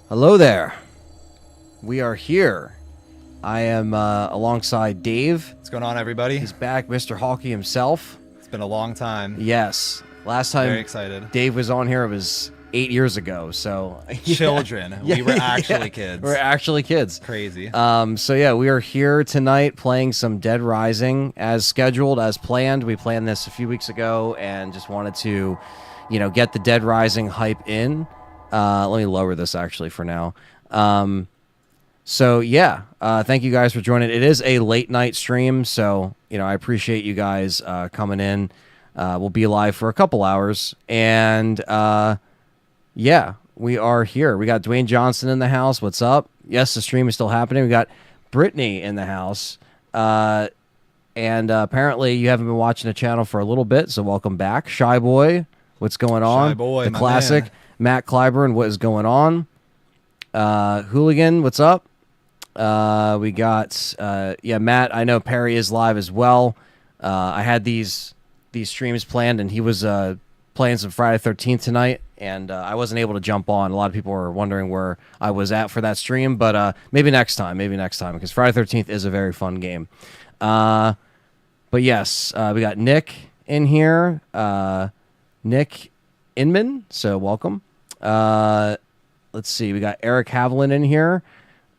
Hello there. We are here. I am alongside Dave. What's going on, everybody? He's back, Mr. Hawkey himself. It's been a long time. Yes. Last time Very excited. Dave was on here, it was 8 years ago. So Children. Yeah, we were actually kids. We're actually kids. Crazy. So yeah, we are here tonight playing some Dead Rising as scheduled, as planned. We planned this a few weeks ago and just wanted to, get the Dead Rising hype in. Let me lower this actually for now. So yeah, thank you guys for joining. It is a late night stream, so I appreciate you guys coming in. We'll be live for a couple hours, and yeah, we are here. We got Dwayne Johnson in the house. What's up? Yes, the stream is still happening. We got Brittany in the house, and apparently you haven't been watching the channel for a little bit, so welcome back, Shy Boy. What's going on? Shy Boy, the my classic man. Matt Clyburn. What is going on? Hooligan, what's up? We got Matt. I know Perry is live as well. I had these streams planned, and he was playing some Friday 13th tonight, and I wasn't able to jump on. A lot of people were wondering where I was at for that stream, but maybe next time, because Friday 13th is a very fun game. But yes, we got Nick in here, Nick Inman, so welcome. Let's see, we got Eric Haviland in here.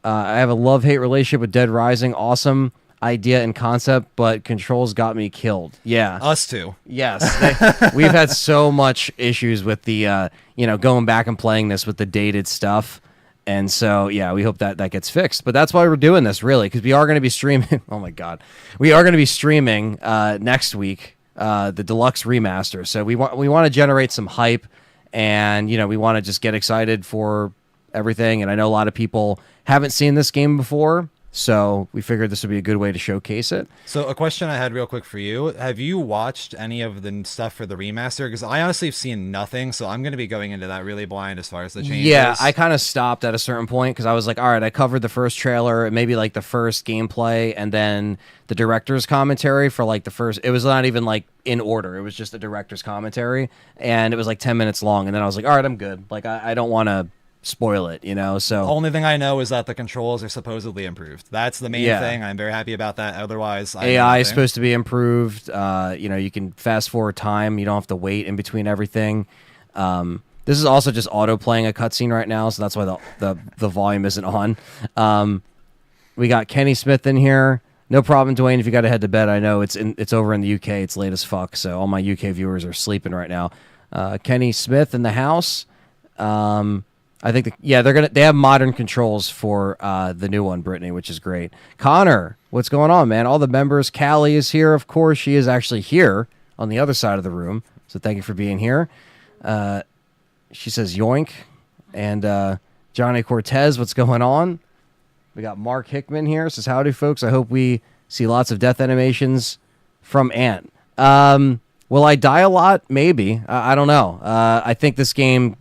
I have a love-hate relationship with Dead Rising. Awesome idea and concept, but controls got me killed. Yeah. Us too. Yes. We've had so much issues with the, going back and playing this with the dated stuff. And so, yeah, we hope that gets fixed. But that's why we're doing this, really, because we are going to be streaming. Oh, my God. We are going to be streaming next week, the Deluxe Remaster. So we want to generate some hype, and, we want to just get excited for everything. And I know a lot of people haven't seen this game before, so we figured this would be a good way to showcase it. So a question I had real quick for you. Have you watched any of the stuff for the remaster? Because I honestly have seen nothing, so I'm going to be going into that really blind as far as the changes. Yeah, I kind of stopped at a certain point because I was like, all right, I covered the first trailer, maybe like the first gameplay, and then the director's commentary for like the first. It was not even like in order. It was just the director's commentary, and it was like 10 minutes long, and then I was like, all right, I'm good. Like, I don't want to spoil it, so the only thing I know is that the controls are supposedly improved. That's the main thing. I'm very happy about that. Otherwise, AI is supposed to be improved. You can fast forward time. You don't have to wait in between everything. This is also just auto playing a cutscene right now, so that's why the volume isn't on. We got Kenny Smith in here. No problem, Dwayne, if you got to head to bed. I know it's over in the UK. It's late as fuck, so all my UK viewers are sleeping right now. Kenny Smith in the house. I think they have modern controls for the new one, Brittany, which is great. Connor, what's going on, man? All the members. Callie is here, of course. She is actually here on the other side of the room, so thank you for being here. She says yoink. And Johnny Cortez, what's going on? We got Mark Hickman here. Says howdy, folks. I hope we see lots of death animations from Ant. Will I die a lot? Maybe. I don't know. I think this game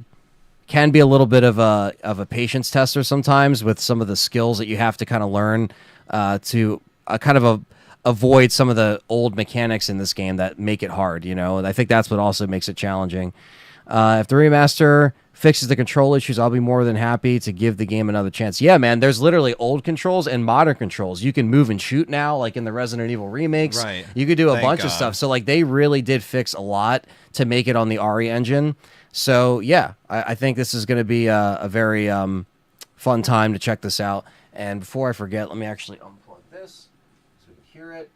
can be a little bit of a patience tester sometimes with some of the skills that you have to kind of learn to kind of avoid some of the old mechanics in this game that make it hard, and I think that's what also makes it challenging. If the remaster fixes the control issues, I'll be more than happy to give the game another chance. Yeah, man, there's literally old controls and modern controls. You can move and shoot now, like in the Resident Evil remakes. Right. You could do a bunch of stuff. So like they really did fix a lot to make it on the RE engine. So, yeah, I think this is going to be a very fun time to check this out. And before I forget, let me actually unplug this so we can hear it.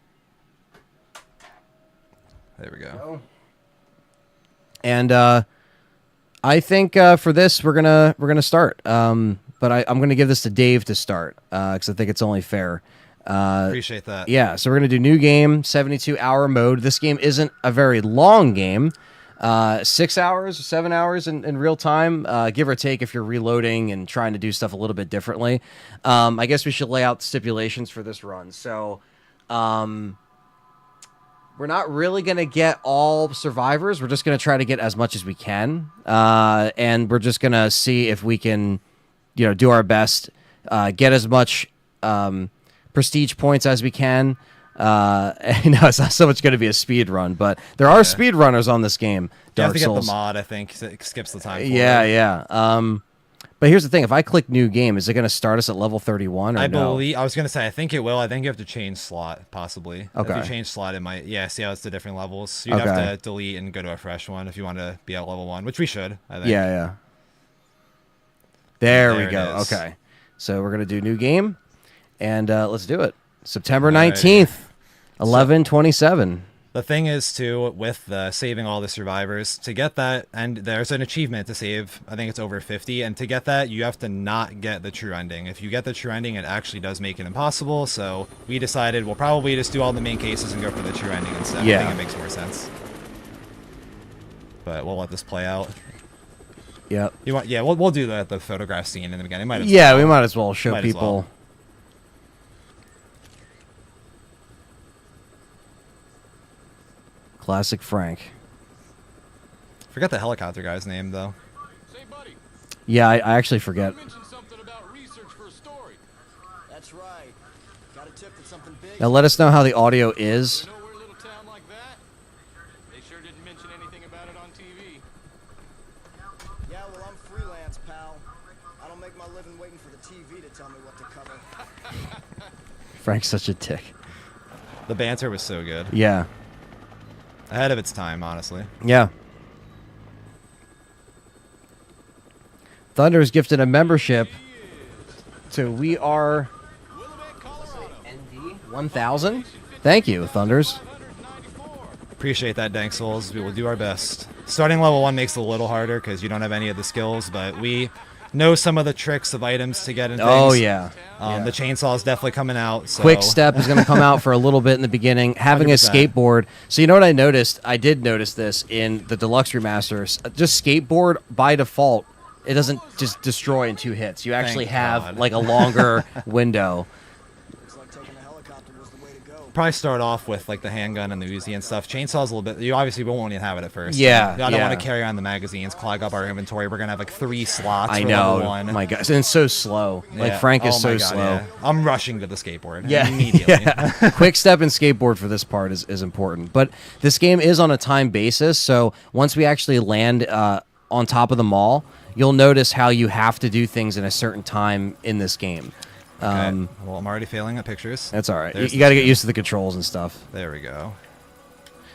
There we go. And I think for this we're gonna start. But I'm going to give this to Dave to start because I think it's only fair. Appreciate that. Yeah, so we're going to do new game, 72-hour mode. This game isn't a very long game. 6 hours, 7 hours in real time, give or take if you're reloading and trying to do stuff a little bit differently. I guess we should lay out the stipulations for this run. So we're not really going to get all survivors. We're just going to try to get as much as we can. And we're just going to see if we can, do our best, get as much prestige points as we can. It's not so much going to be a speed run, but there are speed runners on this game. You have Dark to Souls. get the mod, I think. It skips the time. Yeah. But here's the thing: if I click new game, is it going to start us at level 31 or I no? believe I was gonna say I think it will. I think you have to change slot possibly. Okay. If you change slot, it might. Yeah. See how it's the different levels. You'd have to delete and go to a fresh one if you want to be at level 1, which we should. I think. Yeah, yeah. There we it go. is. Okay, so we're gonna do new game, and let's do it. September 19th, 11:27. The thing is, too, with the saving all the survivors, to get that, and there's an achievement to save, I think it's over 50, and to get that, you have to not get the true ending. If you get the true ending, it actually does make it impossible, so we decided we'll probably just do all the main cases and go for the true ending instead. Yeah. I think it makes more sense. But we'll let this play out. Yep. You want? Yeah, we'll do the photograph scene in the beginning. Might as Yeah, well. we might as well show Might as people. well. Classic Frank. Forget the helicopter guy's name, though. Say, buddy, Yeah, I actually forget. you mentioned something about research for a story. That's right. Got a tip that something big. Now let us know how the audio is. You know where a little town like that? They sure didn't mention anything about it on TV. Yeah, well, I'm freelance, pal. I don't make my living waiting for the TV to tell me what to cover. Frank's such a dick. The banter was so good. Yeah. Ahead of its time, honestly. Yeah. Thunder's gifted a membership to We Are Willamette, Colorado. ND 1000. Thank you, Thunders. 194. Appreciate that, Dank Souls. We will do our best. Starting level 1 makes it a little harder because you don't have any of the skills, but we know some of the tricks of items to get in things. Oh, yeah. Yeah. The chainsaw is definitely coming out. So. Quick Step is going to come out for a little bit in the beginning. Having 100%. a skateboard. So you know what I noticed? I did notice this in the Deluxe Remasters. Just skateboard, by default, it doesn't just destroy in 2 hits. You actually Thank have God. like a longer window. Looks like taking a helicopter was the way to go. Probably start off with like the handgun and the Uzi and stuff. Chainsaw's a little bit. You obviously won't even have it at first. Yeah, I don't yeah. want to carry on the magazines, clog up our inventory. We're gonna have like 3 slots. I for know. level 1. Oh my God. And it's so slow. Like Yeah. Frank is Oh so my God, slow. yeah. I'm rushing to the skateboard. Yeah, Immediately. yeah. Quick Step and skateboard for this part is important. But this game is on a time basis, so once we actually land on top of the mall, you'll notice how you have to do things in a certain time in this game. Okay. Well, I'm already failing at pictures. That's all right. There's You got to get used to the controls and stuff. There we go.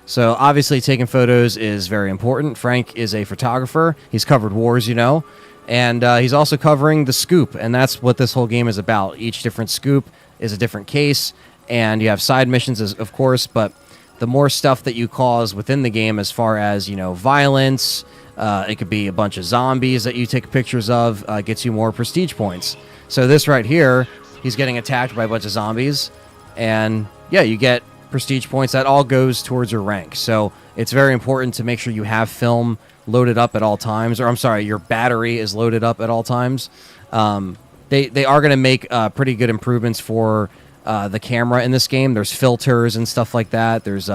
So obviously taking photos is very important. Frank is a photographer. He's covered wars, you know, and he's also covering the scoop, and that's what this whole game is about. Each different scoop is a different case, and you have side missions, of course, but the more stuff that you cause within the game as far as, you know, violence, it could be a bunch of zombies that you take pictures of, gets you more prestige points. So this right here, he's getting attacked by a bunch of zombies, and yeah, you get prestige points. That all goes towards your rank. So it's very important to make sure you have film loaded up at all times, or I'm sorry, your battery is loaded up at all times. They are going to make pretty good improvements for the camera in this game. There's filters and stuff like that. There's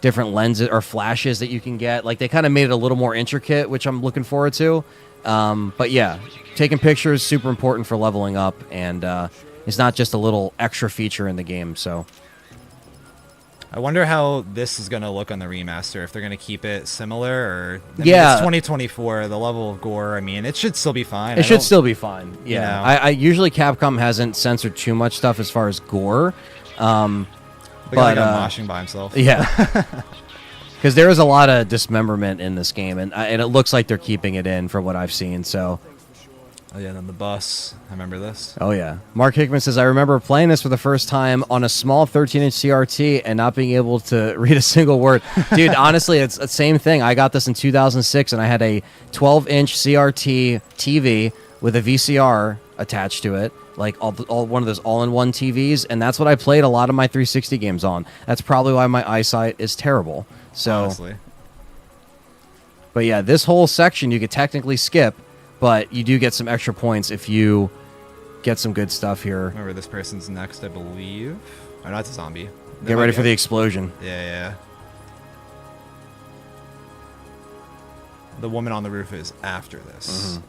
different lenses or flashes that you can get. Like, they kind of made it a little more intricate, which I'm looking forward to. But yeah, taking pictures super important for leveling up, and it's not just a little extra feature in the game. So I wonder how this is going to look on the remaster, if they're going to keep it similar, or I mean, Yeah. it's 2024, the level of gore, I mean, it should still be fine. it should still be fine. Yeah, You know. I usually Capcom hasn't censored too much stuff as far as gore. The guy but, got moshing by himself. Yeah. Because there is a lot of dismemberment in this game, and it looks like they're keeping it in from what I've seen. So, Oh yeah, then the bus. I remember this. oh yeah. Mark Hickman says, I remember playing this for the first time on a small 13-inch CRT and not being able to read a single word. Dude, honestly, it's the same thing. I got this in 2006, and I had a 12-inch CRT TV with a VCR attached to it, like all one of those all-in-one TVs, and that's what I played a lot of my 360 games on. That's probably why my eyesight is terrible. So, Honestly. but yeah, this whole section you could technically skip, but you do get some extra points if you get some good stuff here. Remember, this person's next, I believe. Oh, no, it's a zombie. Get ready for the explosion. Yeah. The woman on the roof is after this.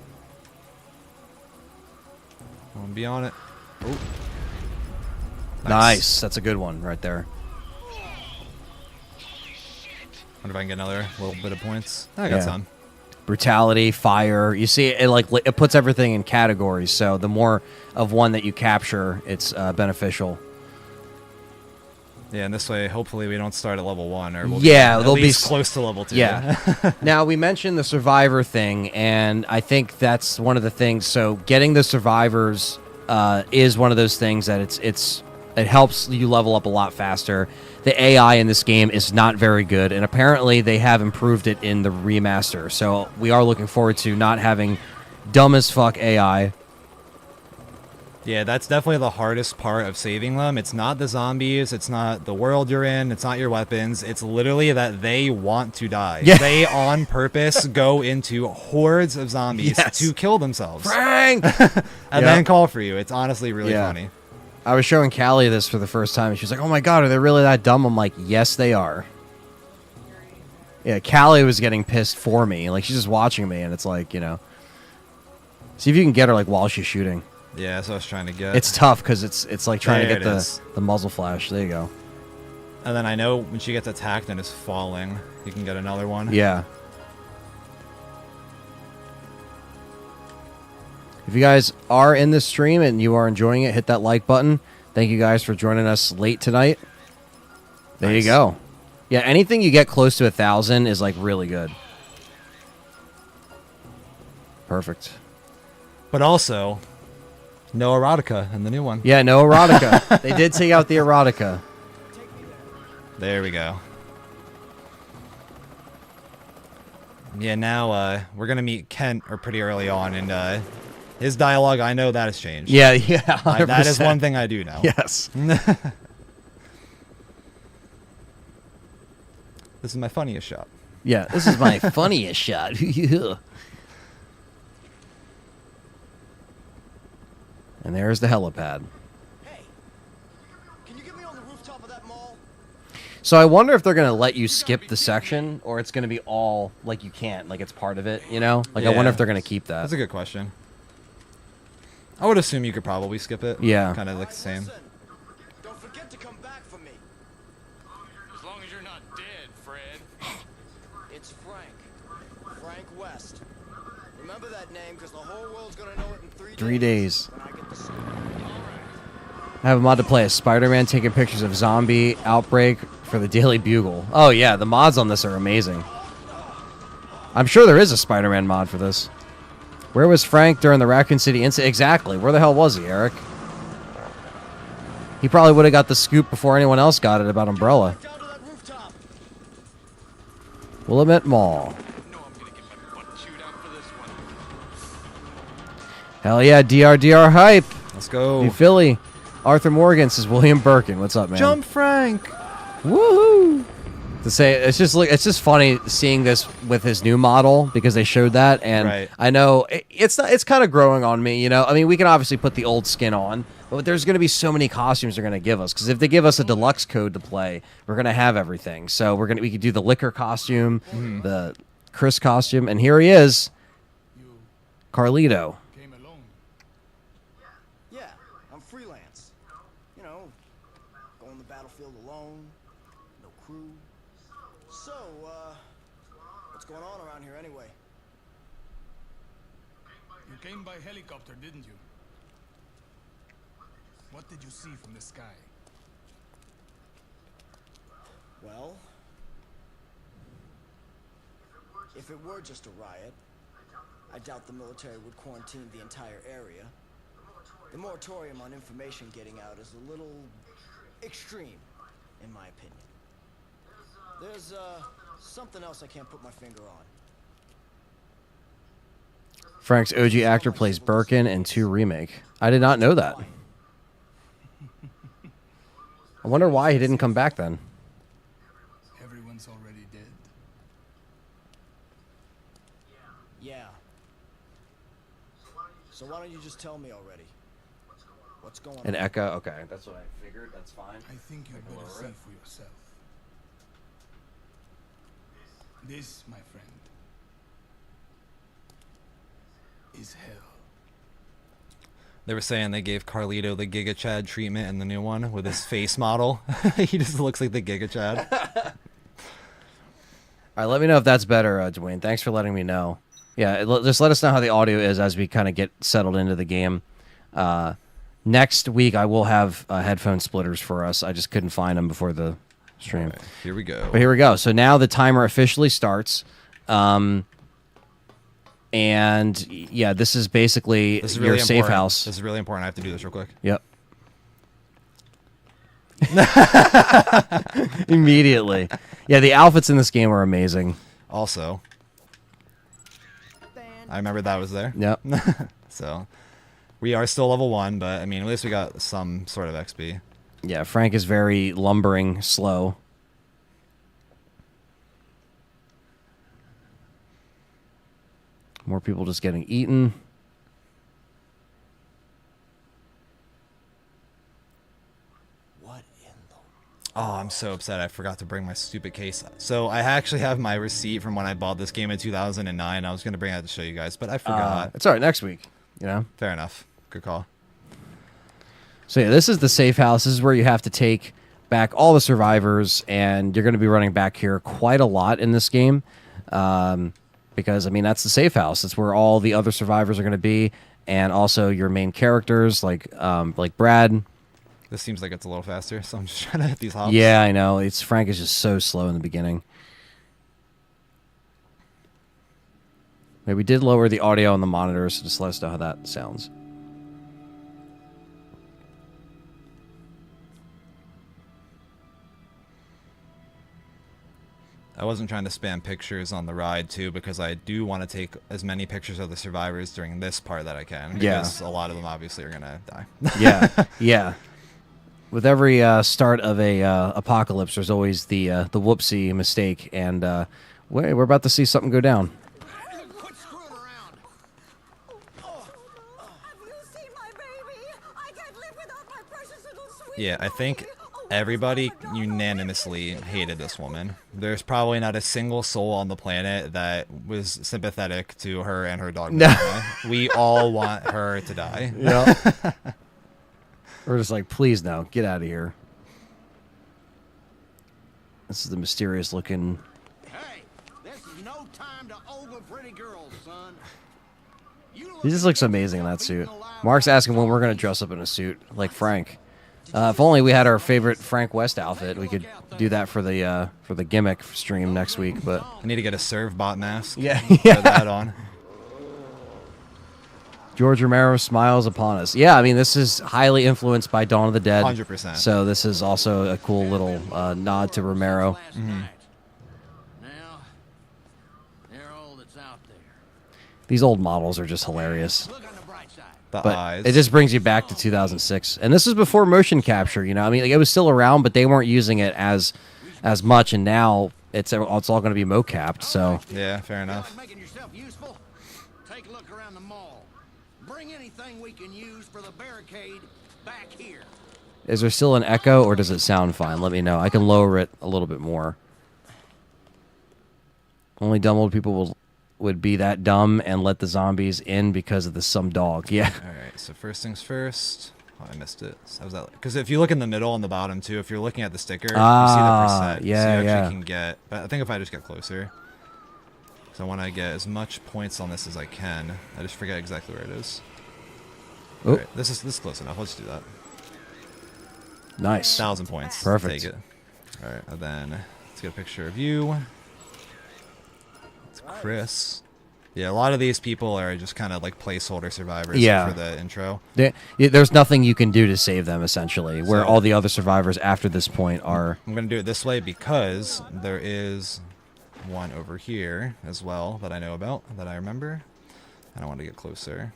I'll be on it. Oh. Nice. That's a good one right there. Wonder if I can get another little bit of points. I got Yeah. some. brutality, fire. You see, it like it puts everything in categories. So the more of one that you capture, it's beneficial. Yeah, and this way, hopefully, we don't start at level 1, or we'll Yeah, be they'll at be least close to level 2. Yeah. Now, we mentioned the survivor thing, and I think that's one of the things. So getting the survivors is one of those things that it helps you level up a lot faster. The AI in this game is not very good, and apparently they have improved it in the remaster. So we are looking forward to not having dumb as fuck AI. Yeah, that's definitely the hardest part of saving them. It's not the zombies, it's not the world you're in, it's not your weapons. It's literally that they want to die. Yeah. They, on purpose, go into hordes of zombies to kill themselves. Frank! And then call for you. It's honestly really funny. I was showing Callie this for the first time, and she was like, oh my god, are they really that dumb? I'm like, yes, they are. Yeah, Callie was getting pissed for me. Like, she's just watching me, and it's like, you know. See if you can get her, like, while she's shooting. Yeah, that's what I was trying to get. It's tough, because it's like trying There to get it the muzzle flash. There you go. And then I know when she gets attacked and is falling, you can get another one. Yeah. If you guys are in this stream and you are enjoying it, hit that like button. Thank you guys for joining us late tonight. There you go. Yeah, anything you get close to 1,000 is like really good. Perfect. But also, no erotica in the new one. Yeah, no erotica. They did take out the erotica. There we go. Yeah, now we're going to meet Kent pretty early on, and his dialogue, I know that has changed. Yeah, yeah. That is one thing I do know. Yes. This is my funniest shot. Yeah, this is my funniest shot. And there's the helipad. Hey, can you get me on the rooftop of that mall? So I wonder if they're going to let you skip the section, or it's going to be all, like, you can't. Like, it's part of it, you know? Like, I wonder if they're going to keep that. That's a good question. I would assume you could probably skip it. Yeah. Kind of like the same. Listen, don't forget to come back for me. As long as you're not dead, Fred. It's Frank. Frank West. Remember that name, because the whole world's gonna know it in 3 days. when I get to see it. I have a mod to play as Spider-Man taking pictures of zombie outbreak for the Daily Bugle. Oh, yeah, the mods on this are amazing. I'm sure there is a Spider-Man mod for this. Where was Frank during the Raccoon City incident? Exactly. Where the hell was he, Eric? He probably would have got the scoop before anyone else got it about Umbrella. Down to that rooftop. Willamette Mall. No, I'm gonna get my butt chewed out for this one. Hell yeah, DR hype. Let's go. New Philly. Arthur Morgan says William Birkin. What's up, man? Jump, Frank. Woohoo! To say it's just funny seeing this with his new model because they showed that, and Right. I know it's kind of growing on me. You know, I mean, we can obviously put the old skin on, but there's going to be so many costumes they're going to give us because if they give us a deluxe code to play, we're going to have everything. So we could do the Liquor costume, the Chris costume, and here he is, Carlito. Came alone. Yeah, I'm freelance. You know, go on the battlefield alone, no crew. So, what's going on around here anyway? You came by helicopter, didn't you? What did you see from the sky? Well, if it were just a riot, I doubt the military would quarantine the entire area. The moratorium on information getting out is a little extreme, in my opinion. There's, something else I can't put my finger on. Frank's OG actor plays Birkin in 2 Remake. I did not know that. I wonder why he didn't come back then. Everyone's already dead. Yeah. So why don't you just tell me already? What's going on? An Echo? Okay, that's what I figured. That's fine. I think you better see for yourself. This, my friend, is hell. They were saying they gave Carlito the Giga Chad treatment in the new one with his face model. He just looks like the Giga Chad. All right, let me know if that's better, Dwayne. Thanks for letting me know. Yeah, just let us know how the audio is as we kind of get settled into the game. Next week, I will have headphone splitters for us. I just couldn't find them before the stream. Right, here we go. But here we go. So now the timer officially starts. And yeah, this is basically This is your really safe important. house. This is really important. I have to do this real quick. Yep. Immediately. Yeah, the outfits in this game are amazing. Also, I remember that was there. Yep. So, we are still level 1, but I mean, at least we got some sort of XP. Yeah, Frank is very lumbering slow. More people just getting eaten. What in the... Oh, I'm so upset. I forgot to bring my stupid case. So I actually have my receipt from when I bought this game in 2009. I was going to bring that to show you guys, but I forgot. It's all right, next week, you know? Fair enough. Good call. So yeah, this is the safe house. This is where you have to take back all the survivors, and you're going to be running back here quite a lot in this game. Because, I mean, that's the safe house. That's where all the other survivors are going to be, and also your main characters, like Brad. This seems like it's a little faster, so I'm just trying to hit these hops. Yeah, I know. Frank is just so slow in the beginning. Yeah, we did lower the audio on the monitors, so just let us know how that sounds. I wasn't trying to spam pictures on the ride, too, because I do want to take as many pictures of the survivors during this part that I can. Yeah. Because a lot of them obviously are going to die. Yeah, yeah. With every start of a apocalypse, there's always the whoopsie mistake, and we're about to see something go down. Quit screwing around. Have you seen my baby? I can't live without my precious little sweet Yeah, I think boy. everybody unanimously hated this woman. There's probably not a single soul on the planet that was sympathetic to her and her dog. No. We all want her to die. Yeah. We're just like, please no, get out of here. This is the mysterious looking. Hey, this is no time to ogle pretty girls, son. He just looks amazing in that suit. Mark's asking when we're gonna dress up in a suit like Frank. If only we had our favorite Frank West outfit, we could do that for the gimmick stream next week. But I need to get a serve bot mask. yeah, Put that on. George Romero smiles upon us. Yeah, I mean, this is highly influenced by Dawn of the Dead. 100%. So this is also a cool little nod to Romero. Now, they're all that's out there. These old models are just hilarious. Look on the bright side. The But eyes. it just brings you back to 2006. And this is before motion capture, you know? I mean, like, it was still around, but they weren't using it as much, and now it's all going to be mocapped, so... Yeah, fair enough. Making yourself useful? Take a look around the mall. Bring anything we can use for the barricade back here. Is there still an echo, or does it sound fine? Let me know. I can lower it a little bit more. Only dumb old people would be that dumb and let the zombies in because of some dog. Yeah. All right, so first things first. Oh, I missed it. How was that? Because if you look in the middle on the bottom, too, if you're looking at the sticker, you see the percent. yeah, so you actually yeah. can get... But I think if I just get closer... So I want to get as much points on this as I can. I just forget exactly where it is. Oh, All right, this is close enough. Let's do that. nice. 1,000 points. Perfect. Take it. All right, and then let's get a picture of you. It's Chris. Yeah, a lot of these people are just kind of like placeholder survivors Yeah. for the intro. There's nothing you can do to save them, essentially, where So- all the other survivors after this point are... I'm going to do it this way because there is one over here as well that I know about, that I remember. And I want to get closer.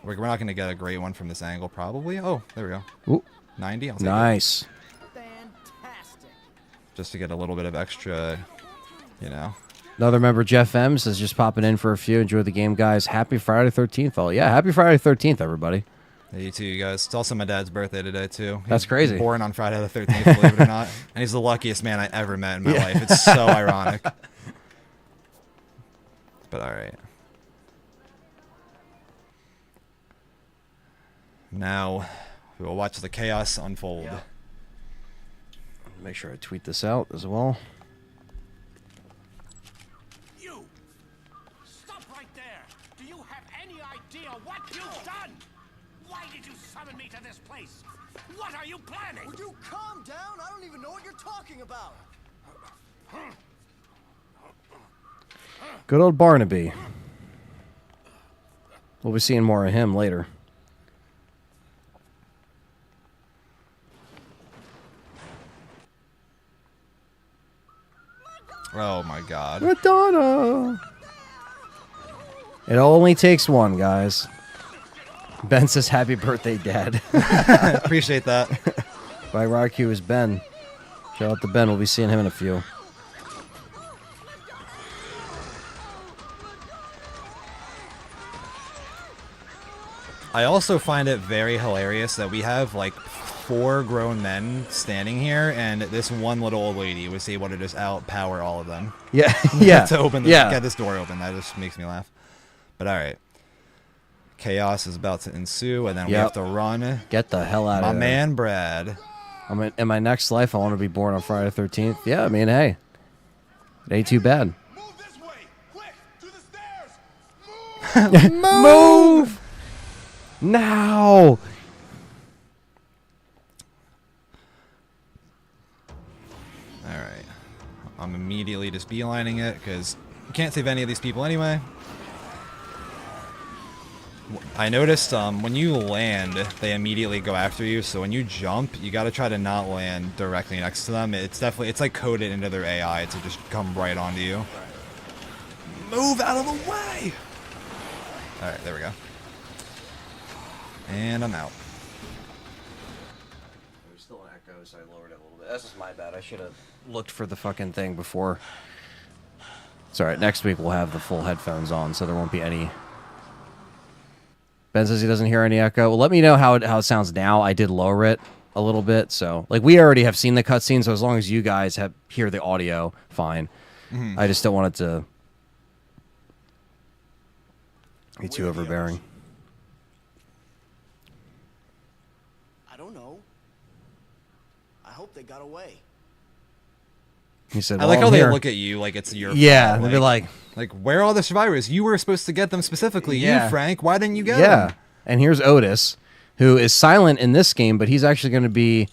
We're not going to get a great one from this angle, probably. Oh, there we go. Ooh, 90. I'll take it. nice. Fantastic. Just to get a little bit of extra, you know. Another member, Jeff M, says just popping in for a few. Enjoy the game, guys. Happy Friday 13th, all. Yeah, happy Friday 13th, everybody. Yeah, you too, you guys. It's also my dad's birthday today, too. He's That's crazy. Born on Friday the 13th, believe it or not. And he's the luckiest man I ever met in my life. It's so ironic. But all right. Now, we will watch the chaos unfold. Make sure I tweet this out as well. You! Stop right there! to this place. What are you planning? Would you calm down? I don't even know what you're talking about. Good old Barnaby. We'll be seeing more of him later. Oh my god. Madonna! It only takes one, guys. Ben says, happy birthday, Dad. Appreciate that. By Raku is Ben. Shout out to Ben. We'll be seeing him in a few. I also find it very hilarious that we have like 4 grown men standing here, and this one little old lady was able to just outpower all of them. Yeah, yeah. To open get this door open. That just makes me laugh. But all right. Chaos is about to ensue, and then we have to run. Get the hell out of here. My man, Brad. I mean, in my next life, I want to be born on Friday the 13th. Yeah, I mean, hey. It ain't too bad. Move this way! Quick! To the stairs! Move! Move! Now! Alright. I'm immediately just beelining it, because you can't save any of these people anyway. I noticed when you land, they immediately go after you, so when you jump, you gotta try to not land directly next to them. It's like coded into their AI to just come right onto you. Move out of the way! Alright, there we go. And I'm out. There's still an echo, so I lowered it a little bit. That's just my bad. I should have looked for the fucking thing before. It's alright, next week we'll have the full headphones on, so there won't be any... Ben says he doesn't hear any echo. Well, let me know how it sounds now. I did lower it a little bit, so... Like, we already have seen the cutscene, so as long as you guys hear the audio, fine. Mm-hmm. I just don't want it to... be too overbearing. I don't know. I hope they got away. He said, I like how they look at you like it's your fault. They'd be like, where are all the survivors? You were supposed to get them specifically. Yeah. You, Frank. Why didn't you get them? And here's Otis, who is silent in this game, but he's actually going to be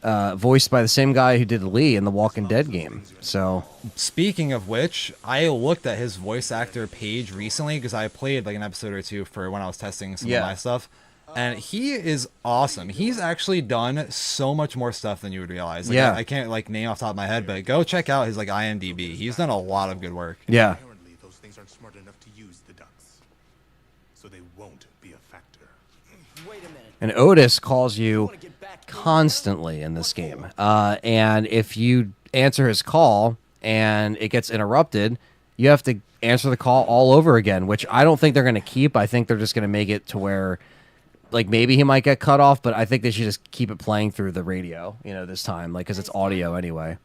voiced by the same guy who did Lee in the Walking Dead game. So, speaking of which, I looked at his voice actor page recently because I played like an episode or two for when I was testing some of my stuff. And he is awesome. He's actually done so much more stuff than you would realize. Like, I can't like name off the top of my head, but go check out his like IMDb. He's done a lot of good work. Yeah. Apparently, those things aren't smart enough to use the ducks, so they won't be a factor. Wait a minute. And Otis calls you constantly in this game. And if you answer his call and it gets interrupted, you have to answer the call all over again, which I don't think they're going to keep. I think they're just going to make it to where... like, maybe he might get cut off, but I think they should just keep it playing through the radio, this time, like, because it's audio anyway.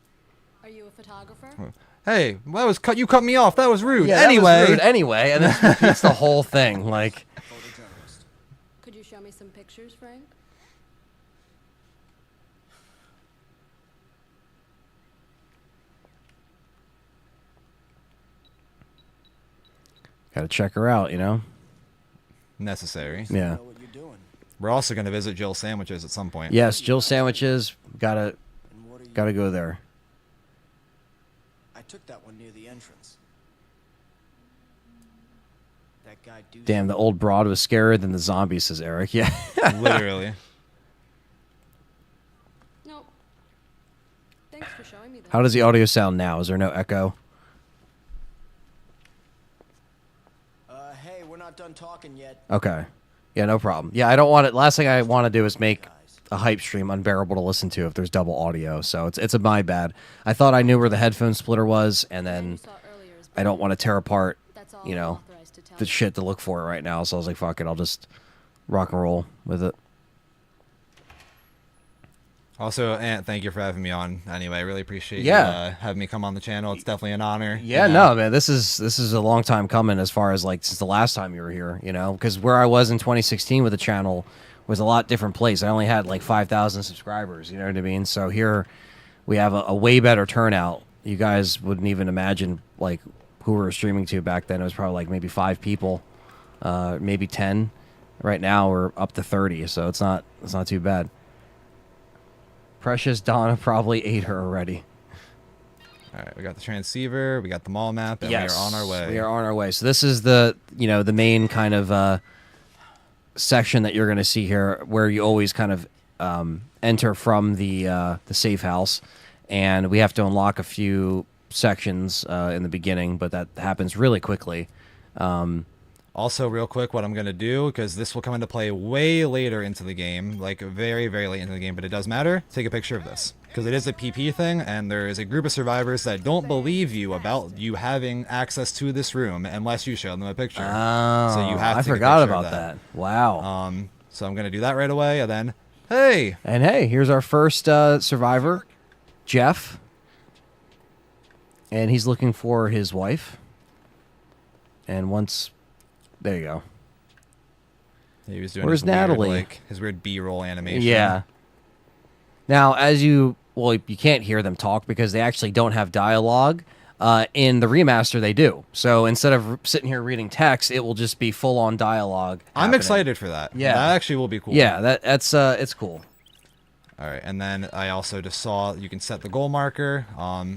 Are you a photographer? Hey, that was you cut me off. That was rude. Yeah, anyway. that was rude. Anyway, and then it's the whole thing, like... Could you show me some pictures, Frank? Gotta check her out, Necessary. Yeah. We're also going to visit Jill Sandwiches at some point. Yes, Jill Sandwiches. Gotta go there. I took that one near the entrance. That guy Damn, the old broad was scarier than the zombie, says Eric. Yeah. Literally. No. Thanks for showing me that. How does the audio sound now? Is there no echo? Hey, we're not done talking yet. Okay. Yeah, no problem. Yeah, I don't want it. Last thing I want to do is make a hype stream unbearable to listen to if there's double audio. So it's a my bad. I thought I knew where the headphone splitter was, and then I don't want to tear apart, the shit to look for it right now. So I was like, fuck it, I'll just rock and roll with it. Also, Ant, thank you for having me on. Anyway, I really appreciate you having me come on the channel. It's definitely an honor. Yeah, no, man, this is a long time coming as far as like since the last time you were here, because where I was in 2016 with the channel was a lot different place. I only had like 5,000 subscribers, you know what I mean? So here we have a way better turnout. You guys wouldn't even imagine like who we were streaming to back then. It was probably like maybe 5 people, maybe 10. Right now we're up to 30, so it's not too bad. Precious Donna probably ate her already. All right, we got the transceiver, we got the mall map, and Yes, we are on our way. we are on our way. So this is the the main kind of section that you're going to see here, where you always kind of enter from the safe house, and we have to unlock a few sections in the beginning, but that happens really quickly. Also, real quick, what I'm going to do, because this will come into play way later into the game, like very, very late into the game, but it does matter, take a picture of this. Because it is a PP thing, and there is a group of survivors that don't believe you about you having access to this room unless you show them a picture. Oh, So you have to I take a forgot picture of about that. Wow. So I'm going to do that right away, and then, hey! And hey, here's our first survivor, Jeff. And he's looking for his wife. And once... There you go. He was doing Where's his weird, Natalie? like, his weird B-roll animation. Yeah. Now, you can't hear them talk because they actually don't have dialogue. In the remaster, they do. So instead of sitting here reading text, it will just be full-on dialogue. I'm happening. excited for that. Yeah. That actually will be cool. Yeah, that's it's cool. All right, and then I also just saw you can set the goal marker.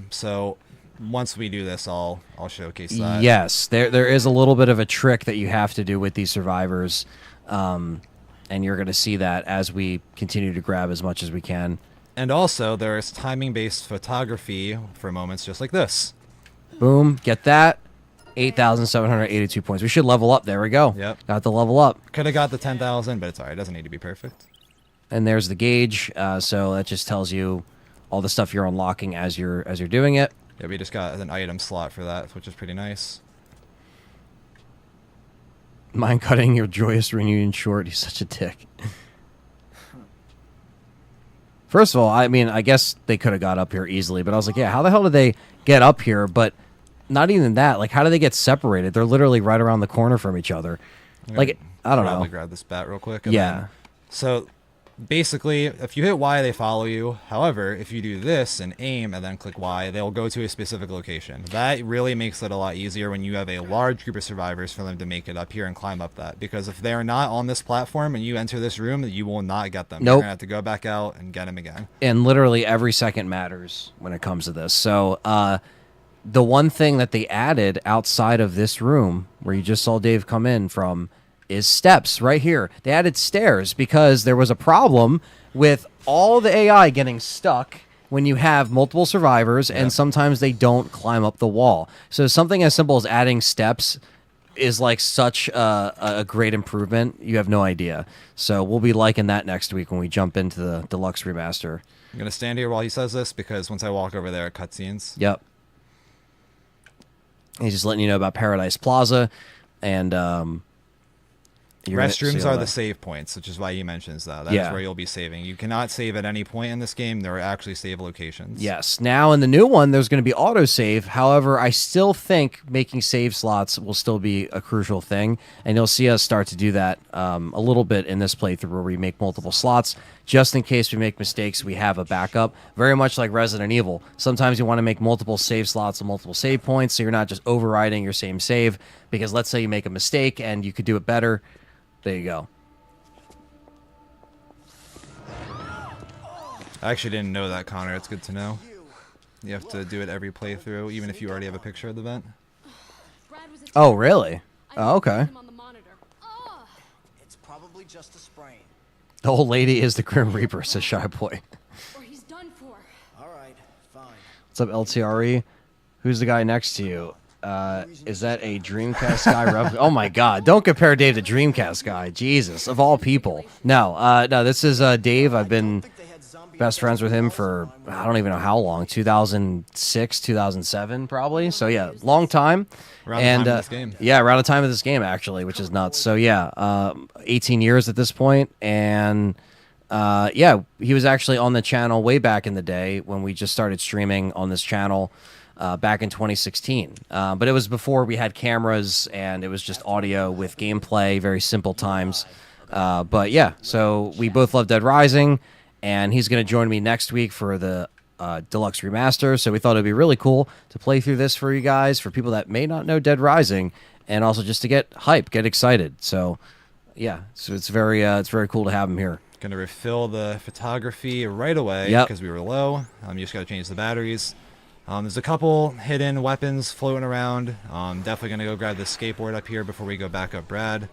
So once we do this, I'll showcase that. Yes, there is a little bit of a trick that you have to do with these survivors, and you're going to see that as we continue to grab as much as we can. And also, there is timing-based photography for moments just like this. Boom, get that. 8,782 points. We should level up. There we go. Yep. Got the level up. Could have got the 10,000, but it's all right. It doesn't need to be perfect. And there's the gauge. So that just tells you all the stuff you're unlocking as you're doing it. Yeah, we just got an item slot for that, which is pretty nice. Mind cutting your joyous reunion short. He's such a dick. First of all, I mean, I guess they could have got up here easily, but I was like, yeah, how the hell did they get up here? But not even that. Like, how do they get separated? They're literally right around the corner from each other. Like, I don't know. Probably grab this bat real quick. And Yeah. then- so basically, if you hit Y, they follow you. However, if you do this and aim and then click Y, they'll go to a specific location. That really makes it a lot easier when you have a large group of survivors for them to make it up here and climb up that. Because if they're not on this platform and you enter this room, you will not get them. Nope. You're going to have to go back out and get them again. And literally every second matters when it comes to this. So, the one thing that they added outside of this room, where you just saw Dave come in from, is steps right here. They added stairs because there was a problem with all the AI getting stuck when you have multiple survivors, and sometimes they don't climb up the wall. So something as simple as adding steps is like such a great improvement. You have no idea. So we'll be liking that next week when we jump into the Deluxe Remaster. I'm going to stand here while he says this because once I walk over there, cutscenes. Yep. He's just letting you know about Paradise Plaza, and you're gonna see Restrooms all are that. the save points, which is why he mentions that. That is Yeah. where you'll be saving. You cannot save at any point in this game. There are actually save locations. Yes. Now in the new one, there's going to be autosave. However, I still think making save slots will still be a crucial thing, and you'll see us start to do that a little bit in this playthrough where we make multiple slots. Just in case we make mistakes, we have a backup. Very much like Resident Evil. Sometimes you want to make multiple save slots and multiple save points, so you're not just overriding your same save, because let's say you make a mistake and you could do it better. There you go. I actually didn't know that, Connor. It's good to know. You have to do it every playthrough, even if you already have a picture of the vent. Oh, really? Oh, okay. It's probably just a sprain. The old lady is the Grim Reaper, says Shy Boy. Or he's done for. All right, fine. What's up, LTRE? Who's the guy next to you? Is that a Dreamcast guy? Oh my God! Don't compare Dave to Dreamcast guy. Jesus, of all people. No, no. This is Dave. I've been best friends with him for I don't even know how long. 2006, 2007, probably. So yeah, long time. Around the time of this game. Yeah, around the time of this game, actually, which is nuts. So yeah, 18 years at this point, and yeah, he was actually on the channel way back in the day when we just started streaming on this channel. Back in 2016. But it was before we had cameras, and it was just audio with gameplay, very simple times. But yeah, so we both love Dead Rising, and he's going to join me next week for the Deluxe Remaster. So we thought it'd be really cool to play through this for you guys, for people that may not know Dead Rising, and also just to get hype, get excited. So yeah, so it's very cool to have him here. Gonna refill the photography right away Yep. because we were low. You just gotta change the batteries. There's a couple hidden weapons floating around. Definitely gonna go grab the skateboard up here before we go back up Brad.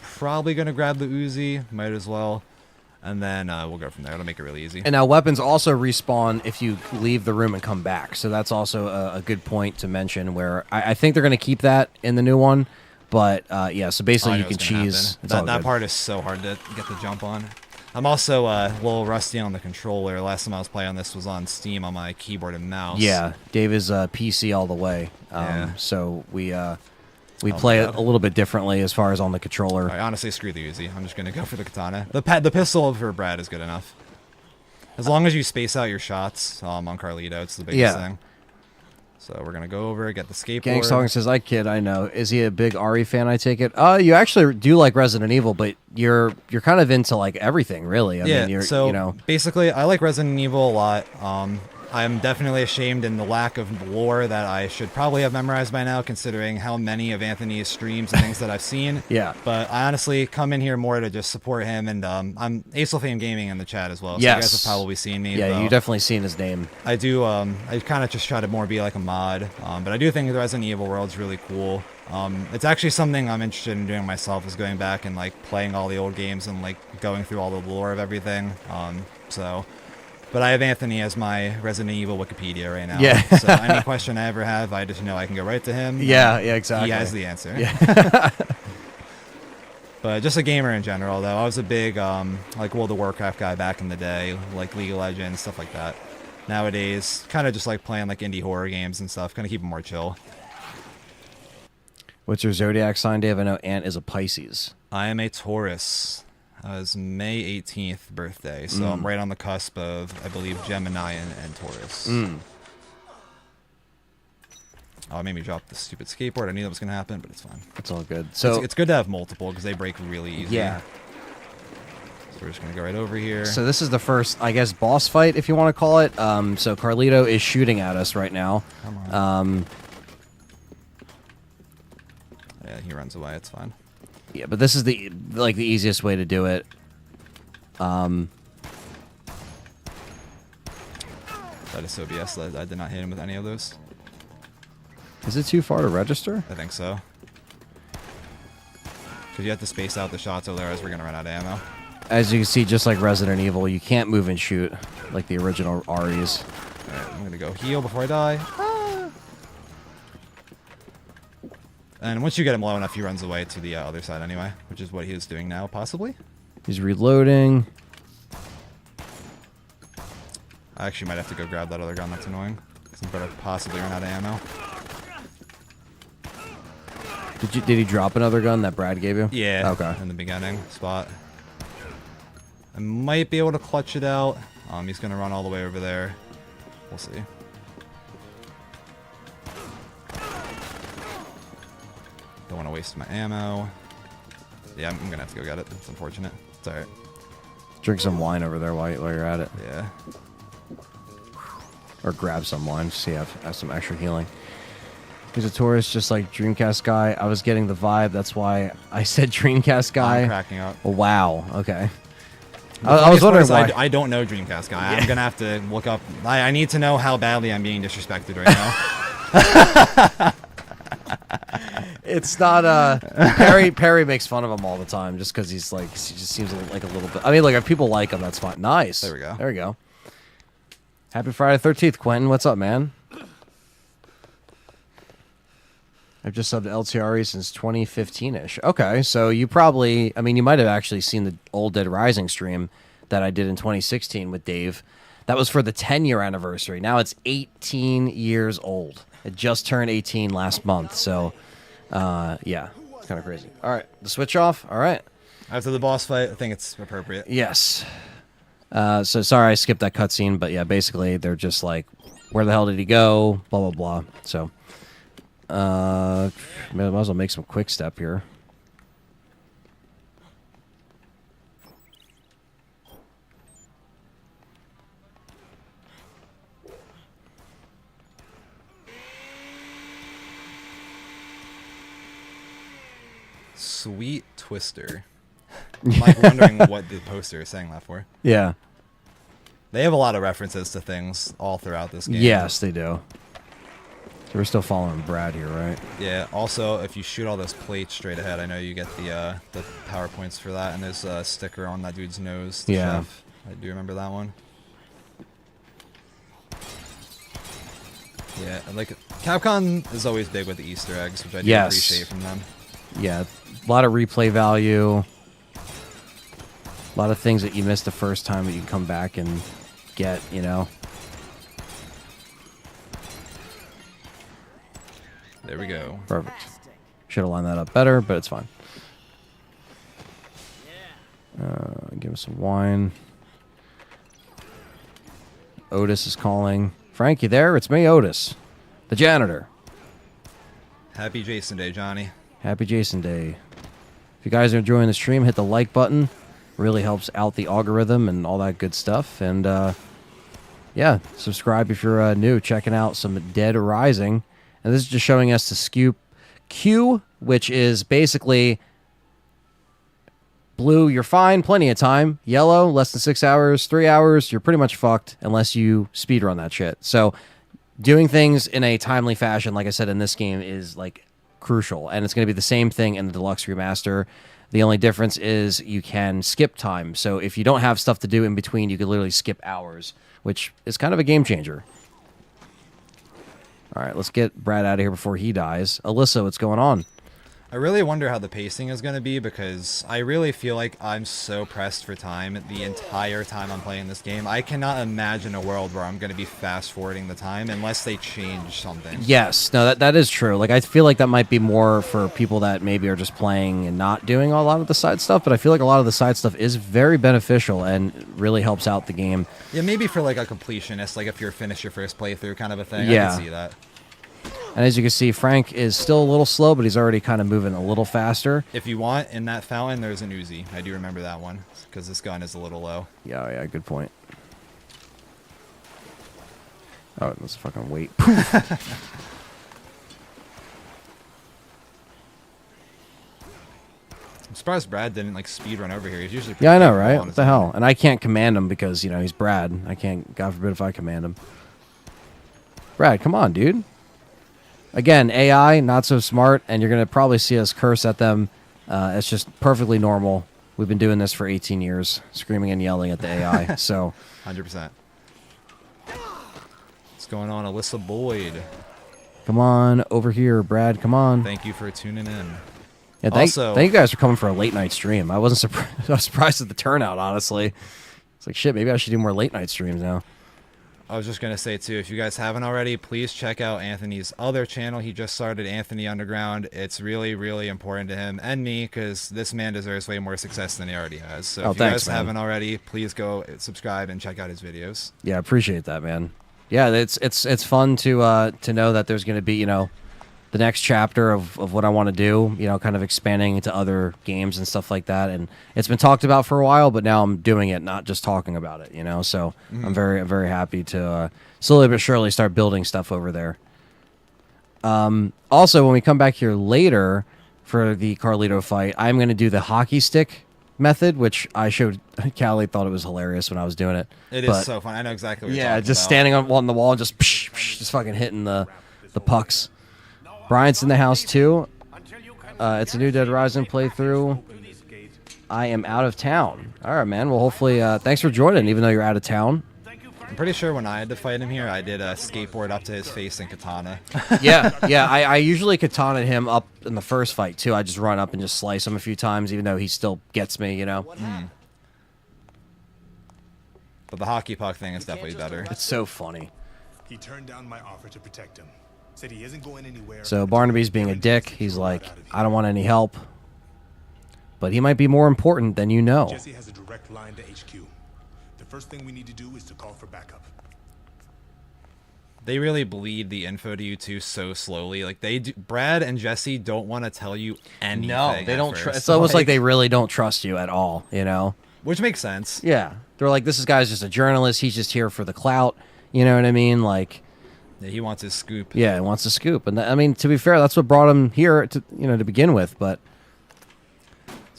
Probably gonna grab the Uzi, might as well. And then we'll go from there. It'll make it really easy. And now weapons also respawn if you leave the room and come back. So that's also a good point to mention where I think they're going to keep that in the new one. But yeah, so basically you can cheese. That part is so hard to get the jump on. I'm also a little rusty on the controller. Last time I was playing on this was on Steam on my keyboard and mouse. Yeah, Dave is PC all the way. Yeah. So we play it a little bit differently as far as on the controller. I honestly screw the Uzi. I'm just gonna go for the katana. The pistol for Brad is good enough. As long as you space out your shots on Carlito, it's the biggest thing. So we're gonna go over, get the skateboard. Gang's Talking says, "I kid, I know. Is he a big RE fan? I take it. You actually do like Resident Evil, but you're kind of into like everything, really. I mean, so you know, basically, I like Resident Evil a lot. I'm definitely ashamed in the lack of lore that I should probably have memorized by now, considering how many of Anthony's streams and things that I've seen. Yeah. But I honestly come in here more to just support him, and I'm Acelfame Gaming in the chat as well. So yes. You guys have probably seen me. Yeah, you definitely seen his name. I do. I kind of just try to more be like a mod, but I do think the Resident Evil world's really cool. It's actually something I'm interested in doing myself, is going back and like playing all the old games and like going through all the lore of everything. But I have Anthony as my Resident Evil Wikipedia right now. Yeah. So any question I ever have, I just know I can go right to him. Yeah, exactly. He has the answer. Yeah. But just a gamer in general, though. I was a big like World of Warcraft guy back in the day, like League of Legends, stuff like that. Nowadays, kind of just like playing like indie horror games and stuff, kind of keep it more chill. What's your zodiac sign, Dave? I know Ant is a Pisces. I am a Taurus. It was May 18th birthday, so I'm right on the cusp of, I believe, Gemini and Taurus. Oh, it made me drop the stupid skateboard. I knew that was going to happen, but it's fine. It's all good. So it's good to have multiple because they break really easy. Yeah. So we're just going to go right over here. So this is the first, I guess, boss fight, if you want to call it. So Carlito is shooting at us right now. Come on. Yeah, he runs away. It's fine. Yeah, but this is the easiest way to do it. That is so BS that I did not hit him with any of those. Is it too far to register? I think so. Because you have to space out the shots, otherwise we're going to run out of ammo. As you can see, just like Resident Evil, you can't move and shoot like the original REs. Alright, I'm going to go heal before I die. And once you get him low enough, he runs away to the other side anyway, which is what he is doing now, possibly. He's reloading. I actually might have to go grab that other gun. That's annoying. Because I'm going to possibly run out of ammo. Did he drop another gun that Brad gave you? Yeah. Okay. In the beginning spot. I might be able to clutch it out. He's going to run all the way over there. We'll see. Don't want to waste my ammo. Yeah, I'm going to have to go get it. It's unfortunate. It's alright. Drink some wine over there while you're at it. Yeah. Or grab some wine. See, have some extra healing. He's a Taurus, just like Dreamcast guy. I was getting the vibe. That's why I said Dreamcast guy. I'm cracking up. Oh, wow. Okay. I was wondering why. I don't know Dreamcast guy. Yeah. I'm going to have to look up. I need to know how badly I'm being disrespected right now. It's not Perry makes fun of him all the time just because he just seems like a little bit. I mean, like if people like him, that's fine. Nice. There we go. There we go. Happy Friday 13th, Quentin. What's up, man? I've just subbed to LTRE since 2015-ish. Okay, so you probably, I mean, you might have actually seen the old Dead Rising stream that I did in 2016 with Dave. That was for the 10-year anniversary. Now it's 18 years old. It just turned 18 last month, so yeah, it's kind of crazy. All right, the switch off. All right. After the boss fight, I think it's appropriate. Yes. So sorry I skipped that cutscene, but yeah, basically they're just like, where the hell did he go? Blah blah blah. So, might as well make some quick step here. Sweet Twister. I'm like wondering what the poster is saying that for. Yeah. They have a lot of references to things all throughout this game. Yes, they do. So we're still following Brad here, right? Yeah. Also, if you shoot all those plates straight ahead, I know you get the PowerPoints for that, and there's a sticker on that dude's nose. The Yeah. chef. I do remember that one. Yeah, like Capcom is always big with the Easter eggs, which I do Yes. appreciate from them. Yeah, a lot of replay value. A lot of things that you missed the first time that you can come back and get, you know. There we go. Perfect. Should have lined that up better, but it's fine. Give us some wine. Otis is calling. Frank, you there? It's me, Otis, the janitor. Happy Jason Day, Johnny. Happy Jason Day. If you guys are enjoying the stream, hit the like button. Really helps out the algorithm and all that good stuff. And yeah, subscribe if you're new. Checking out some Dead Rising. And this is just showing us the scoop Q, which is basically blue, you're fine, plenty of time. Yellow, less than 6 hours, 3 hours, you're pretty much fucked unless you speedrun that shit. So doing things in a timely fashion, like I said in this game, is like crucial. And it's going to be the same thing in the Deluxe Remaster. The only difference is you can skip time. So if you don't have stuff to do in between, you can literally skip hours, which is kind of a game changer. All right, let's get Brad out of here before he dies. Alyssa, what's going on? I really wonder how the pacing is going to be, because I really feel like I'm so pressed for time the entire time I'm playing this game. I cannot imagine a world where I'm going to be fast-forwarding the time unless they change something. Yes, no, that is true. Like, I feel like that might be more for people that maybe are just playing and not doing a lot of the side stuff, but I feel like a lot of the side stuff is very beneficial and really helps out the game. Yeah, maybe for like a completionist, like if you're finished your first playthrough kind of a thing. Yeah. I can see that. And as you can see, Frank is still a little slow, but he's already kind of moving a little faster. If you want, in that fountain, there's an Uzi. I do remember that one, because this gun is a little low. Yeah, yeah, good point. Oh, let's fucking wait. I'm surprised Brad didn't like speed run over here. He's usually Yeah, I know, capable right? on What his the own. hell? And I can't command him because, you know, he's Brad. I can't, God forbid if I command him. Brad, come on, dude. Again, AI, not so smart, and you're going to probably see us curse at them. It's just perfectly normal. We've been doing this for 18 years, screaming and yelling at the AI. So, 100%. What's going on, Alyssa Boyd? come on over here, Brad. Come on. Thank you for tuning in. Yeah, thank you guys for coming for a late night stream. I wasn't surprised. I was surprised at the turnout, honestly. It's like, shit, maybe I should do more late night streams now. I was just going to say, too, if you guys haven't already, please check out Anthony's other channel. He just started Anthony Underground. It's really, really important to him and me, because this man deserves way more success than he already has. So if you thanks, guys man. haven't already, please go subscribe and check out his videos. Yeah, I appreciate that, man. Yeah, it's fun to know that there's going to be, you know, the next chapter of what I want to do, you know, kind of expanding into other games and stuff like that. And it's been talked about for a while, but now I'm doing it, not just talking about it, you know. So I'm very happy to slowly but surely start building stuff over there. Also, when we come back here later for the Carlito fight, I'm going to do the hockey stick method, which I showed Callie. Thought it was hilarious when I was doing it. It is so fun. I know exactly what you're Yeah, talking just about. standing on the wall and just just fucking hitting the pucks. Bryant's in the house too. It's a new Dead Rising playthrough. I am out of town. All right, man. Well, hopefully, thanks for joining, even though you're out of town. I'm pretty sure when I had to fight him here, I did a skateboard up to his face and katana. Yeah. I usually katana him up in the first fight too. I just run up and just slice him a few times, even though he still gets me, you know. But the hockey puck thing is definitely better. It's so funny. He turned down my offer to protect him. Said he isn't going anywhere. So Barnaby's being a dick. He's like, I don't want any help. But he might be more important than you know. Jesse has a direct line to HQ. The first thing we need to do is to call for backup. They really bleed the info to you two so slowly. Like Brad and Jesse don't want to tell you anything. No, they at don't. first. It's almost like they really don't trust you at all, you know? Which makes sense. Yeah. They're like, this guy's just a journalist. He's just here for the clout. You know what I mean? Like, Yeah, he wants his scoop. yeah, he wants a scoop. And I mean, to be fair, that's what brought him here to begin with. But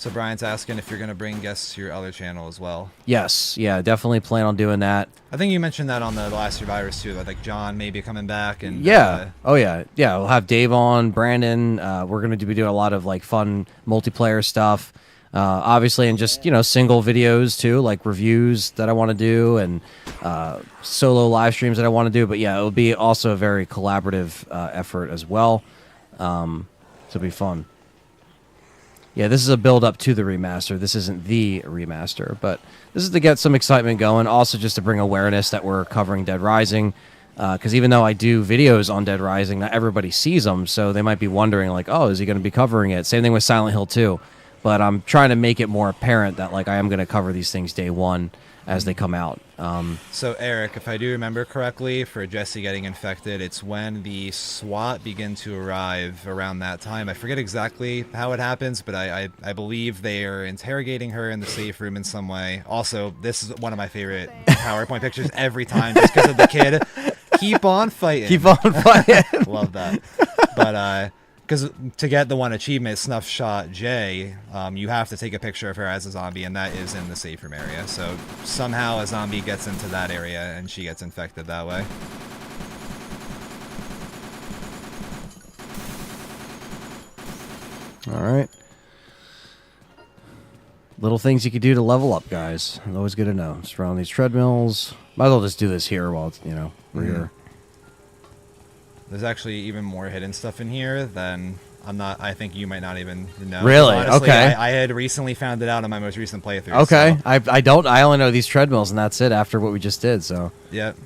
So Brian's asking if you're going to bring guests to your other channel as well. Yes, yeah, definitely plan on doing that. I think you mentioned that on the last Survivors too, that like John maybe coming back and Yeah. Oh yeah. Yeah. We'll have Dave on, Brandon. We're gonna be doing a lot of like fun multiplayer stuff. Obviously, and just single videos too, like reviews that I want to do and solo live streams that I want to do. But yeah, it'll be also a very collaborative effort as well. So it'll be fun. Yeah, this is a build up to the remaster. This isn't the remaster, but this is to get some excitement going. Also, just to bring awareness that we're covering Dead Rising. Because even though I do videos on Dead Rising, not everybody sees them, so they might be wondering, like, oh, is he going to be covering it? Same thing with Silent Hill 2. But I'm trying to make it more apparent that, like, I am going to cover these things day one as they come out. So, Eric, if I do remember correctly, for Jesse getting infected, it's when the SWAT begin to arrive around that time. I forget exactly how it happens, but I believe they are interrogating her in the safe room in some way. Also, this is one of my favorite PowerPoint pictures every time, just because of the kid. Keep on fighting. Keep on fighting. Love that. But, because to get the one achievement, Snuff Shot J, you have to take a picture of her as a zombie, and that is in the safe room area. So somehow a zombie gets into that area, and she gets infected that way. All right. Little things you could do to level up, guys. Always good to know. Just around these treadmills. Might as well just do this here while it's, we're here. There's actually even more hidden stuff in here than I think you might not even know. Really? Honestly, Okay. I had recently found it out in my most recent playthrough. Okay. So. I only know these treadmills and that's it after what we just did, so. Yep.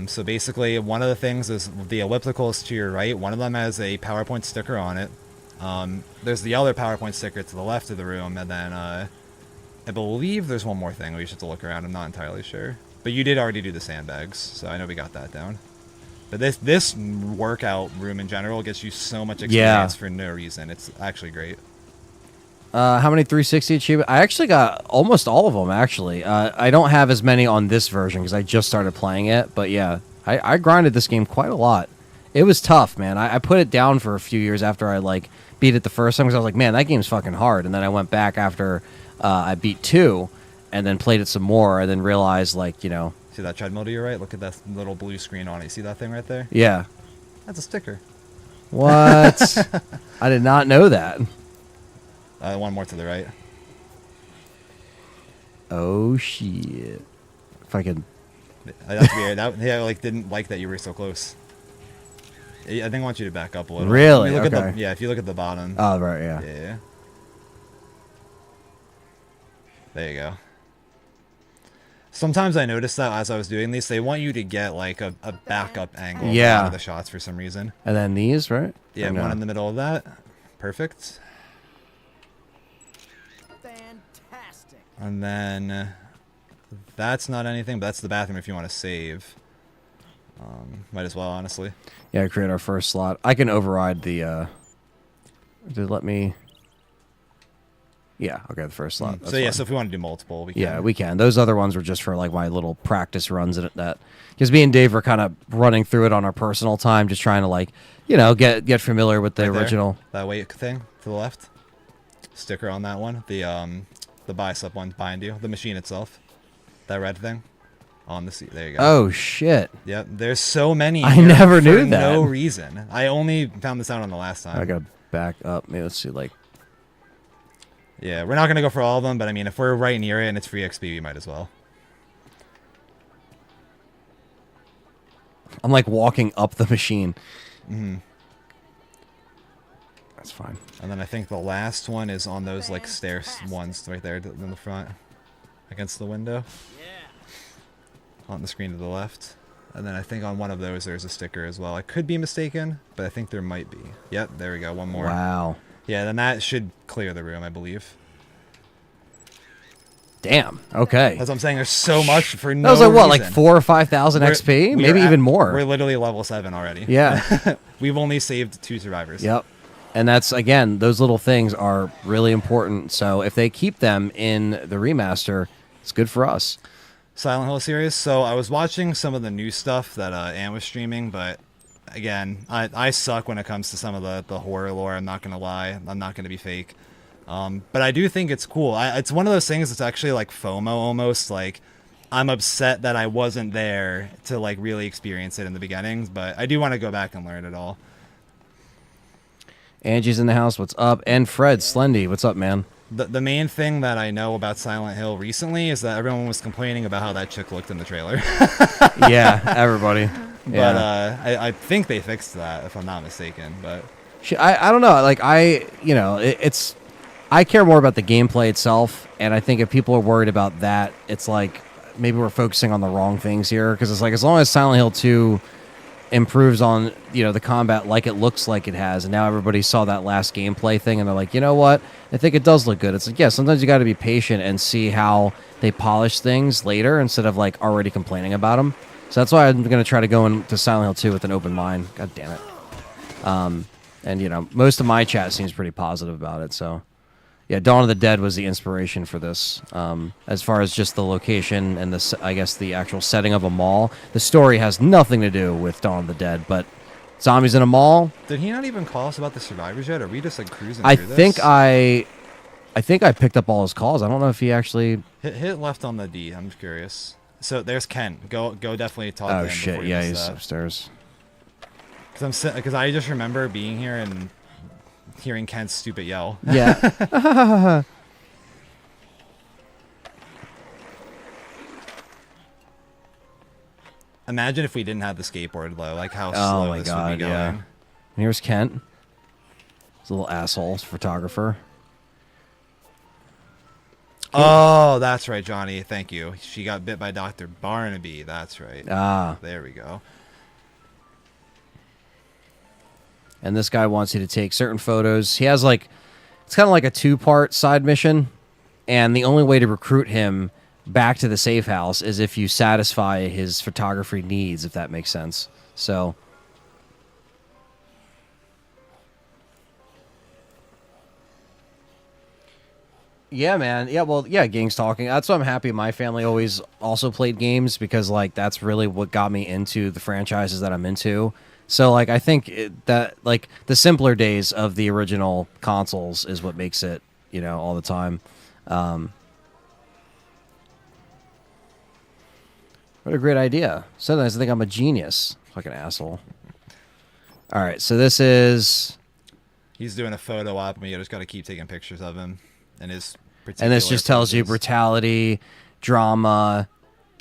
So basically, one of the things is the ellipticals to your right. One of them has a PowerPoint sticker on it. There's the other PowerPoint sticker to the left of the room, and then I believe there's one more thing. We should have to look around. I'm not entirely sure. But you did already do the sandbags, so I know we got that down. But this workout room in general gets you so much experience for no reason. It's actually great. How many 360 achievements? I actually got almost all of them, actually. I don't have as many on this version because I just started playing it. But yeah, I grinded this game quite a lot. It was tough, man. I put it down for a few years after I beat it the first time because I was like, man, that game's fucking hard. And then I went back after I beat 2 and then played it some more and then realized, See that treadmill to your right? Look at that little blue screen on it. You see that thing right there? Yeah. That's a sticker. What? I did not know that. One more to the right. Oh, shit. If I could... That's weird. Didn't like that you were so close. I think I want you to back up a little. Really? Look okay. At the, if you look at the bottom. Oh, right, yeah. Yeah. There you go. Sometimes I noticed that as I was doing these, they want you to get like a backup angle of the shots for some reason. And then these, right? Yeah, one in the middle of that. Perfect. Fantastic. And then that's not anything, but that's the bathroom if you want to save. Might as well, honestly. Yeah, create our first slot. I can override the... Did it let me... Yeah, okay, the first slot. So yeah, so if we want to do multiple, we can. Yeah, we can. Those other ones were just for like my little practice runs at that. Because me and Dave were kind of running through it on our personal time, just trying to get familiar with the original. That weight thing to the left. Sticker on that one. The bicep one behind you. The machine itself. That red thing. On the seat. There you go. Oh shit. Yep. There's so many. I never knew that. No reason. I only found this out on the last time. I gotta back up. Maybe let's see Yeah, we're not going to go for all of them, but I mean, if we're right near it and it's free XP, we might as well. I'm walking up the machine. That's fine. And then I think the last one is on those stairs ones right there in the front against the window. On the screen to the left. And then I think on one of those there's a sticker as well. I could be mistaken, but I think there might be. Yep, there we go. One more. Wow. Yeah, then that should clear the room, I believe. Damn. Okay. That's what I'm saying. There's so much for no That was reason. what, 4,000 or 5,000 XP? Maybe even more. We're literally level 7 already. Yeah. We've only saved 2 survivors. Yep. And that's, again, those little things are really important. So if they keep them in the remaster, it's good for us. Silent Hill series. So I was watching some of the new stuff that Ann was streaming, but again, I suck when it comes to some of the horror lore. I'm not going to lie. I'm not going to be fake. But I do think it's cool. It's one of those things that's actually like FOMO almost. Like, I'm upset that I wasn't there to like really experience it in the beginning, but I do want to go back and learn it all. Angie's in the house. What's up? And Fred Slendy. What's up, man? The main thing that I know about Silent Hill recently is that everyone was complaining about how that chick looked in the trailer. Yeah, everybody. But Yeah. I think they fixed that, if I'm not mistaken. But I don't know. Like it's I care more about the gameplay itself, and I think if people are worried about that, it's like maybe we're focusing on the wrong things here. Because it's like as long as Silent Hill 2 improves on the combat like it looks like it has, and now everybody saw that last gameplay thing and they're like, you know what, I think it does look good. It's like, yeah, sometimes you got to be patient and see how they polish things later instead of like already complaining about them. So that's why I'm going to try to go into Silent Hill 2 with an open mind. God damn it. And most of my chat seems pretty positive about it. So yeah, Dawn of the Dead was the inspiration for this. As far as just the location and I guess the actual setting of a mall, the story has nothing to do with Dawn of the Dead, but zombies in a mall. did he not even call us about the survivors yet? Are we just like cruising I through think this? I picked up all his calls. I don't know if he actually. Hit left on the D. I'm just curious. So there's Ken. Go definitely talk to Oh him. shit! before you Yeah, miss he's that. upstairs. Because I just remember being here and hearing Ken's stupid yell. Yeah. Imagine if we didn't have the skateboard though, like how Oh slow my this god! would be going. Yeah. And here's Kent. He's a little asshole photographer. Oh, that's right, Johnny. Thank you. She got bit by Dr. Barnaby. That's right. Ah. There we go. And this guy wants you to take certain photos. He has it's kind of like a 2-part side mission, and the only way to recruit him back to the safe house is if you satisfy his photography needs, if that makes sense. So yeah, man. Yeah, well, yeah, Gang's talking. That's why I'm happy my family always also played games, because that's really what got me into the franchises that I'm into. So I think that the simpler days of the original consoles is what makes it, all the time. What a great idea. Sometimes I think I'm a genius. Fucking asshole. All right, so this is... He's doing a photo op, and you just got to keep taking pictures of him and his particular And this just tells you poses. brutality, drama,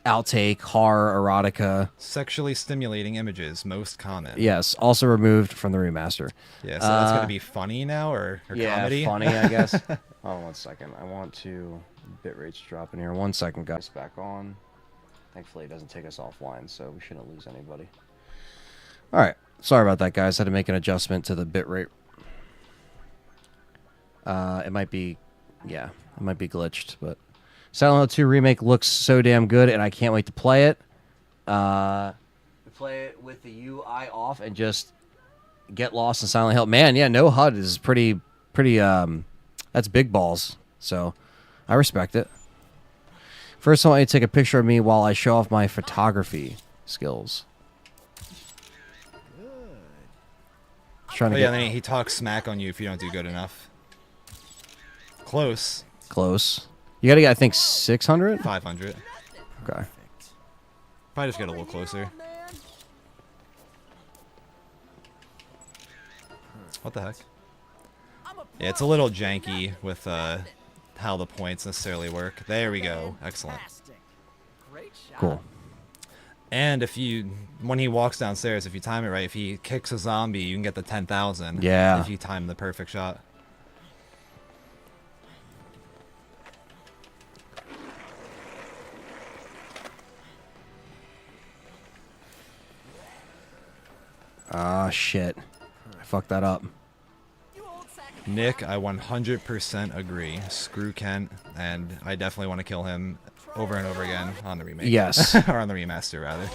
outtake, horror, erotica. Sexually stimulating images, most common. Yes, also removed from the remaster. Yeah, so that's going to be funny now, or comedy? Funny, I guess. Hold on 1 second. I want to... Bitrate's dropping here. 1 second, guys. Back on. Thankfully, it doesn't take us offline, so we shouldn't lose anybody. All right. Sorry about that, guys. Had to make an adjustment to the bitrate. It might be... Yeah, it might be glitched, but... Silent Hill 2 Remake looks so damn good, and I can't wait to play it. Play it with the UI off and just get lost in Silent Hill. Man, yeah, no HUD is pretty, that's big balls. So, I respect it. First, I want you to take a picture of me while I show off my photography skills. Trying to Oh, yeah, get then he talks smack on you if you don't do good enough. Close. close. You gotta get, I think, 600? 500. Okay. Probably just get a little closer. What the heck? Yeah, it's a little janky with how the points necessarily work. There we go. Excellent. Cool. And when he walks downstairs, if you time it right, if he kicks a zombie, you can get the 10,000. Yeah. If you time the perfect shot. Ah, shit. I fucked that up. Nick, I 100% agree. Screw Kent, and I definitely want to kill him over and over again on the remake. Yes. Or on the remaster, rather.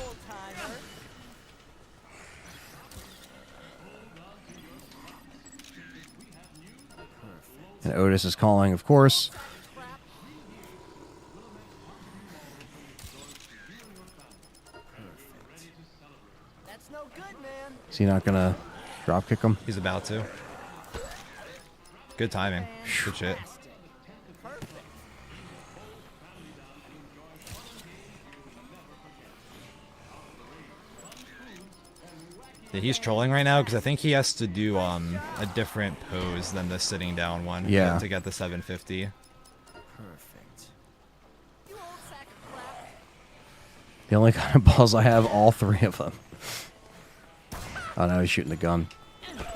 And Otis is calling, of course. Is he not gonna drop kick him? He's about to. Good timing. Good shit. Yeah, he's trolling right now because I think he has to do a different pose than the sitting down one. Yeah. To get the 750. Perfect. The only kind of balls I have, all 3 of them. Oh, now he's shooting the gun. Perfect.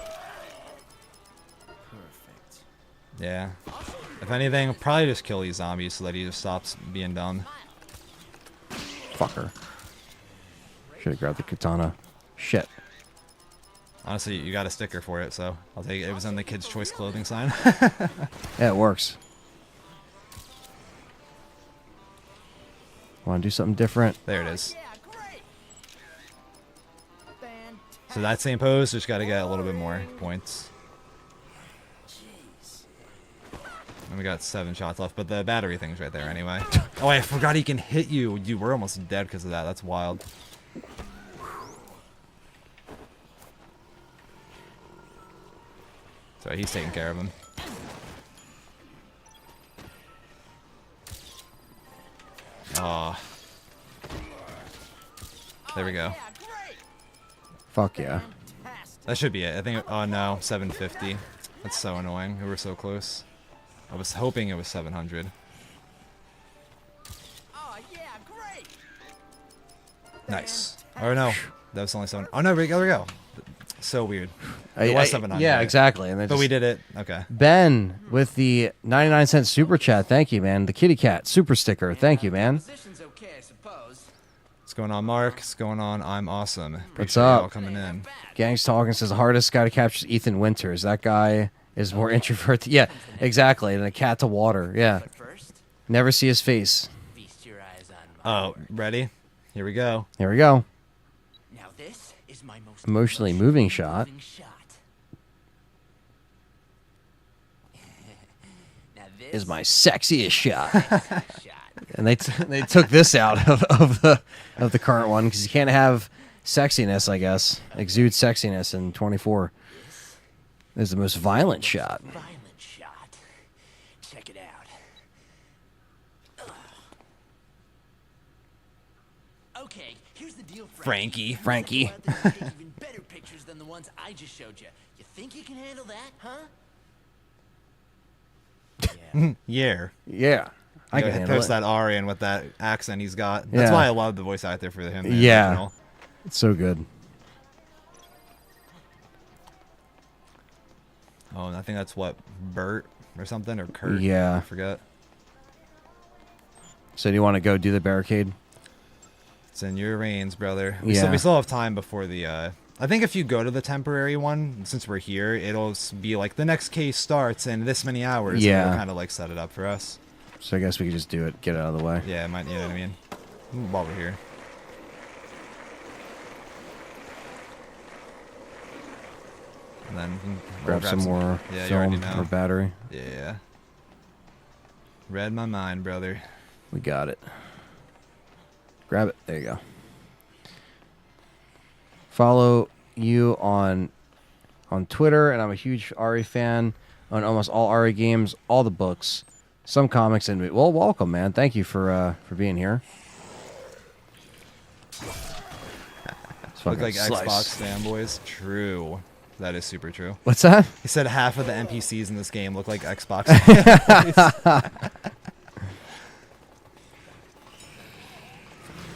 Yeah. If anything, probably just kill these zombies so that he just stops being dumb. Fucker. Should have grabbed the katana. Shit. Honestly, you got a sticker for it, so I'll take it. It was on the Kids' Choice clothing sign. Yeah, it works. Want to do something different? There it is. Yeah, great. Fantastic. So that same pose, just got to get a little bit more points. Jeez. And we got 7 shots left, but the battery thing's right there anyway. Oh, I forgot he can hit you. You were almost dead because of that. That's wild. So he's taking care of him. Oh. There we go. Fuck yeah. That should be it. I think. Oh no, 750. That's so annoying. We were so close. I was hoping it was 700. Oh yeah, great. Nice. Oh no, that was only 7. Oh no, there we go. So weird. It was 700. Yeah, exactly. And then But we did it. Okay. Ben with the 99-cent super chat. Thank you, man. The kitty cat super sticker. Thank you, man. Position's okay, I suppose. What's going on, Mark? What's going on? I'm awesome. Appreciate What's up? y'all coming in. Gangs talking says the hardest guy to capture is Ethan Winters. That guy is more introvert. Yeah, exactly. And a cat to water. Yeah. But first, Never see his face. feast your eyes on my Oh, ready? Here we go. Here we go. Now this is my most Emotionally moving shot. moving shot. Now this Is my sexiest shot. shot. And they took this out of the current one because you can't have sexiness, I guess. Exude sexiness in 24. This is the most violent shot. Violent shot. Check it out. Okay, here's the deal, Frankie. Frankie. Out there to take even better pictures than the ones I just showed you. You think you can handle that, huh? Yeah. Yeah. Yeah. I can handle post it. that Arian with that accent he's got. That's Yeah. why I love the voice actor for him. in Yeah. general. It's so good. Oh, and I think that's what, Bert or something, or Kurt. Yeah. I forget. So do you want to go do the barricade? It's in your reins, brother. Yeah. We still have time before the. I think if you go to the temporary one, since we're here, it'll be like the next case starts in this many hours. Yeah. And it'll kind of like set it up for us. So I guess we could just do it, get it out of the way. Yeah, it might. You know what I mean? While we're here. And then we'll Grab some more Yeah, you already film know. or battery. Yeah. Read my mind, brother. We got it. Grab it. There you go. Follow you on Twitter, and I'm a huge Ari fan. On almost all Ari games, all the books, some comics, and well, welcome, man. Thank you for being here. Look like Slice. Xbox fanboys. True. That is super true. What's that? He said half of the NPCs in this game look like Xbox fanboys.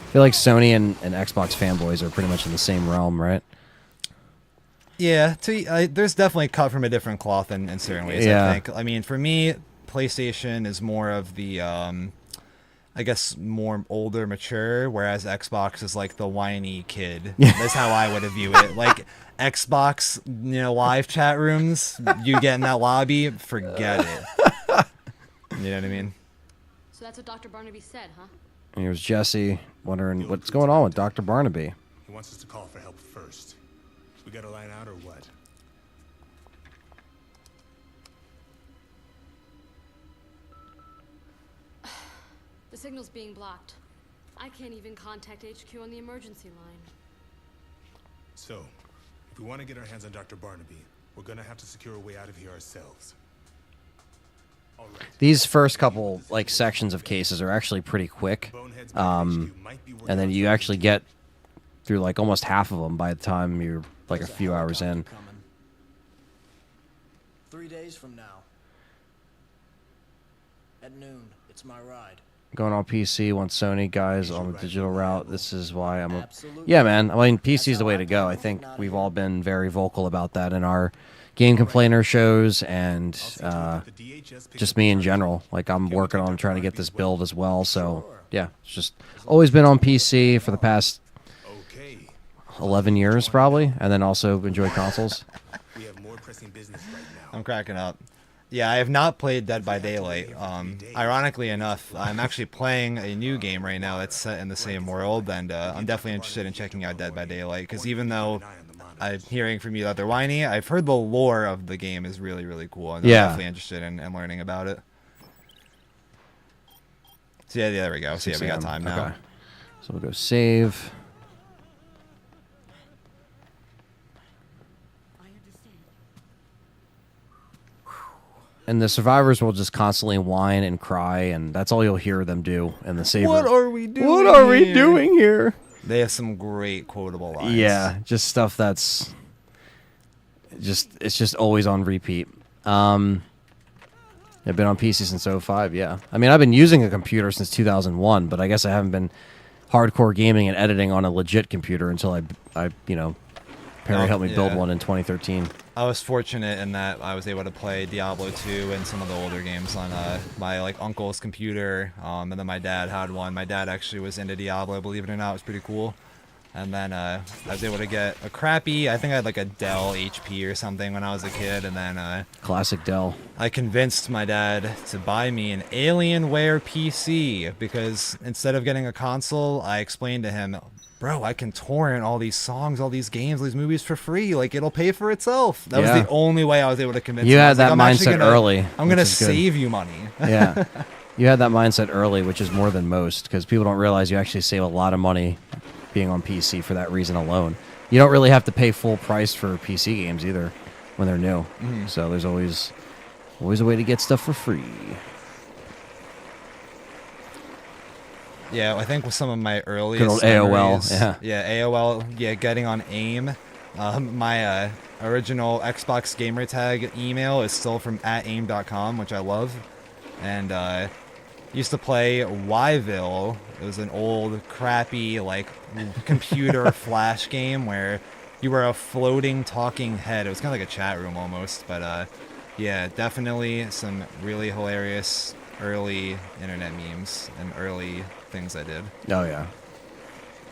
I feel like Sony and Xbox fanboys are pretty much in the same realm, right? Yeah, there's definitely cut from a different cloth in certain ways, Yeah. I think. I mean, for me, PlayStation is more of the, I guess, more older, mature, whereas Xbox is like the whiny kid. That's how I would view it. Like, Xbox, live chat rooms, you get in that lobby, forget it. You know what I mean? So that's what Dr. Barnaby said, huh? And here's Jesse wondering what's going on with Dr. Barnaby. He wants us to call for help first. We got a line out or what? The signal's being blocked. I can't even contact HQ on the emergency line. So, if we want to get our hands on Dr. Barnaby, we're gonna have to secure a way out of here ourselves. These first couple like sections of cases are actually pretty quick, and then you actually get through like almost half of them by the time you're like a There's few hours in. helicopter coming. 3 days from now. At noon, it's my ride. Going on PC, want Sony guys on the digital route. This is why I'm a... Absolutely. Yeah, man. I mean, PC is the way to go. I think we've all been very vocal about that in our game complainer shows and just me in general. Like, I'm working on trying to get this build as well. So, yeah, it's just always been on PC for the past 11 years, probably, and then also enjoyed consoles. We have more pressing business right now. I'm cracking up. Yeah, I have not played Dead by Daylight. Ironically enough, I'm actually playing a new game right now that's set in the same world, and I'm definitely interested in checking out Dead by Daylight, because even though I'm hearing from you that they're whiny, I've heard the lore of the game is really, really cool, and I'm definitely interested in learning about it. So yeah, there we go. So yeah, we got time now. Okay. So we'll go save. And the survivors will just constantly whine and cry, and that's all you'll hear them do in the saver. What are we doing? What are we doing here? They have some great quotable lines. Yeah, just stuff that's it's just always on repeat. I've been on PC since 05, yeah. I mean, I've been using a computer since 2001, but I guess I haven't been hardcore gaming and editing on a legit computer until I you know, Perry helped me build one in 2013. I was fortunate in that I was able to play Diablo 2 and some of the older games on my like uncle's computer, and then my dad had one. My dad actually was into Diablo, believe it or not. It was pretty cool. And then I was able to get a crappy, I think I had like a Dell HP or something when I was a kid, and then Classic Dell. I convinced my dad to buy me an Alienware PC, because instead of getting a console, I explained to him, bro, I can torrent all these songs, all these games, all these movies for free. Like, it'll pay for itself. That was the only way I was able to convince him. You had that mindset early. I'm going to save you money. Yeah. You had that mindset early, which is more than most, because people don't realize you actually save a lot of money being on PC for that reason alone. You don't really have to pay full price for PC games either when they're new. So there's always a way to get stuff for free. Yeah, I think with some of my earliest Good old AOL, memories, AOL, getting on AIM. My original Xbox gamer tag email is still from @aim.com, which I love. And used to play Yville. It was an old, crappy, like, computer flash game where you were a floating, talking head. It was kind of like a chat room almost, but yeah, definitely some really hilarious early internet memes and early things I did. Oh, yeah.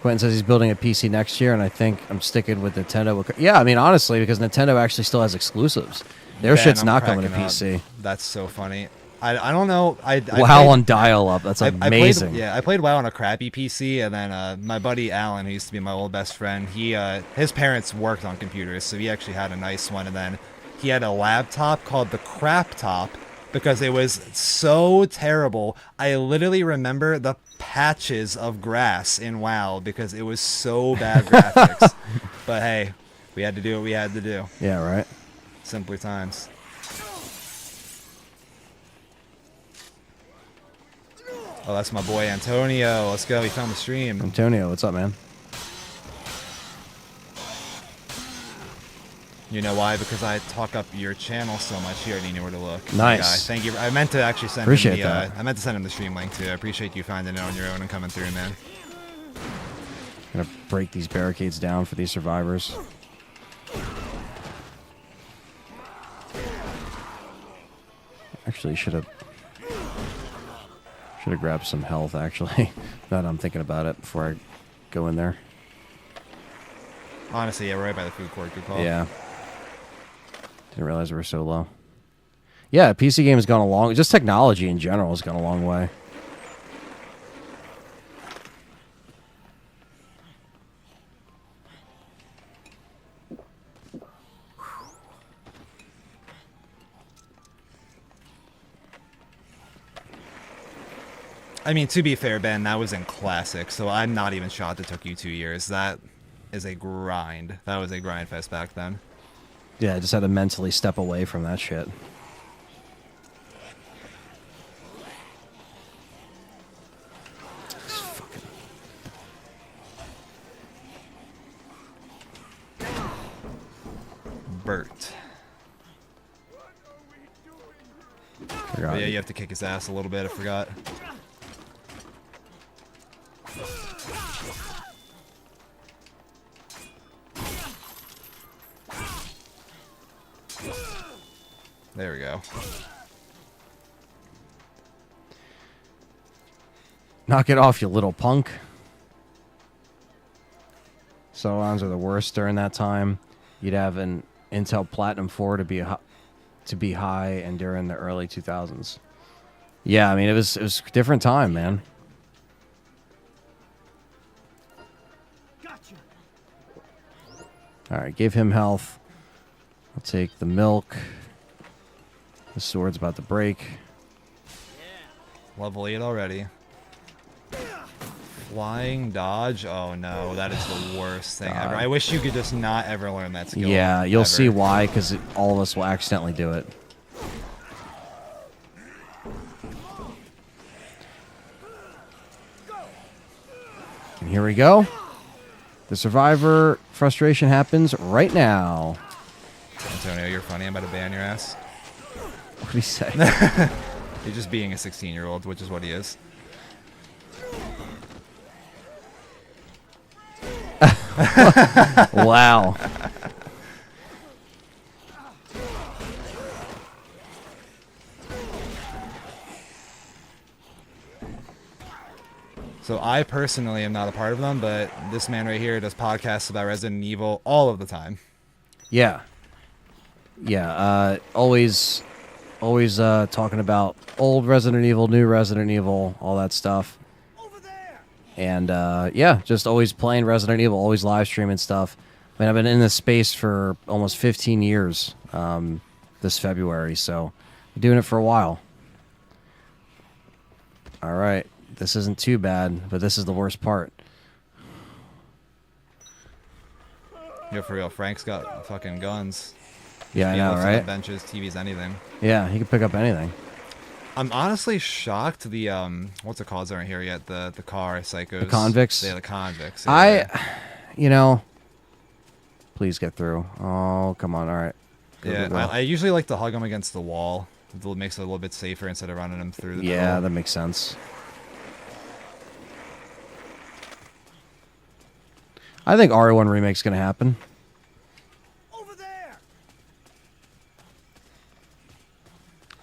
Quentin says he's building a PC next year, and I think I'm sticking with Nintendo. Yeah, I mean, honestly, because Nintendo actually still has exclusives. Their shit's not coming to PC. That's so funny. I don't know. WoW on dial-up. That's amazing. I played WoW on a crappy PC, and then my buddy Alan, who used to be my old best friend, his parents worked on computers, so he actually had a nice one, and then he had a laptop called the Crap Top, because it was so terrible. I literally remember the patches of grass in WoW because it was so bad graphics. But hey, we had to do what we had to do. Yeah, right. Simpler times. Oh, that's my boy Antonio. Let's go. He found the stream. Antonio, what's up, man? You know why? Because I talk up your channel so much. He already knew where to look. Nice. Thank you. I meant to actually send Appreciate him that. I meant to send him the stream link too. I appreciate you finding it on your own and coming through, man. Gonna break these barricades down for these survivors. Actually, should have grabbed some health. Actually, now that I'm thinking about it before I go in there. Honestly, yeah, we're right by the food court. Good call. Yeah. Didn't realize we were so low. Yeah, PC game has gone a long... Just technology in general has gone a long way. I mean, to be fair, Ben, that was in Classic, so I'm not even shocked it took you 2 years. That is a grind. That was a grind fest back then. Yeah, I just had to mentally step away from that shit. Bert. Forgot. But yeah, you have to kick his ass a little bit. I forgot. There we go. Knock it off, you little punk. Solons are the worst during that time. You'd have an Intel Platinum 4 to be high, and during the early 2000s. Yeah, I mean it was a different time, man. Gotcha. All right, give him health. I'll take the milk. The sword's about to break. Level 8 already. Flying dodge? Oh no, that is the worst thing ever. I wish you could just not ever learn that skill. Yeah, you'll ever. see why, because all of us will accidentally do it. And here we go. The survivor frustration happens right now. Antonio, you're funny. I'm about to ban your ass. What did he say? You're just being a 16-year-old, which is what he is. Wow. So I personally am not a part of them, but this man right here does podcasts about Resident Evil all of the time. Yeah. Yeah. Always talking about old Resident Evil, new Resident Evil, all that stuff. And yeah, just always playing Resident Evil, always live streaming stuff. I mean, I've been in this space for almost 15 years this February, so I'm doing it for a while. All right, this isn't too bad, but this is the worst part. Yeah, for real. Frank's got fucking guns. Yeah, I know, lifting up right? benches, TVs, anything. Yeah, he can pick up anything. I'm honestly shocked the what's it called aren't here yet, the car psychos. The convicts? Yeah, the convicts. Yeah. You know, please get through. Oh, come on, all right. Go, Yeah, go, go. I usually like to hug them against the wall. It makes it a little bit safer instead of running them through the Yeah, middle. that makes sense. I think RE1 Remake's going to happen. Over there.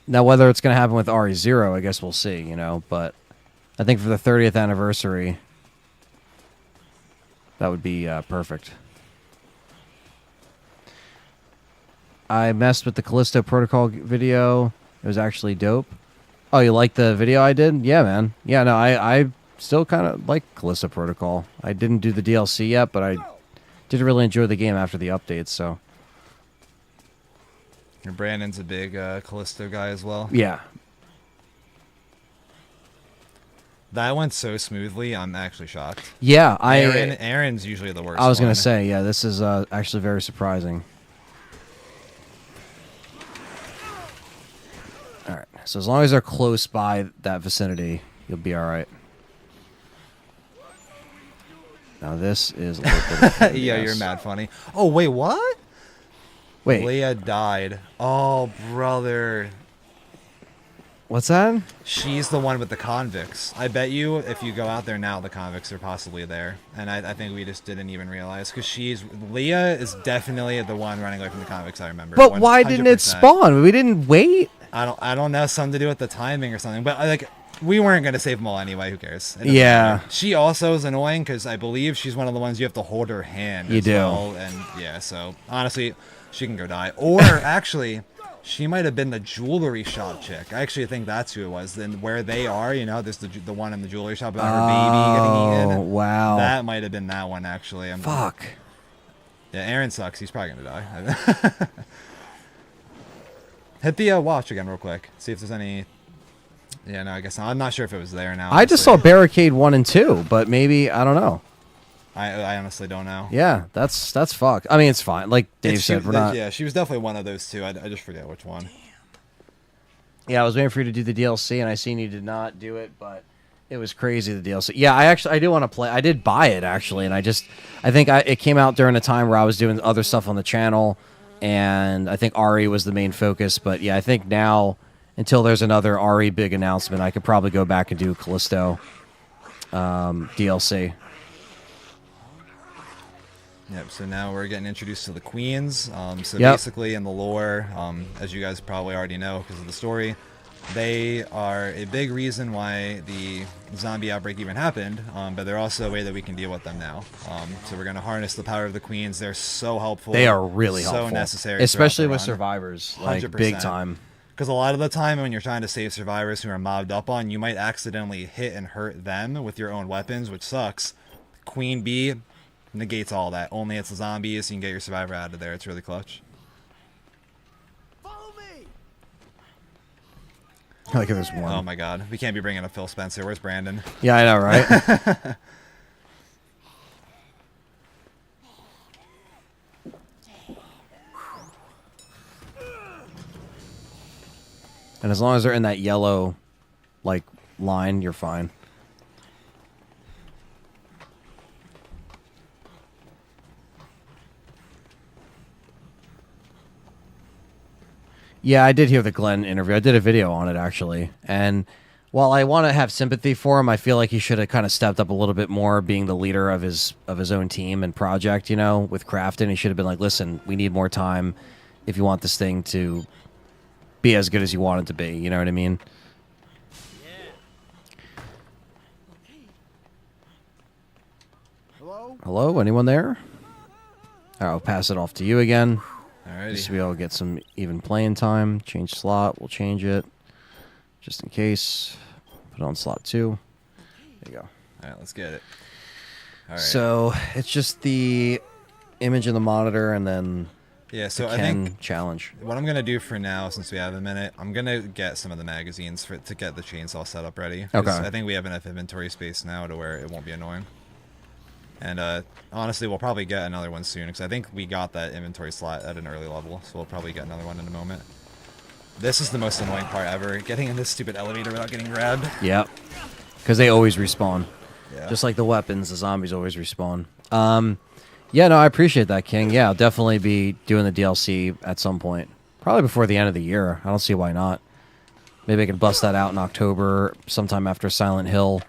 Now, whether it's going to happen with RE0, I guess we'll see, you know, but I think for the 30th anniversary, that would be perfect. I messed with the Callisto Protocol video. It was actually dope. Oh, you like the video I did? Yeah, man. Yeah, no, I still kind of like Callisto Protocol. I didn't do the DLC yet, but I did really enjoy the game after the updates, so. And Brandon's a big Callisto guy as well. Yeah. That went so smoothly, I'm actually shocked. Yeah, Aaron's usually the worst I was going one. to say, yeah, this is actually very surprising. All right, so as long as they're close by that vicinity, you'll be all right. Now this is a little bit of Yeah, you're mad funny. Oh, wait, what? Wait, Leah died. Oh, brother. what's that? She's the one with the convicts. I bet you if you go out there now, the convicts are possibly there. And I think we just didn't even realize. Because Leah is definitely the one running away from the convicts, I remember. But why didn't it 100%. spawn? We didn't wait. I don't know, something to do with the timing or something. But like, we weren't going to save them all anyway. Who cares? It doesn't Yeah. matter. She also is annoying because I believe she's one of the ones you have to hold her hand. You as do. Well. And yeah, so honestly, she can go die. Or actually, she might have been the jewelry shop chick. I actually think that's who it was. Then where they are, you know, there's the one in the jewelry shop about her baby getting Oh, eaten. wow. That might have been that one actually. Fuck. Yeah, Aaron sucks. He's probably gonna die. Hit the watch again real quick. See if there's any. Yeah, no, I guess not. I'm not sure if it was there now. I just saw Barricade 1 and 2, but maybe, I don't know. I honestly don't know. Yeah, that's fucked. I mean, it's fine. Like Dave said, we're not. Yeah, she was definitely one of those two. I just forget which one. Yeah, I was waiting for you to do the DLC, and I seen you did not do it, but it was crazy, the DLC. Yeah, I do want to play. I did buy it, actually, and I think it came out during a time where I was doing other stuff on the channel, and I think RE was the main focus. But yeah, I think now, until there's another RE big announcement, I could probably go back and do Callisto DLC. Yep, so now we're getting introduced to the queens. So Yep. basically in the lore, as you guys probably already know because of the story, they are a big reason why the zombie outbreak even happened, but they're also a way that we can deal with them now. So we're going to harness the power of the queens. They're so helpful. They are really so helpful. necessary. Especially with throughout the run. survivors, like 100%. big time. Because a lot of the time when you're trying to save survivors who are mobbed up on, you might accidentally hit and hurt them with your own weapons, which sucks. Queen Bee negates all that. Only it's the zombies, so you can get your survivor out of there. It's really clutch. Follow me. I like if there's one. Oh my god. We can't be bringing up Phil Spencer. Where's Brandon? Yeah, I know, right? And as long as they're in that yellow, like, line, you're fine. Yeah, I did hear the Glenn interview. I did a video on it, actually. And while I want to have sympathy for him, I feel like he should have kind of stepped up a little bit more, being the leader of his own team and project, you know, with Crafton. He should have been like, listen, we need more time if you want this thing to be as good as you want it to be. You know what I mean? Hello? Hello? Anyone there? I'll pass it off to you again. Just to Alrighty. be able to get some even playing time. Change slot. We'll change it. Just in case. Put it on slot 2. There you go. Alright, let's get it. Alright. So it's just the image in the monitor and then yeah, so the I Ken think challenge. what I'm going to do for now, since we have a minute, I'm going to get some of the magazines to get the chainsaw setup ready. 'Cause Okay. I think we have enough inventory space now to where it won't be annoying. And honestly, we'll probably get another one soon, because I think we got that inventory slot at an early level, so we'll probably get another one in a moment. This is the most annoying part ever, getting in this stupid elevator without getting grabbed. Yep. Because they always respawn. Yeah. Just like the weapons, the zombies always respawn. Yeah, no, I appreciate that, King. Yeah, I'll definitely be doing the DLC at some point. Probably before the end of the year. I don't see why not. Maybe I can bust that out in October, sometime after Silent Hill.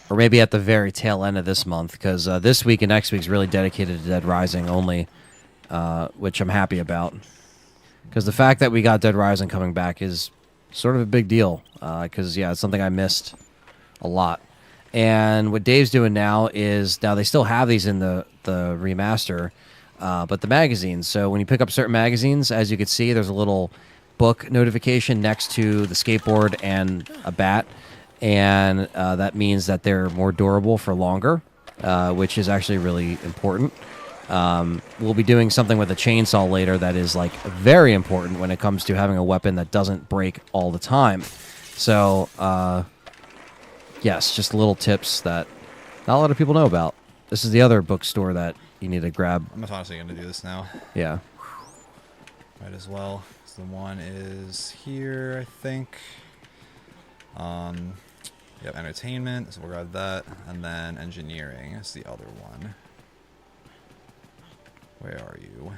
Or maybe at the very tail end of this month, because this week and next week is really dedicated to Dead Rising only, which I'm happy about. Because the fact that we got Dead Rising coming back is sort of a big deal. Because, yeah, it's something I missed a lot. And what Dave's doing now is, now they still have these in the remaster, but the magazines. So when you pick up certain magazines, as you can see, there's a little book notification next to the skateboard and a bat. And that means that they're more durable for longer, which is actually really important. We'll be doing something with a chainsaw later that is like very important when it comes to having a weapon that doesn't break all the time. So, yes, just little tips that not a lot of people know about. This is the other bookstore that you need to grab. I'm just honestly going to do this now. Yeah. Might as well. So the one is here, I think. Yep, entertainment, so we'll grab that, and then engineering is the other one. Where are you?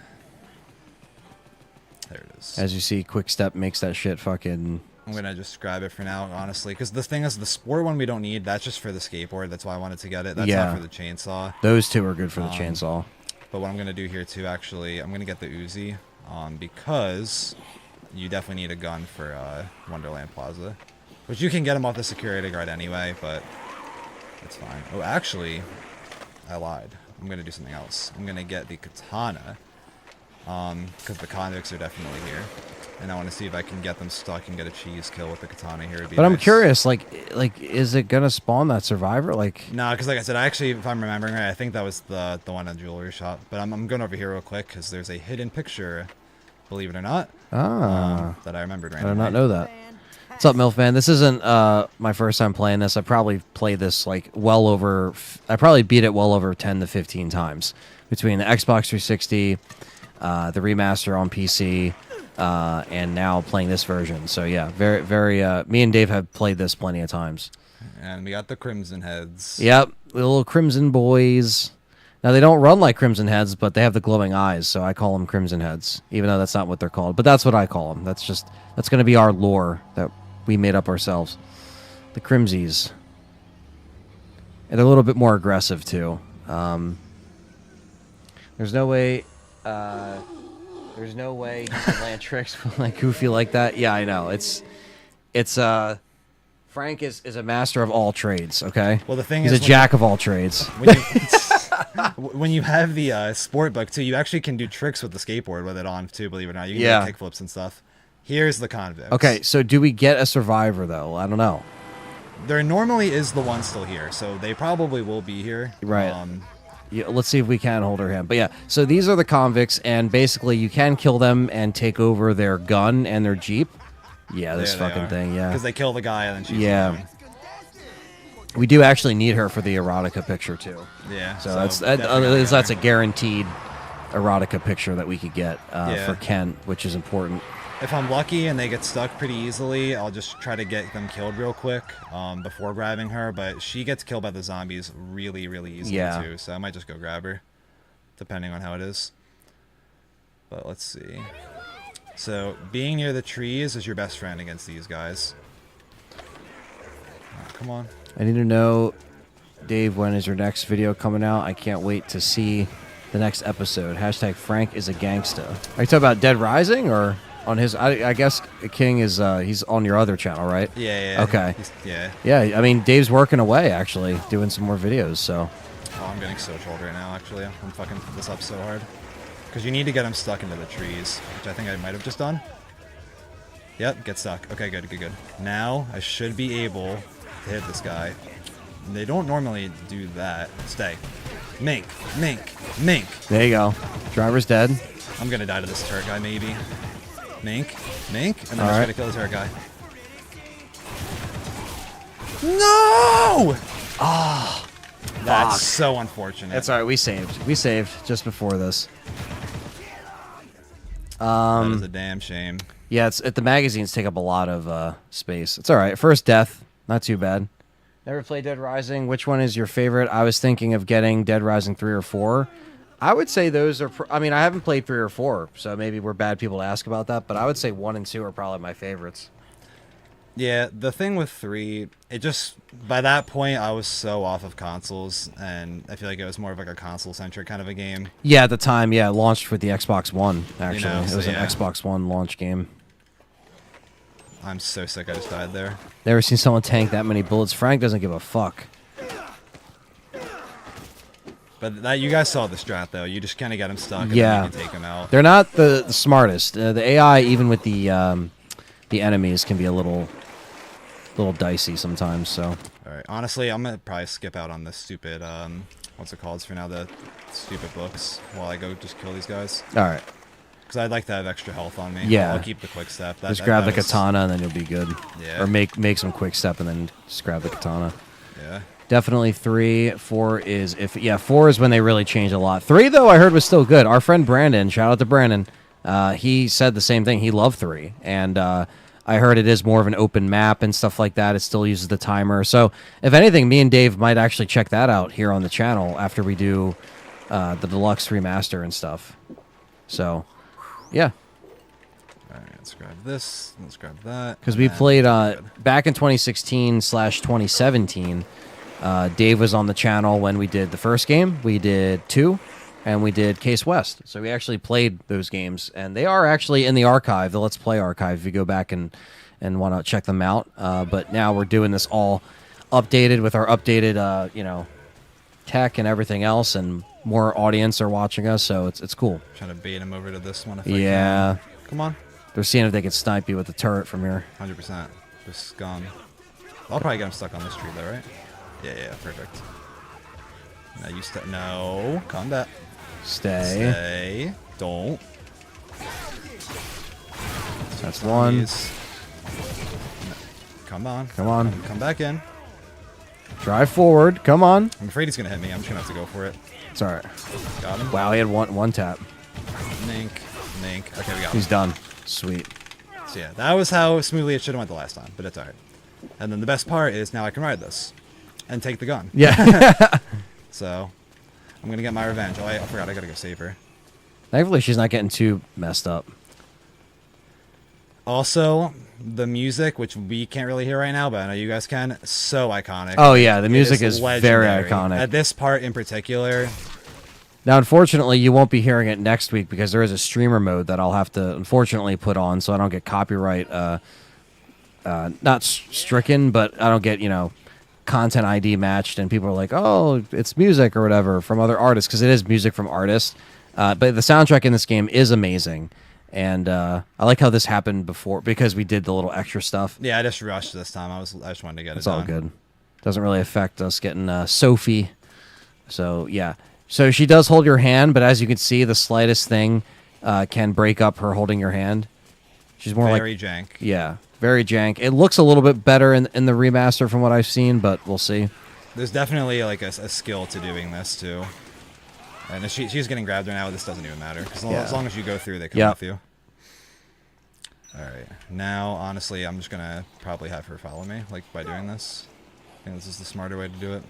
There it is. As you see, Quick Step makes that shit fucking... I'm gonna just grab it for now, honestly, because the thing is, the sport one we don't need. That's just for the skateboard. That's why I wanted to get it. That's Yeah. not for the chainsaw. Those two are good for the chainsaw. But what I'm gonna do here too, actually, I'm gonna get the Uzi, because you definitely need a gun for Wonderland Plaza. Which you can get them off the security guard anyway, but it's fine. Oh, actually, I lied. I'm going to do something else. I'm going to get the katana, because the convicts are definitely here. And I want to see if I can get them stuck and get a cheese kill with the katana here. It'd be But I'm nice. curious, like, is it gonna spawn that survivor? Like, No, because like I said, actually, if I'm remembering right, I think that was the one in the jewelry shop. But I'm going over here real quick, because there's a hidden picture, believe it or not, that I remembered right I did not know that. What's up, Milfman? This isn't my first time playing this. I probably played this like I probably beat it well over 10 to 15 times between the Xbox 360, the remaster on PC, and now playing this version. So yeah, very, very. Me and Dave have played this plenty of times. And we got the Crimson Heads. Yep, the little Crimson Boys. Now they don't run like Crimson Heads, but they have the glowing eyes, so I call them Crimson Heads, even though that's not what they're called. But that's what I call them. That's going to be our lore that we made up ourselves. The Crimsies. And they're a little bit more aggressive too. There's no way he can land tricks like Goofy like that. Yeah, I know. Frank is a master of all trades, okay? Well, the thing He's is, a jack of all trades. when you have the sport book too, you actually can do tricks with the skateboard with it on too. Believe it or not, you can do kickflips and stuff. Here's the convicts. Okay, so do we get a survivor though? I don't know. There normally is the one still here, so they probably will be here. Right. Yeah, let's see if we can hold her hand. But yeah, so these are the convicts, and basically you can kill them and take over their gun and their Jeep. Yeah, this fucking thing, yeah. Because they kill the guy and then she's alone. We do actually need her for the erotica picture, too. Yeah. So that's a guaranteed erotica picture that we could get for Kent, which is important. If I'm lucky and they get stuck pretty easily, I'll just try to get them killed real quick before grabbing her. But she gets killed by the zombies really, really easily, too. So I might just go grab her, depending on how it is. But let's see. So being near the trees is your best friend against these guys. Oh, come on. I need to know, Dave, when is your next video coming out? I can't wait to see the next episode. Hashtag Frank is a gangsta. Are you talking about Dead Rising or on his? I guess King is he's on your other channel, right? Yeah. Okay. Yeah. I mean, Dave's working away actually, doing some more videos. So. Oh, I'm getting so trolled right now. Actually, I'm fucking this up so hard. Because you need to get him stuck into the trees, which I think I might have just done. Yep, get stuck. Okay, good. Now I should be able to hit this guy. They don't normally do that. Stay. Mink. There you go. Driver's dead. I'm gonna die to this turret guy, maybe. Mink, and then I'm just gonna kill the turret guy. No! Ah, that's so unfortunate. That's alright. We saved just before this. That is a damn shame. Yeah, the magazines take up a lot of space. It's all right. First death, not too bad. Never played Dead Rising. Which one is your favorite? I was thinking of getting Dead Rising 3 or 4. I would say those are... I mean, I haven't played 3 or 4, so maybe we're bad people to ask about that, but I would say 1 and 2 are probably my favorites. Yeah, the thing with 3, it just... By that point, I was so off of consoles, and I feel like it was more of like a console-centric kind of a game. Yeah, at the time, it launched with the Xbox One, actually. You know, it was an Xbox One launch game. I'm so sick I just died there. Never seen someone tank that many bullets. Frank doesn't give a fuck. But that, you guys saw the strat, though. You just kind of get him stuck, and then you can take him out. They're not the smartest. The AI, even with the enemies, can be a little dicey sometimes. So. All right. Honestly, I'm gonna probably skip out on this stupid what's it called for now? The stupid books while I go just kill these guys. All right. Because I'd like to have extra health on me. Yeah. I'll keep the quick step. Just grab the katana and then you'll be good. Yeah. Or make some quick step and then just grab the katana. Yeah. Definitely 3. 4 is 4 is when they really change a lot. 3 though I heard was still good. Our friend Brandon, shout out to Brandon, he said the same thing. He loved 3, and I heard it is more of an open map and stuff like that. It still uses the timer. So if anything, me and Dave might actually check that out here on the channel after we do the Deluxe Remaster and stuff. So yeah. All right, let's grab this. Let's grab that. Because we played back in 2016/2017. Dave was on the channel when we did the first game. We did 2, and we did Case West. So we actually played those games, and they are actually in the archive, the Let's Play archive, if you go back and want to check them out. But now we're doing this all updated with our updated, tech and everything else, and more audience are watching us, so it's cool. Trying to bait him over to this one if I can. Come on. They're seeing if they can snipe you with the turret from here. 100%. Just scum. I'll probably get him stuck on this tree though, right? Yeah, perfect. Now you no, come back. Stay. Don't. That's one. Come on. Come back in. Drive forward. Come on. I'm afraid he's gonna hit me. I'm just gonna have to go for it. It's alright. Got him. Wow, he had one tap. Mink. Okay, we got him. He's done. Sweet. So yeah, that was how smoothly it should have went the last time, but it's alright. And then the best part is now I can ride this and take the gun. Yeah. So I'm gonna get my revenge. Oh, I forgot. I gotta go save her. Thankfully, she's not getting too messed up. Also, the music, which we can't really hear right now, but I know you guys can, so iconic. Oh yeah, the It music is very legendary. iconic. At this part in particular, Now, unfortunately, you won't be hearing it next week because there is a streamer mode that I'll have to unfortunately put on, so I don't get copyright not stricken, but I don't get content ID matched, and people are like, oh, it's music or whatever from other artists, because it is music from artists. But the soundtrack in this game is amazing, and I like how this happened before because we did the little extra stuff. yeah, I just rushed this time. I just wanted to get It's it all done. good. Doesn't really affect us getting Sophie. So yeah, so she does hold your hand, but as you can see, the slightest thing can break up her holding your hand. She's more Very like jank. yeah, very jank. It looks a little bit better in the remaster from what I've seen, but we'll see. There's definitely like a skill to doing this too. And if she's getting grabbed right now, this doesn't even matter. Because as long as you go through, they come Yep. with you. Alright. Now, honestly, I'm just going to probably have her follow me, like, by doing this. I think this is the smarter way to do it.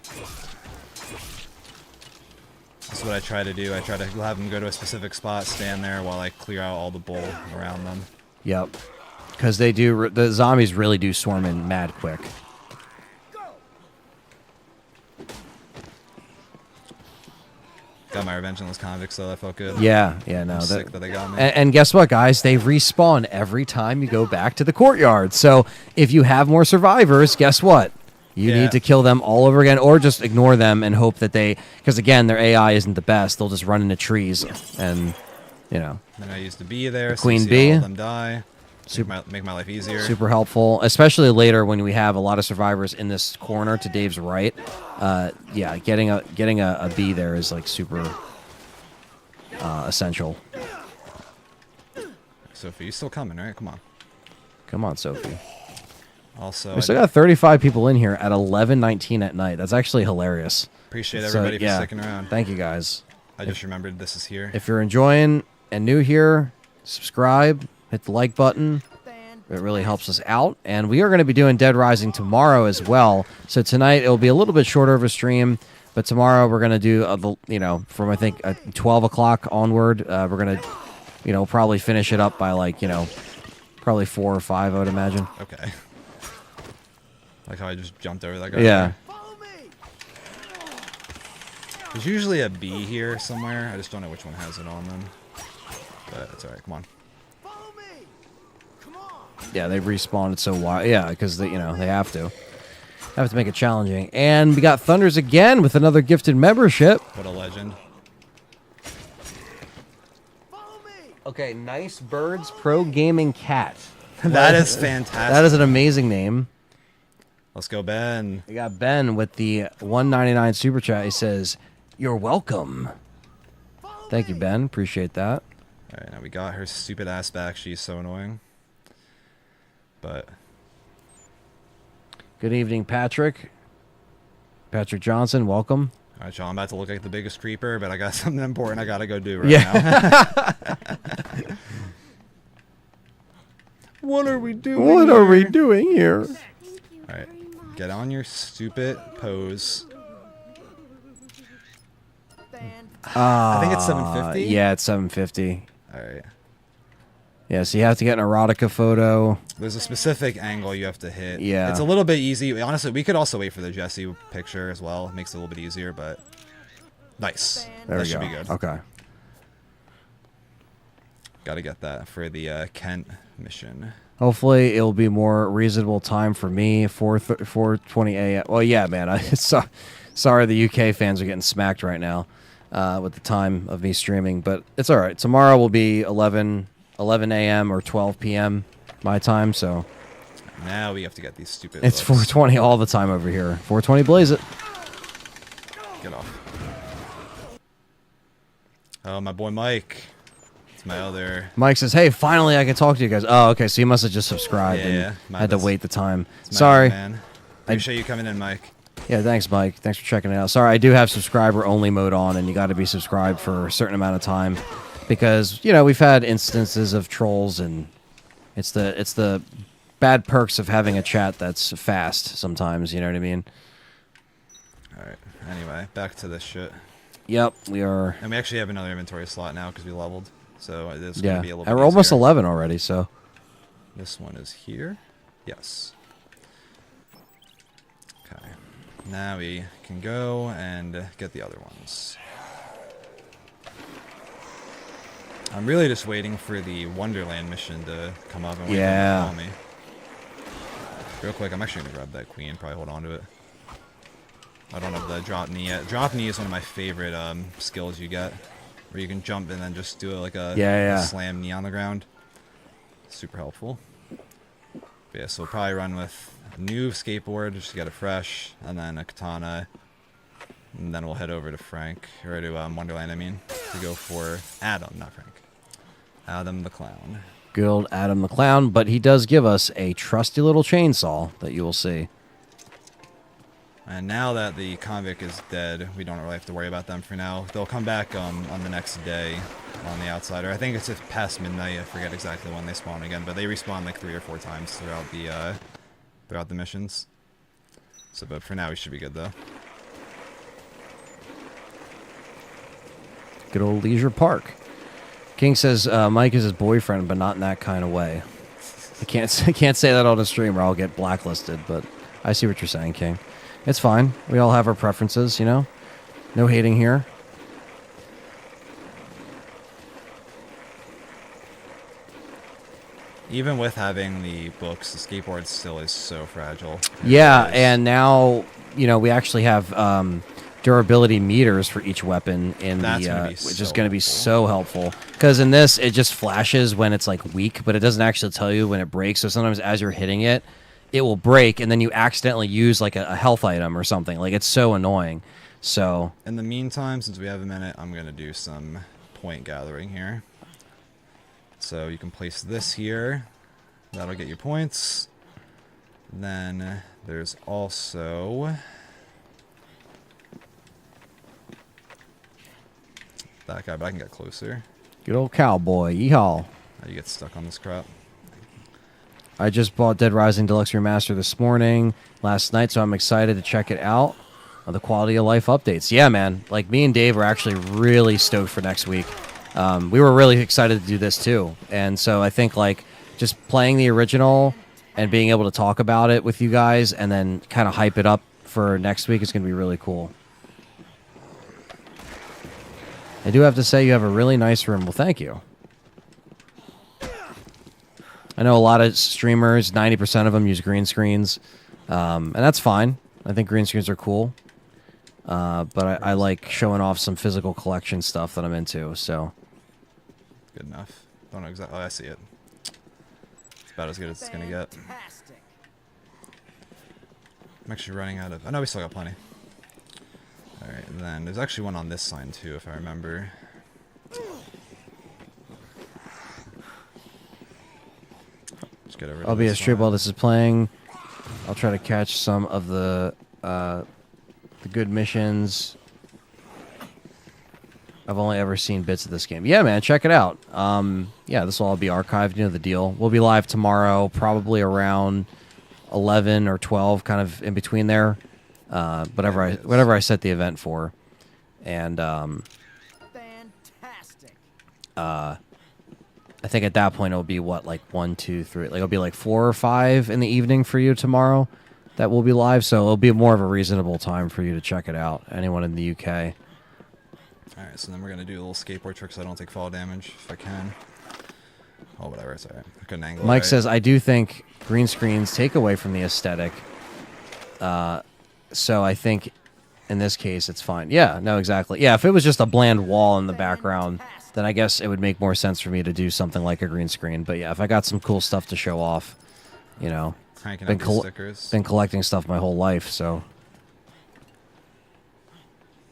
This is what I try to do. I try to have them go to a specific spot, stand there while I clear out all the bull around them. Yep, because the zombies really do swarm in mad quick. Got my revenge on those convicts, though. That felt good. Yeah, no. I'm sick that they got me. And guess what, guys? They respawn every time you go back to the courtyard. So if you have more survivors, guess what? You Yeah. need to kill them all over again, or just ignore them and hope that because again, their AI isn't the best. They'll just run into trees, and Then I used to be there. So Queen you see bee. all of them die. Make my life easier. super helpful, especially later when we have a lot of survivors in this corner to Dave's right. Yeah, getting a bee there is like super essential. Sophie, you still coming, right? Come on. Come on, Sophie. Also, We still got 35 people in here at 11:19 at night. That's actually hilarious. appreciate So, everybody yeah, for sticking around. Thank you, guys. I just remembered this is here. If you're enjoying and new here, subscribe, hit the like button. It really helps us out. And we are going to be doing Dead Rising tomorrow as well. So tonight it'll be a little bit shorter of a stream, but tomorrow we're going to do, from I think 12 o'clock onward, we're going to, probably finish it up by like, probably 4 or 5, I would imagine. Okay. Like how I just jumped over that guy. Yeah. There's usually a bee here somewhere. I just don't know which one has it on them. But it's alright. Come on. Yeah, they respawned it so wide. Yeah, because they have to. Have to make it challenging. And we got Thunders again with another gifted membership. What a legend. Okay, Nice Birds Pro Gaming Cat. That is fantastic. That is an amazing name. Let's go, Ben. We got Ben with the 199 super chat. He says, "You're welcome." Thank you, Ben. Appreciate that. Alright, now we got her stupid ass back. She's so annoying. But Good evening, Patrick. Patrick Johnson, welcome. alright, y'all, I'm about to look like the biggest creeper, but I got something important I gotta go do right now. What are we doing? What are we doing here? Alright. Get on your stupid pose. I think it's 750. Yeah, it's 750. Alright. Yeah, so you have to get an erotica photo. There's a specific angle you have to hit. Yeah. It's a little bit easy. Honestly, we could also wait for the Jesse picture as well. It makes it a little bit easier, but nice. There that we should go. be good. Okay. Gotta get that for the Kent mission. Hopefully, it'll be more reasonable time for me. 4:20 a.m. Well, yeah, man. Sorry, the UK fans are getting smacked right now with the time of me streaming, but it's all right. Tomorrow will be 11 a.m. or 12 p.m. my time, so Now we have to get these stupid. it's looks. 4:20 all the time over here. 4:20, blaze it. Get off. Oh, my boy Mike. It's my other. Mike says, "Hey, finally I can talk to you guys." Oh, okay. So you must have just subscribed Yeah, and had to that's- wait the time. It's my Sorry. other man. Appreciate you coming in, Mike. Yeah, thanks, Mike. Thanks for checking it out. Sorry, I do have subscriber only mode on, and you got to be subscribed for a certain amount of time because we've had instances of trolls, and it's the bad perks of having a chat that's fast sometimes. You know what I mean? All right. Anyway, back to this shit. Yep, we are. And we actually have another inventory slot now because we leveled. So it's Yeah, going to be a little bit and we're almost easier. 11 already. So This one is here. Yes. Okay. Now we can go and get the other ones. I'm really just waiting for the Wonderland mission to come up and wait for them to call me. Real quick, I'm actually going to grab that queen, probably hold on to it. I don't have the drop knee yet. Drop knee is one of my favorite skills you get. Where you can jump and then just do it like a, a slam knee on the ground. Super helpful. But yeah, so we'll probably run with a new skateboard just to get it fresh. And then a katana. And then we'll head over to Frank, or to Wonderland, I mean, to go for Adam, not Frank. Adam the Clown. good old Adam the Clown, but he does give us a trusty little chainsaw that you will see. And now that the convict is dead, we don't really have to worry about them for now. They'll come back on the next day on the Outsider. I think it's just past midnight. I forget exactly when they spawn again, but they respawn like 3 or 4 times throughout the missions. So, but for now, we should be good though. Good old Leisure Park. King says Mike is his boyfriend, but not in that kind of way. I can't say that on a stream or I'll get blacklisted, but I see what you're saying, King. It's fine. We all have our preferences, you know? No hating here. Even with having the books, the skateboard still is so fragile. Yeah, and now, you know, we actually have durability meters for each weapon in which is going to be so helpful. Because in this, it just flashes when it's like weak, but it doesn't actually tell you when it breaks. So sometimes as you're hitting it, it will break, and then you accidentally use like a health item or something. Like, it's so annoying. So in the meantime, since we have a minute, I'm going to do some point gathering here. So you can place this here. That'll get you points. Then there's also that guy, but I can get closer. good old cowboy. Yeehaw. You get stuck on this crap. I just bought Dead Rising Deluxe Remaster this morning, last night, so I'm excited to check it out. The quality of life updates. Yeah, man. Like, me and Dave are actually really stoked for next week. We were really excited to do this too. And so I think, like, just playing the original and being able to talk about it with you guys and then kind of hype it up for next week is going to be really cool. I do have to say you have a really nice room. Well, thank you. I know a lot of streamers, 90% of them use green screens, and that's fine. I think green screens are cool, but I like showing off some physical collection stuff that I'm into, so. Good enough. Don't know exactly. Oh, I see it. It's about as good as it's going to get. I'm actually running out of... I know we still got plenty. Alright, and then there's actually one on this sign too, if I remember. I'll be a stream while this is playing. I'll try to catch some of the good missions. I've only ever seen bits of this game. Yeah, man, check it out. Yeah, this will all be archived. You know the deal. We'll be live tomorrow, probably around 11 or 12, kind of in between there. Whatever I set the event for, and Fantastic. I think at that point it'll be what, like 1, 2, 3, like it'll be like 4 or 5 in the evening for you tomorrow that will be live, so it'll be more of a reasonable time for you to check it out. Anyone in the UK. Alright, so then we're gonna do a little skateboard trick so I don't take fall damage if I can. Oh, whatever, it's alright. I couldn't angle it. Mike says, I do think green screens take away from the aesthetic. So I think in this case it's fine. Yeah, no, exactly. Yeah, if it was just a bland wall in the background, then I guess it would make more sense for me to do something like a green screen. But yeah, if I got some cool stuff to show off, you know, been collecting stuff my whole life, so.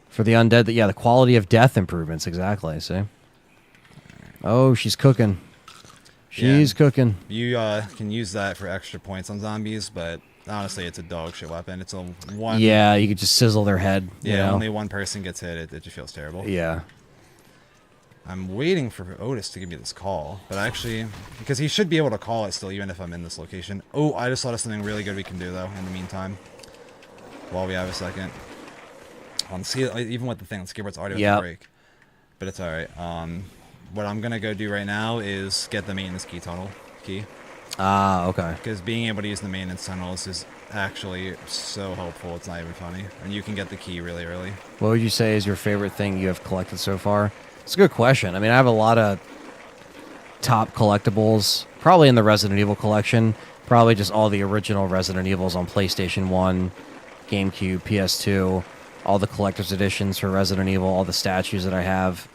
For the undead, the quality of death improvements, exactly, see? Oh, she's cooking. She's cooking. You can use that for extra points on zombies, but honestly, it's a dog shit weapon. It's a one. Yeah, you could just sizzle their head. Yeah, you know? Only one person gets hit. It just feels terrible. Yeah. I'm waiting for Otis to give me this call, but actually, because he should be able to call it still, even if I'm in this location. Oh, I just thought of something really good we can do though. In the meantime, while we have a second, see, even with the thing, the skateboard's already Yep. with the brake. But it's alright. What I'm gonna go do right now is get the maintenance key. Ah, okay. Because being able to use the maintenance tunnels is actually so helpful, it's not even funny. And you can get the key really early. What would you say is your favorite thing you have collected so far? It's a good question. I mean, I have a lot of top collectibles, probably in the Resident Evil collection. Probably just all the original Resident Evils on PlayStation 1, GameCube, PS2, all the collector's editions for Resident Evil, all the statues that I have.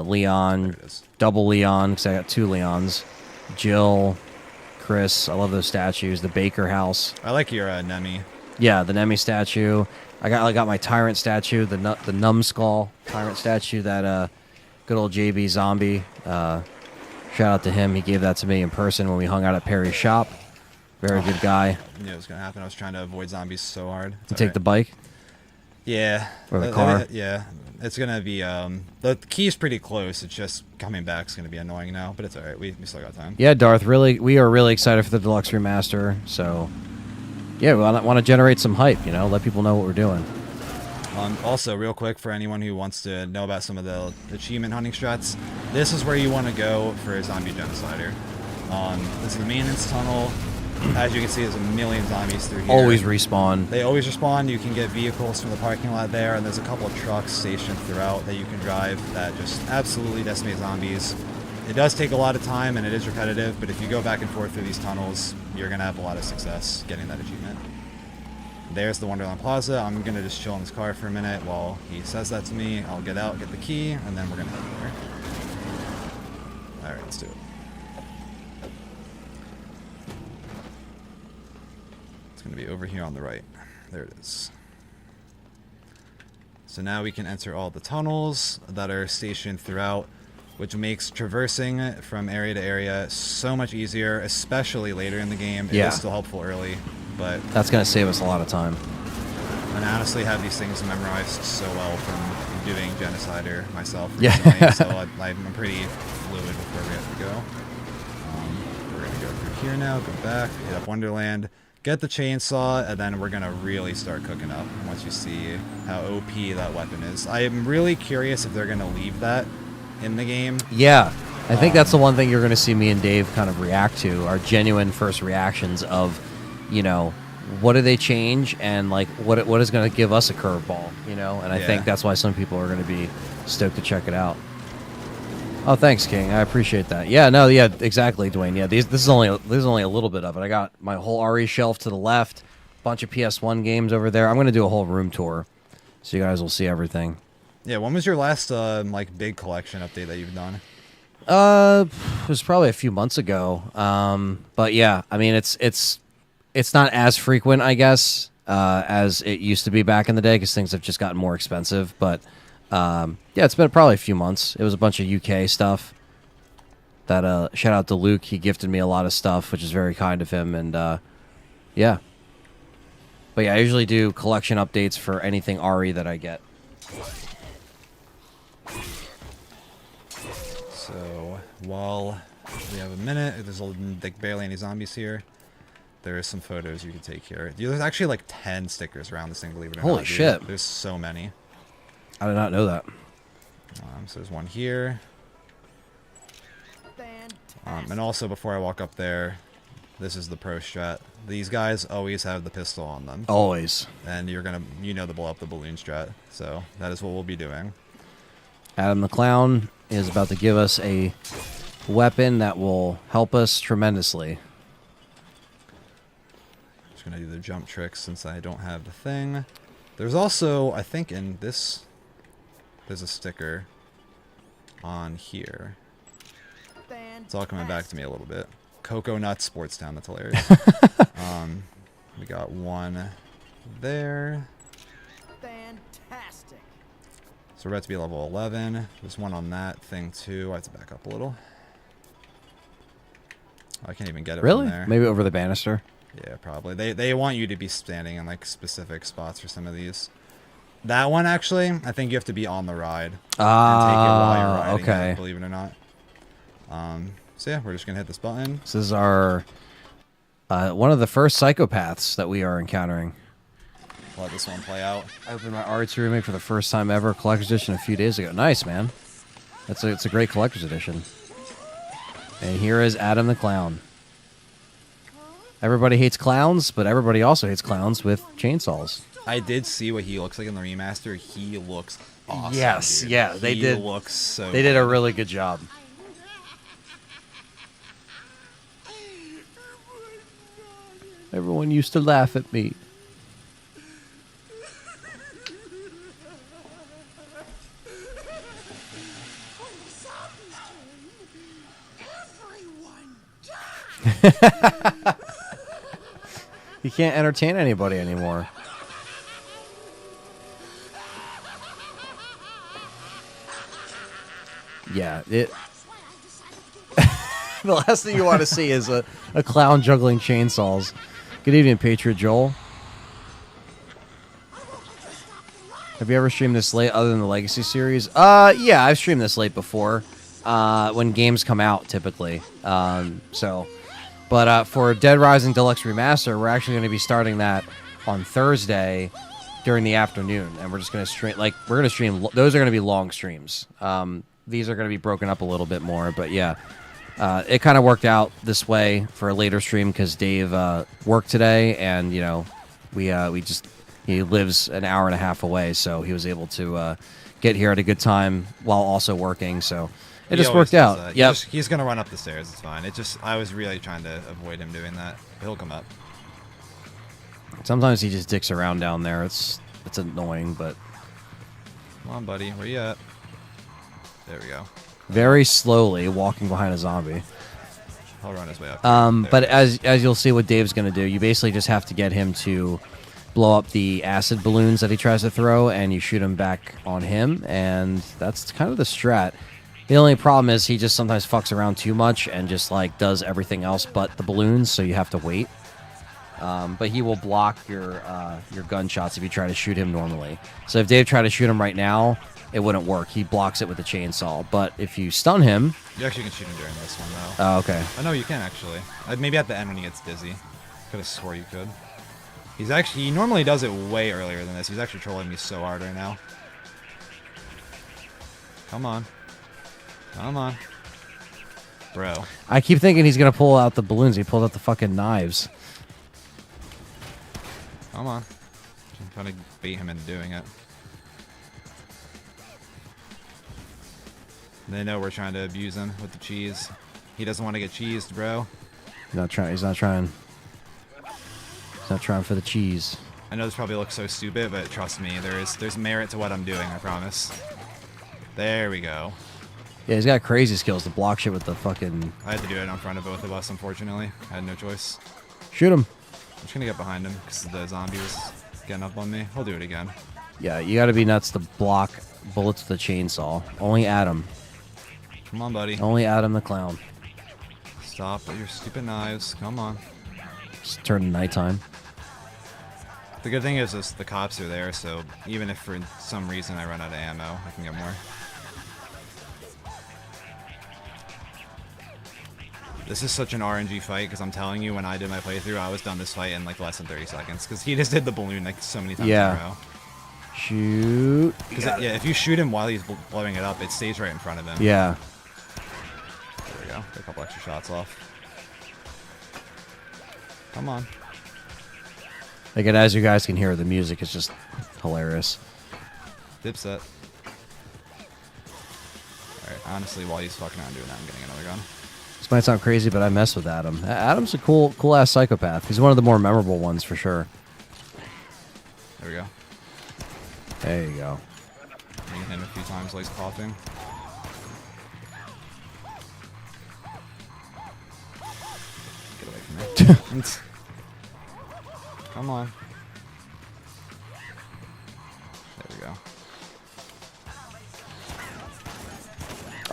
Leon, There it is. double Leon, because I got 2 Leons. Jill, Chris, I love those statues. The Baker house. I like your Nemi. Yeah, the Nemi statue. I got my Tyrant statue, the Numbskull Tyrant statue, that good old JB Zombie. Shout out to him. He gave that to me in person when we hung out at Perry's shop. Very good guy. I knew it was gonna happen. I was trying to avoid zombies so hard. You take the bike? Yeah. Or the car? Yeah. It's gonna be the key's pretty close. It's just coming back is gonna be annoying now, but it's alright. We still got time. Yeah, Darth. We are really excited for the Deluxe Remaster. So, yeah, we want to generate some hype. Let people know what we're doing. Also, real quick, for anyone who wants to know about some of the achievement hunting strats, this is where you want to go for a zombie genocider. This is the maintenance tunnel. As you can see, there's a million zombies through here. Always respawn. They always respawn. You can get vehicles from the parking lot there, and there's a couple of trucks stationed throughout that you can drive that just absolutely decimate zombies. It does take a lot of time, and it is repetitive, but if you go back and forth through these tunnels, you're going to have a lot of success getting that achievement. There's the Wonderland Plaza. I'm going to just chill in this car for a minute while he says that to me. I'll get out, get the key, and then we're going to head there. Alright, let's do it. It's going to be over here on the right. There it is. So now we can enter all the tunnels that are stationed throughout, which makes traversing from area to area so much easier, especially later in the game. It Yeah. is still helpful early, but That's going to save us a lot of time. and I honestly have these things memorized so well from doing Genocider myself Yeah. recently, so I'm pretty fluid with where we have to go. We're going to go through here now, go back, hit up Wonderland, get the chainsaw, and then we're going to really start cooking up once you see how OP that weapon is. I am really curious if they're going to leave that in the game. Yeah. I think that's the one thing you're going to see me and Dave kind of react to, our genuine first reactions of, what do they change and what is going to give us a curveball, and I Yeah. think that's why some people are going to be stoked to check it out. Oh, thanks, King. I appreciate that. Yeah, no, yeah, exactly, Dwayne. Yeah, this is only a little bit of it. I got my whole RE shelf to the left, bunch of PS1 games over there. I'm going to do a whole room tour, so you guys will see everything. Yeah, when was your last big collection update that you've done? It was probably a few months ago. But yeah, I mean, it's not as frequent, I guess, as it used to be back in the day because things have just gotten more expensive. But yeah, it's been probably a few months. It was a bunch of UK stuff. That shout out to Luke. He gifted me a lot of stuff, which is very kind of him. And yeah, but yeah, I usually do collection updates for anything RE that I get. So while we have a minute, there's barely any zombies here. There are some photos you can take here. There's actually like 10 stickers around this thing, believe it or not. Holy dude. shit. There's so many. I did not know that. So there's one here. And also, before I walk up there, this is the pro strat. These guys always have the pistol on them. Always. And you're going to blow up the balloon strat. So that is what we'll be doing. Adam the Clown is about to give us a weapon that will help us tremendously. Just going to do the jump tricks since I don't have the thing. There's also, I think in this, there's a sticker on here. It's all coming back to me a little bit. Cocoa Nut Sports Town, that's hilarious. We got one there. Fantastic. So we're about to be level 11. There's one on that thing too. I have to back up a little. Oh, I can't even get it Really? from there. Maybe over the banister? Yeah, probably. They want you to be standing in like specific spots for some of these. That one actually, I think you have to be on the ride. And take it while you're riding okay. it, believe it or not. So yeah, we're just gonna hit this button. This is our one of the first psychopaths that we are encountering. let this one play out. I opened my Arts remake for the first time ever, collector's edition, a few days ago. Nice, man. It's a great collector's edition. And here is Adam the Clown. Everybody hates clowns, but everybody also hates clowns with chainsaws. I did see what he looks like in the remaster. He looks awesome. Yes, dude. yeah, they did. He looks so. They did a really good job. Everyone used to laugh at me. You can't entertain anybody anymore. Yeah, it. The last thing you want to see is a clown juggling chainsaws. Good evening, Patriot Joel. Have you ever streamed this late other than the Legacy series? Yeah, I've streamed this late before. When games come out, typically. But for Dead Rising Deluxe Remaster, we're actually going to be starting that on Thursday during the afternoon, and we're just going to stream. Like, we're going to stream. Those are going to be long streams. These are going to be broken up a little bit more, but yeah, it kind of worked out this way for a later stream because Dave worked today, and you know, he lives an hour and a half away, so he was able to get here at a good time while also working. So. It just worked out. Yep. He's going to run up the stairs. It's fine. I was really trying to avoid him doing that. But he'll come up. Sometimes he just dicks around down there. It's annoying, but... Come on, buddy. Where you at? There we go. Very slowly walking behind a zombie. I'll run his way up. But as you'll see what Dave's going to do, you basically just have to get him to blow up the acid balloons that he tries to throw, and you shoot him back on him, and that's kind of the strat. The only problem is he just sometimes fucks around too much and just like does everything else but the balloons, so you have to wait. But he will block your gunshots if you try to shoot him normally. So if Dave tried to shoot him right now, it wouldn't work. He blocks it with the chainsaw. But if you stun him... You actually can shoot him during this one, though. Oh, okay. Oh, no, you can actually. Maybe at the end when he gets dizzy. Could have swore you could. He normally does it way earlier than this. He's actually trolling me so hard right now. Come on. Come on. Bro. I keep thinking he's going to pull out the balloons. He pulled out the fucking knives. Come on. I'm trying to bait him into doing it. They know we're trying to abuse him with the cheese. He doesn't want to get cheesed, bro. He's not trying. He's not trying for the cheese. I know this probably looks so stupid, but trust me, there's merit to what I'm doing, I promise. There we go. Yeah, he's got crazy skills to block shit with the fucking... I had to do it in front of both of us, unfortunately. I had no choice. Shoot him. I'm just gonna get behind him, because the zombie was getting up on me. I'll do it again. Yeah, you gotta be nuts to block bullets with a chainsaw. Only Adam. Come on, buddy. Only Adam the Clown. Stop with your stupid knives. Come on. Just turn to nighttime. The good thing is the cops are there, so even if for some reason I run out of ammo, I can get more. This is such an RNG fight, because I'm telling you, when I did my playthrough, I was done this fight in like less than 30 seconds, because he just did the balloon like so many times in a row. Shoot. Yeah, if you shoot him while he's blowing it up, it stays right in front of him. Yeah. There we go. Get a couple extra shots off. Come on. Again, as you guys can hear, the music is just hilarious. Dipset. Alright, honestly, while he's fucking around doing that, I'm getting another gun. This might sound crazy, but I mess with Adam. Adam's a cool-ass psychopath. He's one of the more memorable ones, for sure. There we go. There you go. Hitting him a few times while he's coughing. Get away from me. Come on. There we go.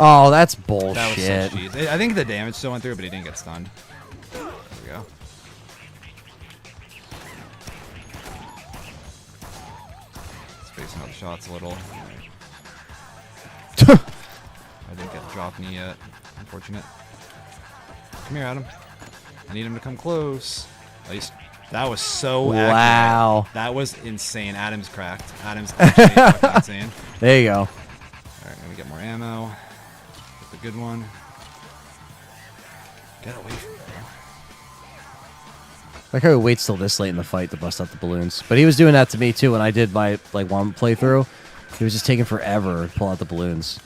Oh, that's bullshit. That was such cheese. I think the damage still went through, but he didn't get stunned. There we go. Spacing out the shots a little. I didn't get the drop knee yet. Unfortunate. Come here, Adam. I need him to come close. At least That was so Wow. accurate. That was insane. Adam's cracked. Adam's actually fucking insane. There you go. All right, let me get more ammo. Get the good one. Get away from me, bro. Like how he waits till this late in the fight to bust out the balloons. But he was doing that to me too when I did my one playthrough. He was just taking forever to pull out the balloons.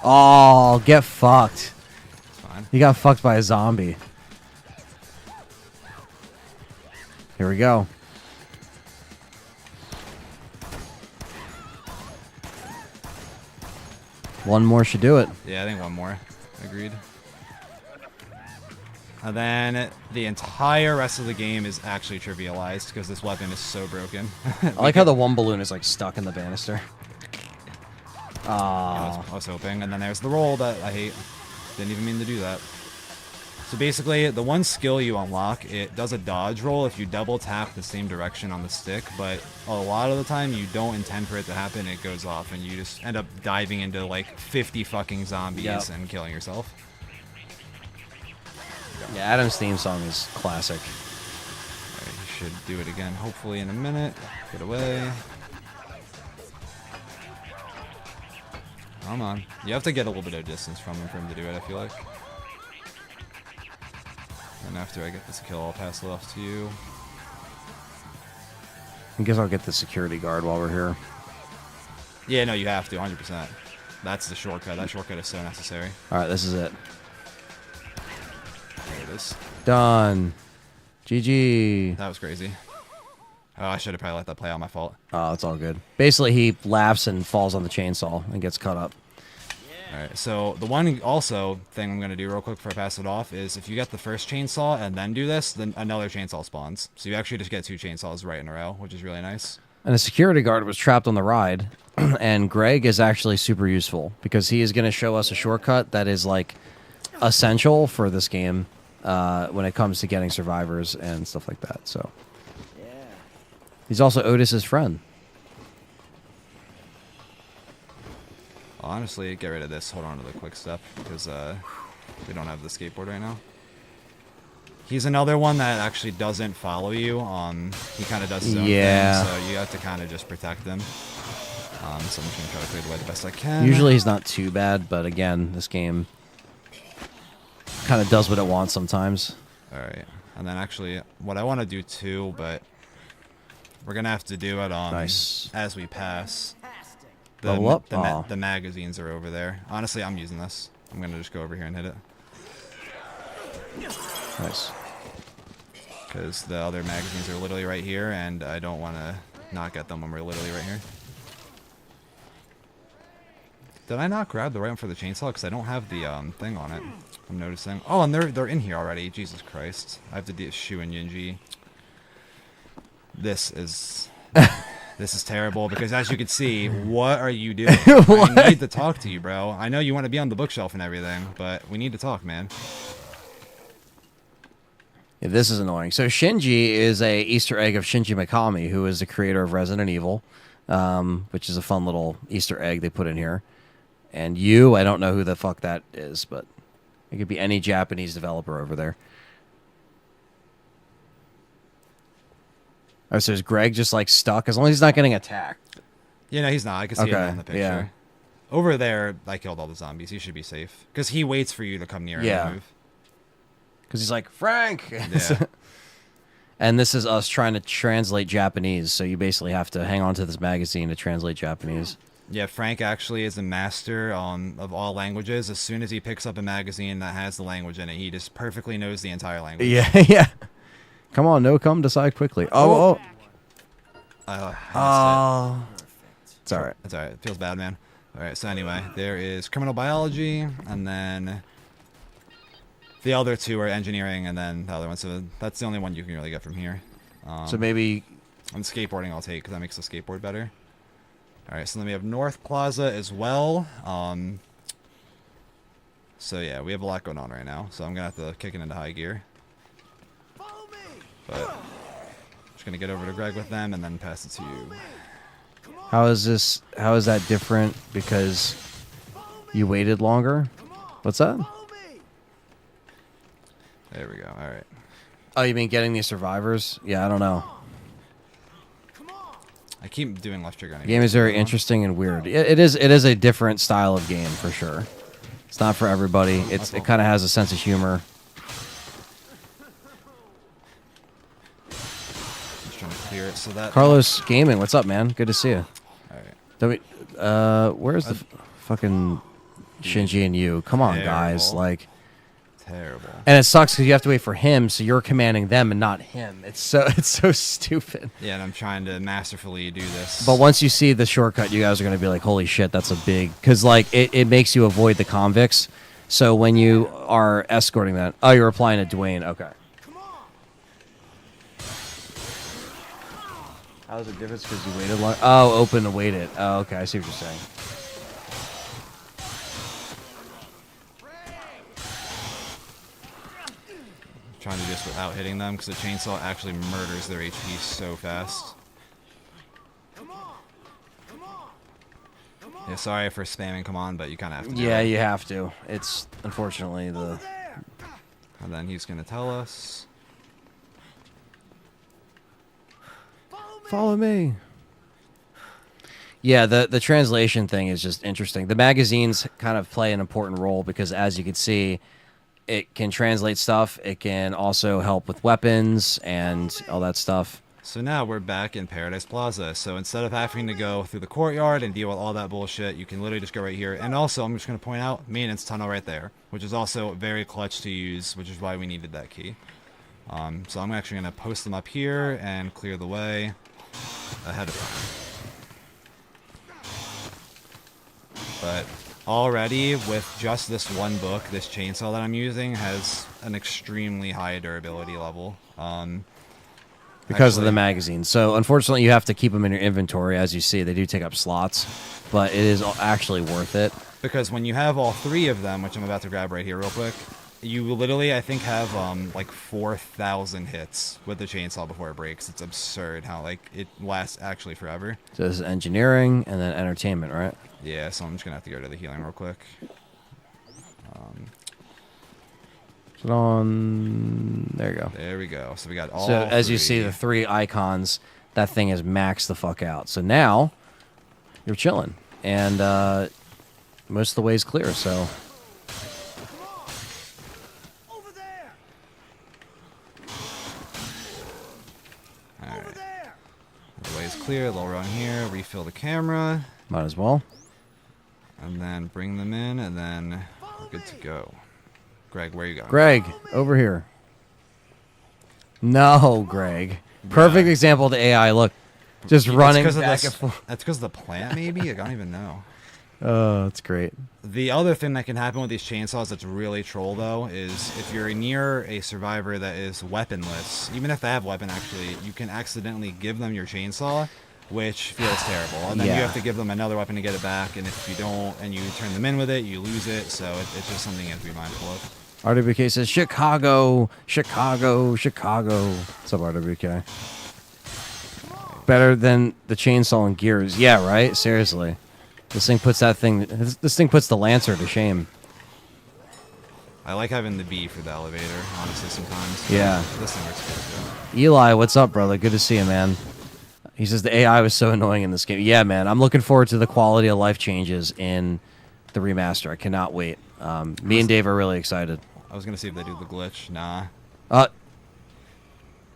Oh, get fucked. It's fine. He got fucked by a zombie. Here we go. One more should do it. Yeah, I think one more. Agreed. And then the entire rest of the game is actually trivialized because this weapon is so broken. I like how the one balloon is like stuck in the banister. I was hoping. And then there's the roll that I hate. Didn't even mean to do that. So basically, the one skill you unlock, it does a dodge roll if you double tap the same direction on the stick, but a lot of the time you don't intend for it to happen, it goes off, and you just end up diving into like 50 fucking zombies and killing yourself. Yeah, Adam's theme song is classic. Alright, you should do it again, hopefully in a minute. Get away. Come on. You have to get a little bit of distance from him for him to do it, I feel like. And after I get this kill, I'll pass it off to you. I guess I'll get the security guard while we're here. Yeah, no, you have to, 100%. That's the shortcut. That shortcut is so necessary. Alright, this is it. There it is. Done. GG. That was crazy. Oh, I should have probably let that play out. My fault. Oh, it's all good. Basically, he laughs and falls on the chainsaw and gets cut up. Alright, so the one also thing I'm going to do real quick before I pass it off is if you get the first chainsaw and then do this, then another chainsaw spawns. So you actually just get 2 chainsaws right in a row, which is really nice. And the security guard was trapped on the ride, and Greg is actually super useful because he is going to show us a shortcut that is like essential for this game when it comes to getting survivors and stuff like that. So he's also Otis's friend. Honestly, get rid of this. Hold on to the quick step because we don't have the skateboard right now. He's another one that actually doesn't follow you. He kind of does his own thing, so you have to kind of just protect him. So I'm just going to try to clear the way the best I can. Usually he's not too bad, but again, this game kind of does what it wants sometimes. Alright, and then actually, what I want to do too, but we're going to have to do it as we pass. Level up? The magazines are over there. Honestly, I'm using this. I'm going to just go over here and hit it. Nice. Because the other magazines are literally right here, and I don't want to not get them when we're literally right here. Did I not grab the right one for the chainsaw? Because I don't have the thing on it. I'm noticing. Oh, and they're in here already. Jesus Christ. I have to do Shu and Yinji. This is... This is terrible because, as you can see, what are you doing? I need to talk to you, bro. I know you want to be on the bookshelf and everything, but we need to talk, man. Yeah, this is annoying. So Shinji is a Easter egg of Shinji Mikami, who is the creator of Resident Evil, which is a fun little Easter egg they put in here. And I don't know who the fuck that is, but it could be any Japanese developer over there. Oh, so is Greg just like stuck? As long as he's not getting attacked. Yeah, no, he's not. I can see him in the picture. Yeah. Over there, I killed all the zombies. He should be safe. Because he waits for you to come near and move. Because he's like, Frank! Yeah. And this is us trying to translate Japanese, so you basically have to hang on to this magazine to translate Japanese. Yeah, Frank actually is a master of all languages. As soon as he picks up a magazine that has the language in it, he just perfectly knows the entire language. Yeah, yeah. Come on, come decide quickly. Oh. It's alright. It's alright. It feels bad, man. Alright, so anyway, there is criminal biology, and then the other 2 are engineering, and then the other one. So that's the only one you can really get from here. So maybe... And skateboarding I'll take, because that makes the skateboard better. Alright, so then we have North Plaza as well. So yeah, we have a lot going on right now, so I'm going to have to kick it into high gear. But I'm just going to get over to Greg with them and then pass it to you. How is that different because you waited longer? What's that? There we go. All right. Oh, you mean getting these survivors? Yeah, I don't know. I keep doing left trigger. The game is very interesting and weird. It is a different style of game for sure. It's not for everybody. It kind of has a sense of humor. Just trying to clear it so that Carlos Gaming, what's up, man? Good to see you. All right. Where's the fucking Shinji and you? Come on, guys. Terrible. Like, Terrible. and it sucks because you have to wait for him, so you're commanding them and not him. It's so stupid. Yeah, and I'm trying to masterfully do this. But once you see the shortcut, you guys are going to be like, holy shit, that's a big... Because, like, it makes you avoid the convicts. So when you are escorting that... Oh, you're replying to Dwayne. Okay. How's it different because you waited long? Oh, open and waited. Oh, okay. I see what you're saying. Trying to do this without hitting them because the chainsaw actually murders their HP so fast. Yeah, sorry for spamming come on, but you kind of have to do Yeah, it. you have to. It's unfortunately the... And then he's going to tell us. Follow me. Yeah, the translation thing is just interesting. The magazines kind of play an important role because, as you can see, it can translate stuff. It can also help with weapons and all that stuff. So now we're back in Paradise Plaza. So instead of having to go through the courtyard and deal with all that bullshit, you can literally just go right here. And also, I'm just going to point out, maintenance tunnel right there, which is also very clutch to use, which is why we needed that key. So I'm actually going to post them up here and clear the way ahead of time. But already, with just this one book, this chainsaw that I'm using has an extremely high durability level. Because of the magazine. So, unfortunately, you have to keep them in your inventory. As you see, they do take up slots, but it is actually worth it. Because when you have all three of them, which I'm about to grab right here real quick, you literally, I think, have like 4,000 hits with the chainsaw before it breaks. It's absurd how like it lasts actually forever. So this is engineering and then entertainment, right? Yeah, so I'm just gonna have to go to the healing real quick. Put on. There you go. There we go. So we got all. So as you three. see, the three icons, that thing is maxed the fuck out. So now you're chilling, and most of the way's clear. So. Alright. The way is clear. They'll run here, refill the camera, Might as well. and then bring them in, and then we're good to go. Greg, where you going? Greg, over here. No, Greg. Perfect example of the AI. Look, just running That's back because and forth. That's because of the plant, maybe? I don't even know. Oh, that's great. The other thing that can happen with these chainsaws that's really troll, though, is if you're near a survivor that is weaponless, even if they have weapon, actually, you can accidentally give them your chainsaw, which feels terrible. And then you Yeah. have to give them another weapon to get it back, and if you don't, and you turn them in with it, you lose it, so it's just something you have to be mindful of. RWK says, Chicago, Chicago, Chicago. What's up, RWK? Better than the chainsaw and Gears. Yeah, right? Seriously. This thing puts this thing puts the Lancer to shame. I like having the B for the elevator, honestly, sometimes. Yeah. This thing works good, too. Eli, what's up, brother? Good to see you, man. He says the AI was so annoying in this game. Yeah, man. I'm looking forward to the quality of life changes in the remaster. I cannot wait. Me and Dave are really excited. I was going to see if they do the glitch. Nah.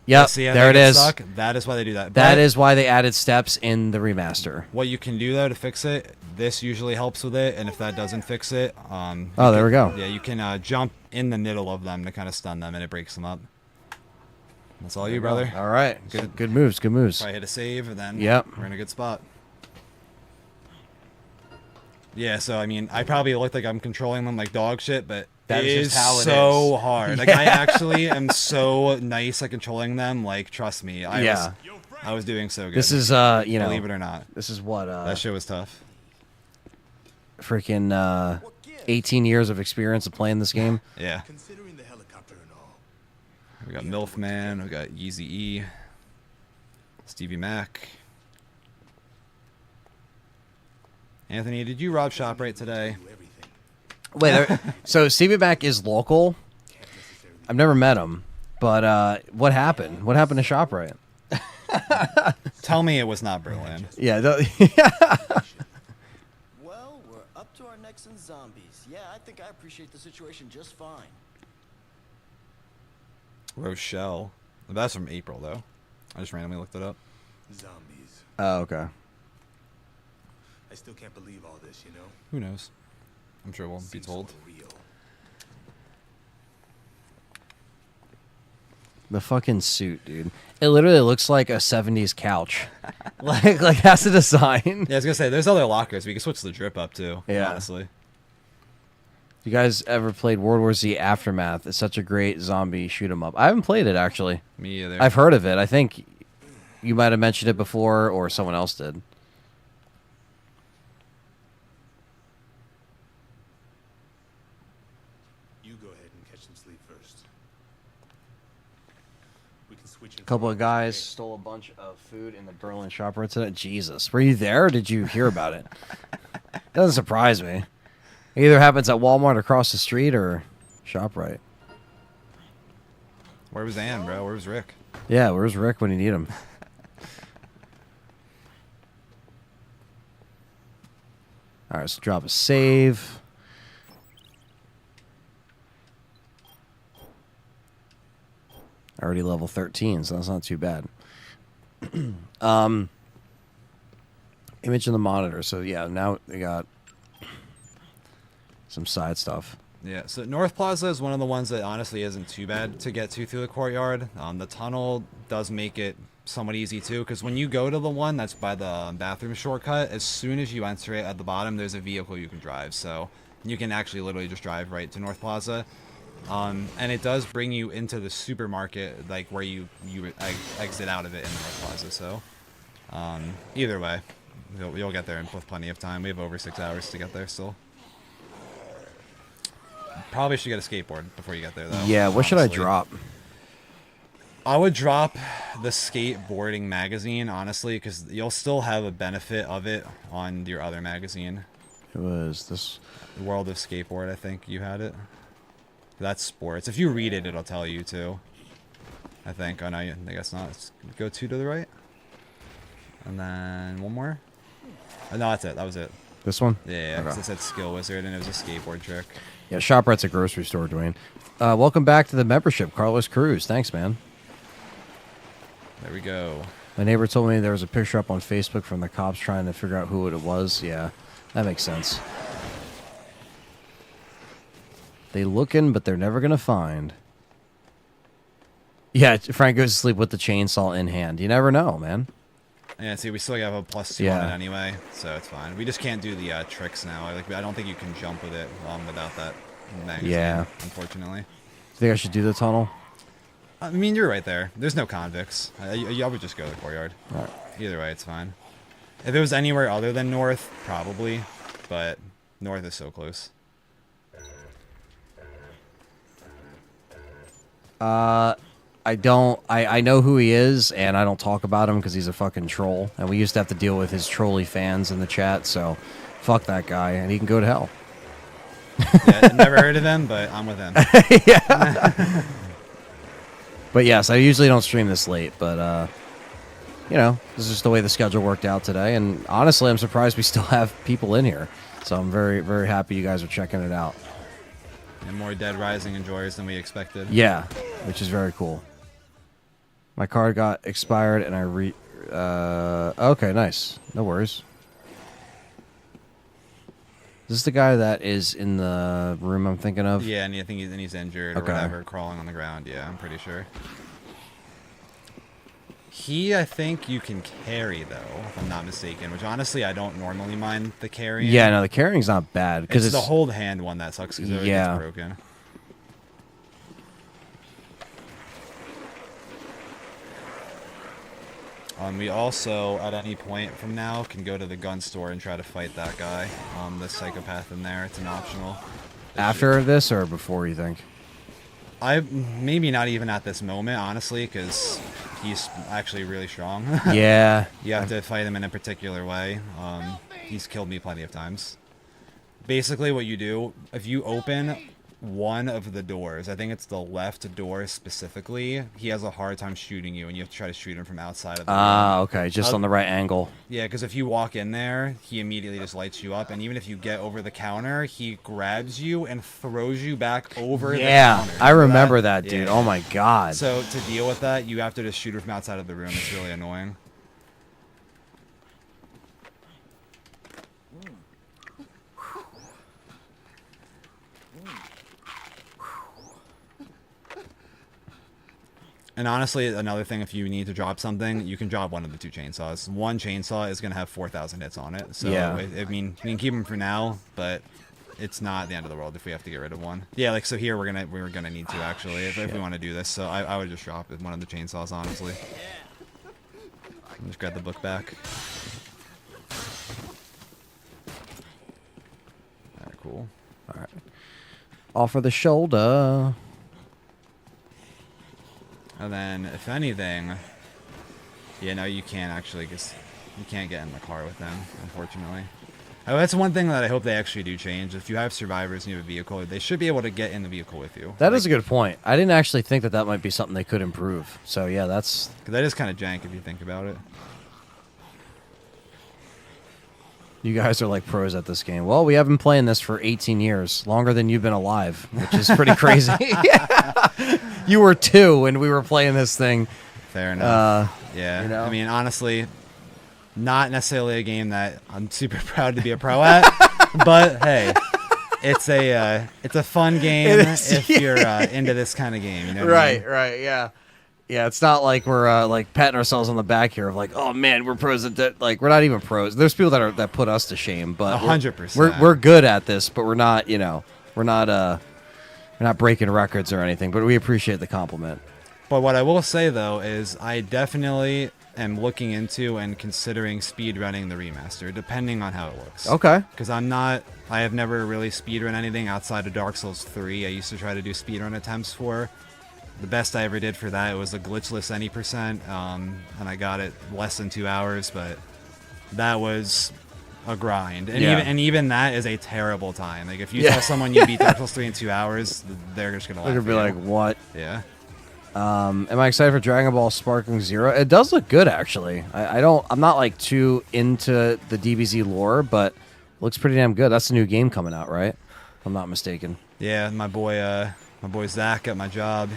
Yep, See how there it they get is. stuck? That is why they do that. That But is why they added steps in the remaster. what you can do, though, to fix it, this usually helps with it, and if that doesn't fix it... Oh, there we go. Yeah, you can jump in the middle of them to kind of stun them, and it breaks them up. That's all you, brother. All right. Good moves. Good moves. Probably hit a save, and then Yep. we're in a good spot. Yeah, so, I mean, I probably look like I'm controlling them like dog shit, but That it is is just how it so is. hard. Like, I actually am so nice at controlling them. Like, trust me. I was doing so good. This is, you know, Believe it or not. this is what, That shit was tough. freaking 18 years of experience of playing this game. Yeah. Considering the helicopter and all. We got Milfman, we got Yeezy E, Stevie Mac. Anthony, did you rob ShopRite today? Wait, so Stevie Mac is local. I've never met him, But what happened? What happened to ShopRite? Tell me it was not Berlin. Yeah. Well, we're up to our necks in zombies. Yeah, I think I appreciate the situation just fine. Rochelle. That's from April, though. I just randomly looked it up. Zombies. Oh, okay. I still can't believe all this, you know? Who knows? I'm sure we'll be Seems told. so real. The fucking suit, dude. It literally looks like a 70s couch. like that's a design. Yeah, I was gonna say there's other lockers. We can switch the drip up too. Yeah. Honestly. You guys ever played World War Z Aftermath? It's such a great zombie shoot 'em up. I haven't played it actually. Me either. I've heard of it. I think you might have mentioned it before, or someone else did. You go ahead and catch some sleep first. We can switch A couple of guys stole a bunch of food in the Berlin ShopRite today. Jesus, were you there? Or did you hear about it? Doesn't surprise me. It either happens at Walmart across the street or ShopRite. Where was Ann, bro? Where was Rick? Yeah, where's Rick when you need him? All right, so drop a save. Already level 13, so that's not too bad. Image in the monitor. So yeah, now we got some side stuff. Yeah, so North Plaza is one of the ones that honestly isn't too bad to get to through the courtyard. The tunnel does make it somewhat easy too, because when you go to the one that's by the bathroom shortcut, as soon as you enter it at the bottom, there's a vehicle you can drive. So you can actually literally just drive right to North Plaza. And it does bring you into the supermarket, like where you exit out of it in the North Plaza. So either way, you'll get there with plenty of time. We have over 6 hours to get there still. Probably should get a skateboard before you get there, though. Yeah, what should I honestly. drop? I would drop the skateboarding magazine, honestly, because you'll still have a benefit of it on your other magazine. It was this. World of Skateboard, I think you had it. That's sports. If you read it, it'll tell you, too. I think. Oh, no, I guess not. Let's go 2 to the right. And then one more. Oh, no, that's it. That was it. This one? Yeah, because Okay. it said Skill Wizard, and it was a skateboard trick. Yeah, ShopRite's a grocery store, Dwayne. Welcome back to the membership, Carlos Cruz. Thanks, man. There we go. My neighbor told me there was a picture up on Facebook from the cops trying to figure out who it was. Yeah, that makes sense. They looking, but they're never gonna find. Yeah, Frank goes to sleep with the chainsaw in hand. You never know, man. Yeah, see, we still have a +2 on it anyway, so it's fine. We just can't do the tricks now. I don't think you can jump with it without that magazine, Yeah. unfortunately. Think I should do the tunnel? I mean, you're right there. There's no convicts. I would just go to the courtyard. All right. Either way, it's fine. If it was anywhere other than north, probably, but north is so close. I know who he is, and I don't talk about him because he's a fucking troll. And we used to have to deal with his trolly fans in the chat, so fuck that guy, and he can go to hell. Yeah, I've never heard of him, but I'm with him. Yeah. But yes, I usually don't stream this late, but you know, this is just the way the schedule worked out today. And honestly, I'm surprised we still have people in here. So I'm very, very happy you guys are checking it out. And more Dead Rising enjoyers than we expected. Yeah, which is very cool. My card got expired, and okay, nice. No worries. Is this the guy that is in the room I'm thinking of? Yeah, and I think he's injured or Okay. whatever, crawling on the ground. Yeah, I'm pretty sure. He, I think you can carry, though, if I'm not mistaken, which honestly I don't normally mind the carrying. Yeah, no, the carrying's not bad. Because It's the hold hand one that sucks because it Yeah. gets broken. We also, at any point from now, can go to the gun store and try to fight that guy, the psychopath in there. It's an optional. After this or before, you think? Maybe not even at this moment, honestly, because he's actually really strong. Yeah. You have to fight him in a particular way. He's killed me plenty of times. Basically, what you do, if you open one of the doors, I think it's the left door specifically, he has a hard time shooting you, and you have to try to shoot him from outside of the room. Ah, okay, just on the right angle. Yeah, because if you walk in there, he immediately just lights you up, and even if you get over the counter, he grabs you and throws you back over the counter. I remember that, dude. Yeah. Oh my god. So to deal with that, you have to just shoot her from outside of the room. It's really annoying. And honestly, another thing, if you need to drop something, you can drop one of the 2 chainsaws. One chainsaw is going to have 4,000 hits on it. So, yeah. I mean, we can keep them for now, but it's not the end of the world if we have to get rid of one. Yeah, like, so here we're gonna need to, actually, if we want to do this. So I would just drop one of the chainsaws, honestly. Just grab the book back. Alright, cool. Alright. Off of the shoulder. And then, if anything, yeah, no, you can't actually, because you can't get in the car with them, unfortunately. Oh, that's one thing that I hope they actually do change. If you have survivors and you have a vehicle, they should be able to get in the vehicle with you. That is a good point. I didn't actually think that might be something they could improve. So, yeah, that's... That is kind of jank if you think about it. You guys are like pros at this game. Well, we have been playing this for 18 years, longer than you've been alive, which is pretty crazy. You were 2 when we were playing this thing. Fair enough. Yeah. You know? I mean, honestly, not necessarily a game that I'm super proud to be a pro at, but hey, it's a fun game if you're into this kind of game. You know what I mean? Right, yeah. Yeah, it's not like we're like patting ourselves on the back here of like, oh man, we're pros at that. Like, we're not even pros. There's people that put us to shame, but 100%. We're good at this, but we're not. You know, we're not breaking records or anything. But we appreciate the compliment. But what I will say though is I definitely am looking into and considering speedrunning the remaster, depending on how it looks. Okay. Because I have never really speedrun anything outside of Dark Souls 3. I used to try to do speedrun attempts for. The best I ever did for that was a glitchless any %, and I got it less than 2 hours, but that was a grind. And even that is a terrible time. Like, if you tell someone you beat Dark Souls 3 in 2 hours, they're just gonna laugh. They're gonna be like, what? Yeah. Am I excited for Dragon Ball Sparking Zero? It does look good, actually. I'm not like too into the DBZ lore, but it looks pretty damn good. That's a new game coming out, right? If I'm not mistaken. Yeah, my boy Zach at my job.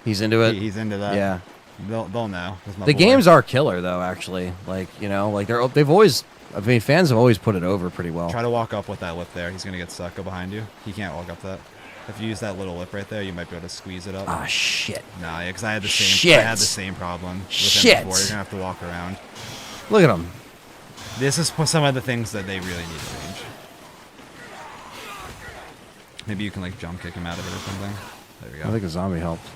He's into it. He's into that. Yeah, they'll know. The games are killer, though. Actually, like, you know, like they've always. I mean, fans have always put it over pretty well. Try to walk up with that lip there. He's gonna get stuck. Go behind you. He can't walk up that. If you use that little lip right there, you might be able to squeeze it up. Ah, shit. Nah, yeah, because I had the same. I had the same problem with him before. You're gonna have to walk around. Look at him. This is some of the things that they really need to change. Maybe you can like jump kick him out of it or something. There we go. I think a zombie helped.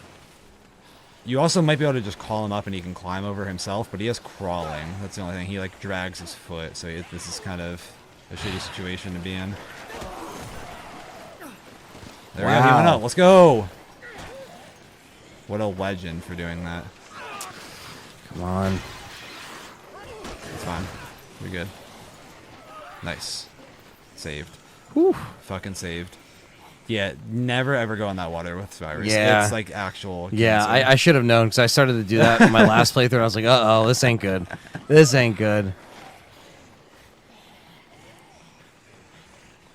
You also might be able to just call him up and he can climb over himself, but he is crawling. That's the only thing. He like drags his foot, so this is kind of a shitty situation to be in. There we go. He went up. Let's go. What a legend for doing that. Come on. It's fine. We're good. Nice. Saved. Whew. Fucking saved. Yeah, never ever go in that water with survivors. Yeah. It's like actual cancer. Yeah, I should have known because I started to do that in my last playthrough. I was like, uh-oh, this ain't good. This ain't good.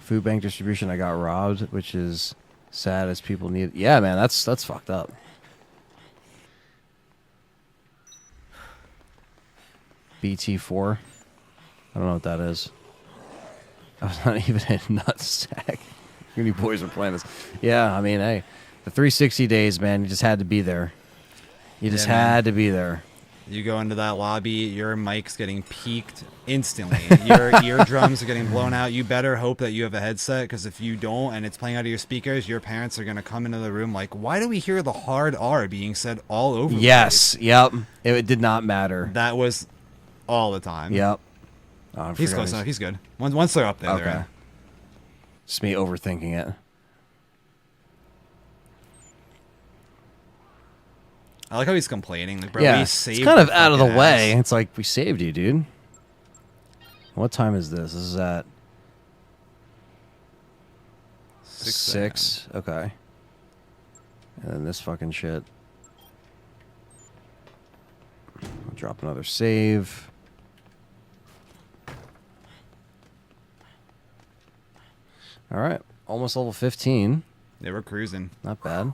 Food bank distribution, I got robbed, which is sad as people need. Yeah, man, that's fucked up. BT4. I don't know what that is. I was not even in Nutsack. You boys are playing this. Yeah, I mean, hey, the 360 days, man, you just had to be there. You just had to be there. You go into that lobby, your mic's getting peaked instantly. Your eardrums are getting blown out. You better hope that you have a headset, because if you don't and it's playing out of your speakers, your parents are going to come into the room like, why do we hear the hard R being said all over the place? Yes, yep. It did not matter. That was all the time. Yep. Oh, he's close enough. He's good. Once they're up there, okay. they're in. Just me overthinking it. I like how he's complaining. Like, bro, yeah, we saved it's kind of out of the fucking way. ass. It's like, we saved you, dude. What time is this? This is at 6. Okay. And then this fucking shit. I'll drop another save. All right. Almost level 15. They were cruising. Not bad.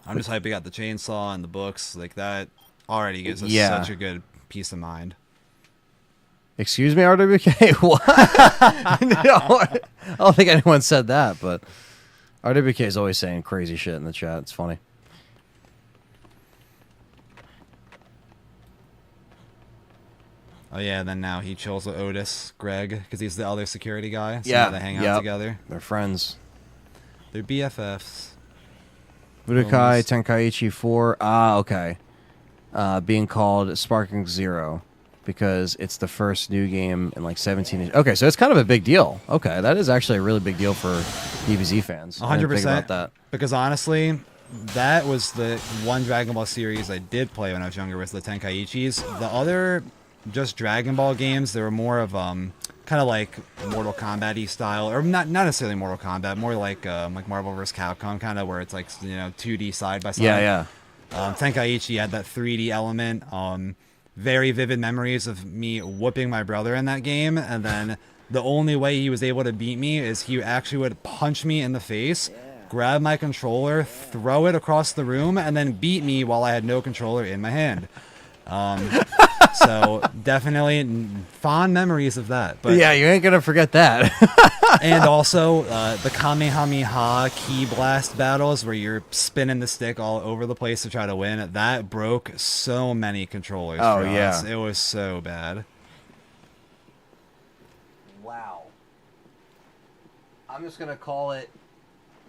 I'm just hyping out the chainsaw and the books. Like, that already gives us Yeah. such a good peace of mind. Excuse me, RWK? What? No, I don't think anyone said that, but RWK is always saying crazy shit in the chat. It's funny. Oh, yeah, and then now he chills with Otis, Greg, because he's the other security guy. So Yeah, now they hang out yep. together. They're friends. They're BFFs. Budokai Tenkaichi 4. Ah, okay. Being called Sparking Zero because it's the first new game in like 17. Okay, so it's kind of a big deal. Okay, that is actually a really big deal for DBZ fans. 100%. I didn't think about that. Because honestly, that was the one Dragon Ball series I did play when I was younger, was the Tenkaichis. The other just Dragon Ball games, they were more of kind of like Mortal Kombat-y style, or not necessarily Mortal Kombat, more like Marvel vs. Capcom, kind of where it's like, you know, 2D side by side. Yeah. Tenkaichi had that 3D element. Very vivid memories of me whooping my brother in that game, and then the only way he was able to beat me is he actually would punch me in the face, grab my controller, throw it across the room, and then beat me while I had no controller in my hand. So definitely fond memories of that. But Yeah, you ain't gonna forget that. and also the Kamehameha key blast battles where you're spinning the stick all over the place to try to win. That broke so many controllers. Oh, for us. yeah. It was so bad. Wow. I'm just gonna call it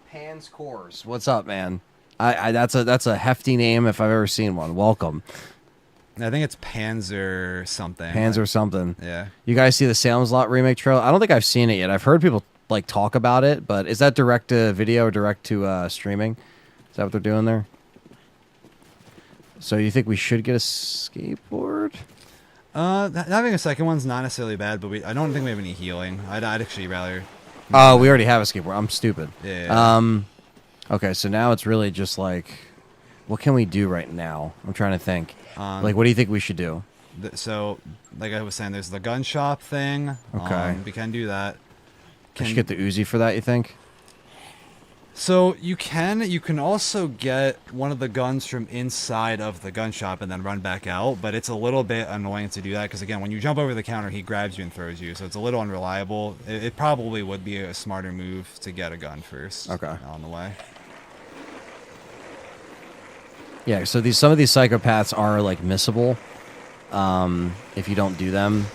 Pan's Cores. What's up, man? That's a hefty name if I've ever seen one. Welcome. I think it's Panzer something. Panzer something. Yeah. You guys see the Salem's Lot remake trailer? I don't think I've seen it yet. I've heard people like talk about it, but is that direct to video or direct to streaming? Is that what they're doing there? So you think we should get a skateboard? Having a second one's not necessarily bad, but I don't think we have any healing. I'd actually rather. Oh, we already have a skateboard. I'm stupid. Yeah. Okay, so now it's really just like, what can we do right now? I'm trying to think. Like, what do you think we should do? So, like I was saying, there's the gun shop thing. Okay. We can do that. We should get the Uzi for that, you think? So you can also get one of the guns from inside of the gun shop and then run back out, but it's a little bit annoying to do that because, again, when you jump over the counter, he grabs you and throws you, so it's a little unreliable. It probably would be a smarter move to get a gun first. Okay. On the way. Yeah, so some of these psychopaths are like missable if you don't do them,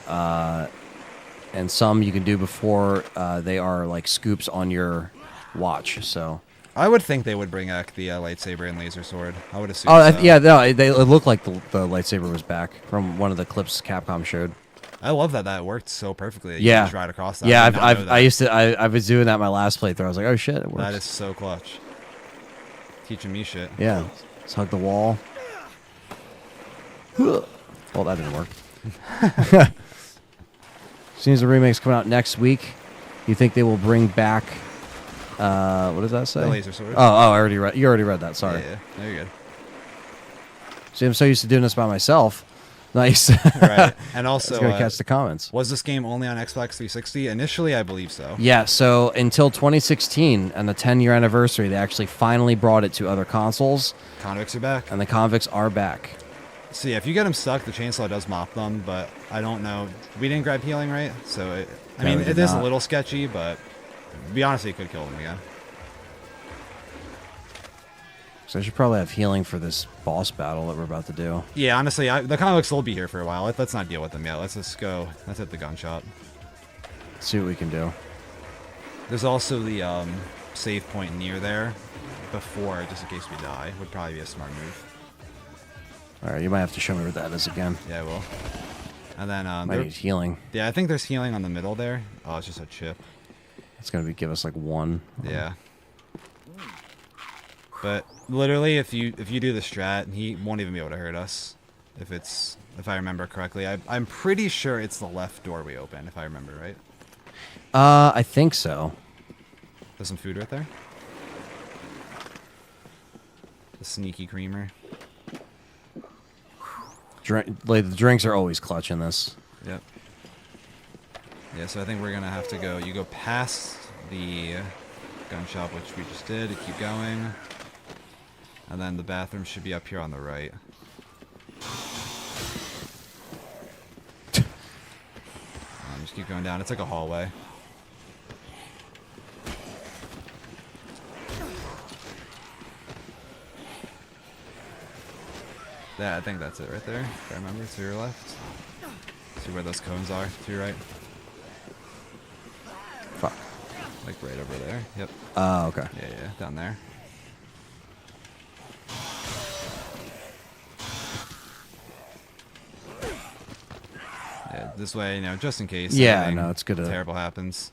and some you can do before they are like scoops on your watch. So I would think they would bring back the lightsaber and laser sword. I would assume. oh so. yeah, no, it looked like the lightsaber was back from one of the clips Capcom showed. I love that worked so perfectly. You Yeah, can just ride across that. yeah, I did not know that. I was doing that my last playthrough. I was like, oh shit, it works. That is so clutch. Teaching me shit. Yeah, let's hug the wall. Well, that didn't work. Seems the remake's coming out next week. You think they will bring back? What does that say? The laser sword. Oh, I already read. You already read that. Sorry. Yeah, no, you're good. See, I'm so used to doing this by myself. Nice. Right. And also, It's gonna catch the comments. was this game only on Xbox 360? Initially, I believe so. Yeah. So until 2016 and the 10-year anniversary, they actually finally brought it to other consoles, Convicts are back. and the convicts are back. So yeah, if you get them stuck, the chainsaw does mop them, but I don't know. We didn't grab healing, right? So, No, we we it did is not. a little sketchy, but to be honest, you could kill them again. So I should probably have healing for this boss battle that we're about to do. Yeah, honestly, the convicts will be here for a while. Let's not deal with them yet. Let's just go. Let's hit the gun shop. Let's see what we can do. There's also the save point near there before, just in case we die. Would probably be a smart move. All right, you might have to show me where that is again. Yeah, I will. And then, I need healing. yeah, I think there's healing on the middle there. Oh, it's just a chip. It's gonna give us like one. Yeah. But literally, if you do the strat, he won't even be able to hurt us. If I remember correctly, I'm pretty sure it's the left door we open. If I remember right. I think so. There's some food right there. The sneaky creamer. Like, the drinks are always clutch in this. Yep. Yeah, so I think we're gonna have to go. You go past the gun shop, which we just did. Keep going, and then the bathroom should be up here on the right. Just keep going down. It's like a hallway. Yeah, I think that's it right there. If I remember, to your left. See where those cones are? To your right. Fuck. Like right over there. Yep. Oh, okay. Yeah, down there. Yeah, this way, you know, just in case. Yeah, anything no, it's good to- terrible happens.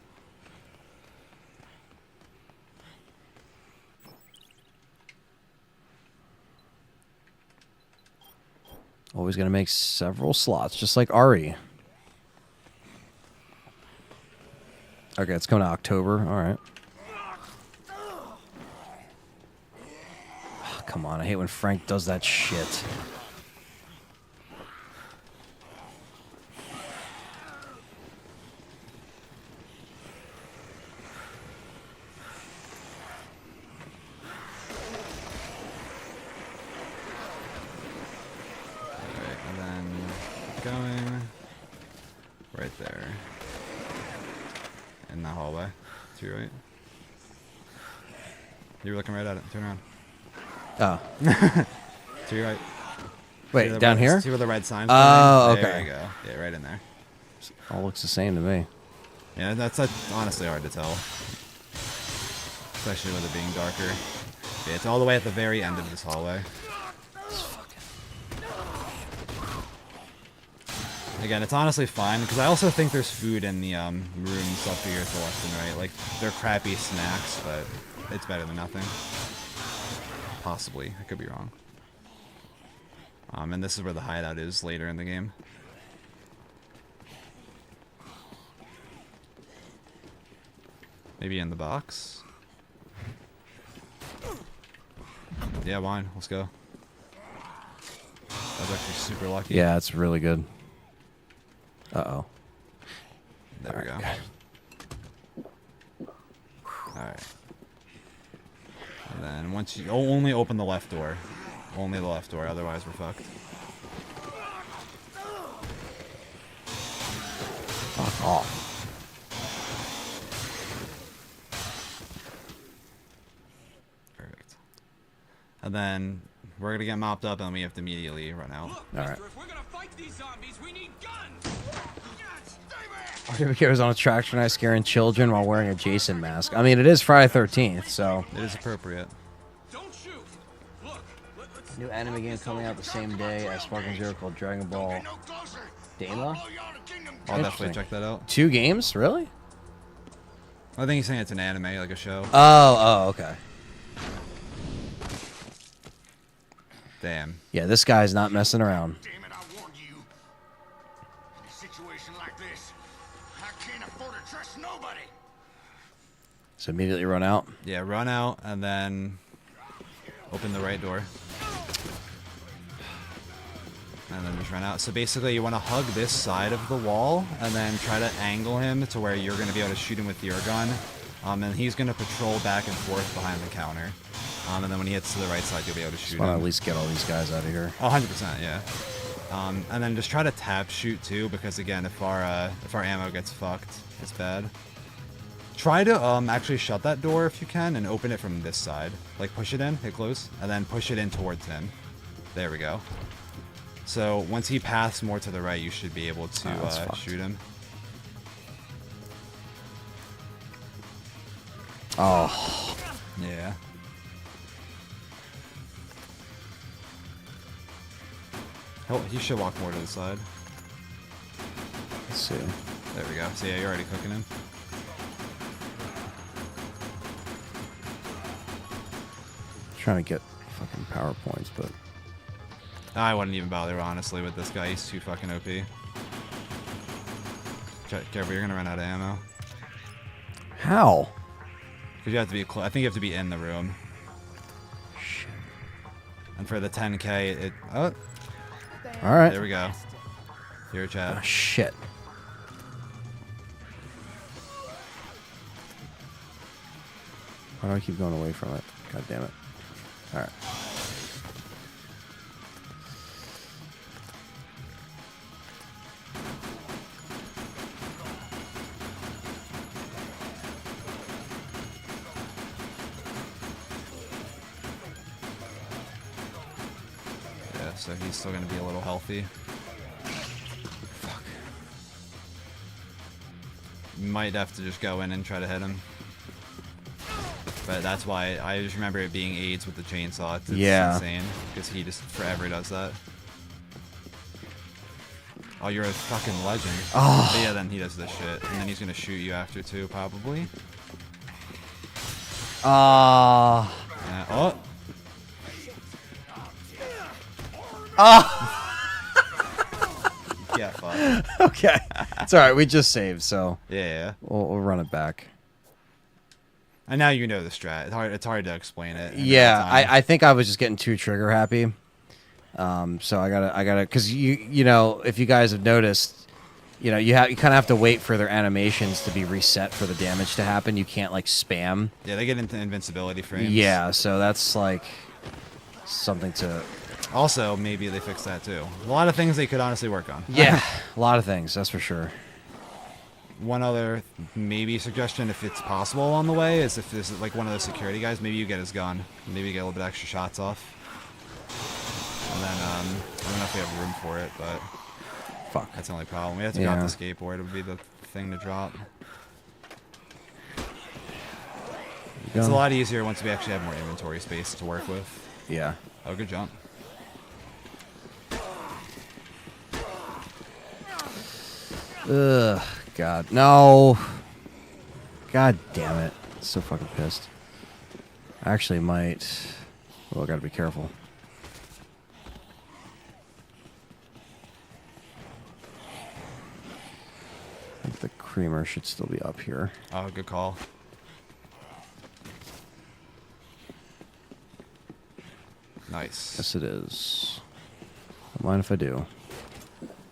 Always gonna make several slots, just like RE. Okay, it's coming to October. All right. Oh, come on, I hate when Frank does that shit. Alright, and then keep going. Right there. In the hallway. To your right. You were looking right at it. Turn around. Oh, To your right. wait, See the down red- here? See where the red sign? Oh, There okay. you go. Yeah, right in there. All looks the same to me. Yeah, that's honestly hard to tell. Especially with it being darker. Yeah, it's all the way at the very end of this hallway. Again, it's honestly fine, because I also think there's food in the rooms up here to the left and right. Like, they're crappy snacks, but it's better than nothing. Possibly. I could be wrong. And this is where the hideout is later in the game. Maybe in the box? Yeah, wine. Let's go. That was actually super lucky. Yeah, it's really good. Uh-oh. There we go. Alright. And then once you only open the left door. Only the left door, otherwise we're fucked. Fuck off. Perfect. And then we're gonna get mopped up and we have to immediately run out. All right. If we're gonna fight these zombies, we need guns. RWK was on a track tonight scaring children while wearing a Jason mask. I mean, it is Friday 13th, so. It is appropriate. Don't shoot. Look, let's New anime game coming out the same day as Sparking Zero called Dragon Ball Daima. I'll definitely check that out. 2 games? Really? I think he's saying it's an anime, like a show. Oh, okay. Damn. Yeah, this guy's not messing around. Damn it, I warned you. In a situation like this, I can't afford to trust nobody. So immediately run out. Yeah, run out and then open the right door. And then just run out. So basically you want to hug this side of the wall and then try to angle him to where you're going to be able to shoot him with your gun. And he's going to patrol back and forth behind the counter. And then when he hits to the right side, you'll be able to shoot Just want to him. at least get all these guys out of here. Oh, 100%, yeah. And then just try to tap shoot too, because again, if our ammo gets fucked, it's bad. Try to actually shut that door if you can and open it from this side. Like push it in, hit close, and then push it in towards him. There we go. So once he paths more to the right, you should be able to that's fucked. shoot him. Oh, Yeah. He should walk more to the side. let's see. There we go. So yeah, you're already cooking him. Trying to get fucking PowerPoints, but I wouldn't even bother, honestly, with this guy. He's too fucking OP. Careful, you're gonna run out of ammo. how? Because you have to be I think you have to be in the room. Shit. And for the 10K, it... Oh, All right. there we go. Here, Chad. Oh, shit. Why do I keep going away from it? God damn it. All right. Yeah, so he's still going to be a little healthy. Fuck. Might have to just go in and try to hit him. But that's why I just remember it being AIDS with the chainsaw. It's insane. Because he just forever does that. Oh, you're a fucking legend. Oh. But yeah, then he does this shit. And then he's going to shoot you after too, probably. Oh. Oh. Yeah, fuck. Okay. It's all right. We just saved, so Yeah. we'll run it back. And now you know the strat. It's hard to explain it. Yeah, I think I was just getting too trigger happy. So I gotta, because you know, if you guys have noticed, you know, you kind of have to wait for their animations to be reset for the damage to happen. You can't like spam. Yeah, they get into invincibility frames. Yeah, so that's like something to. Also, maybe they fix that too. A lot of things they could honestly work on. Yeah, a lot of things, that's for sure. One other maybe suggestion, if it's possible on the way, is if this is like one of the security guys, maybe you get his gun. Maybe you get a little bit extra shots off. And then, I don't know if we have room for it, but... Fuck. That's the only problem. We have to drop the skateboard. It would be the thing to drop. It's a lot easier once we actually have more inventory space to work with. Yeah. Oh, good jump. Ugh, God, no. God damn it. So fucking pissed. I actually might... Well, I gotta be careful. I think the creamer should still be up here. Oh, good call. Nice. Yes, it is. Don't mind if I do.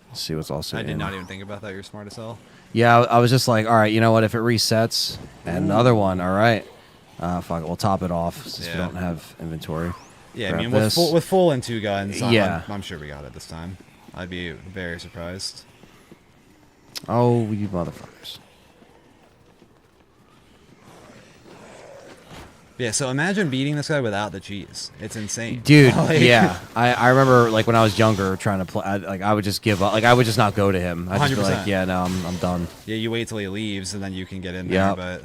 Let's see what's also I did in. not even think about that. You're smart as hell. Yeah, I was just like, all right, you know what? If it resets, and the other one, all right. Fuck it, we'll top it off since we don't have inventory. Yeah, Grab I mean, this. with full and 2 guns, Yeah. I'm sure we got it this time. I'd be very surprised. Oh, you motherfuckers. Yeah, so imagine beating this guy without the cheese. It's insane. Dude, Like- yeah. I remember, like, when I was younger trying to play, I would just give up. Like, I would just not go to him. I'd just be 100%. like, yeah, no, I'm done. Yeah, you wait till he leaves, and then you can get in there, Yep. but...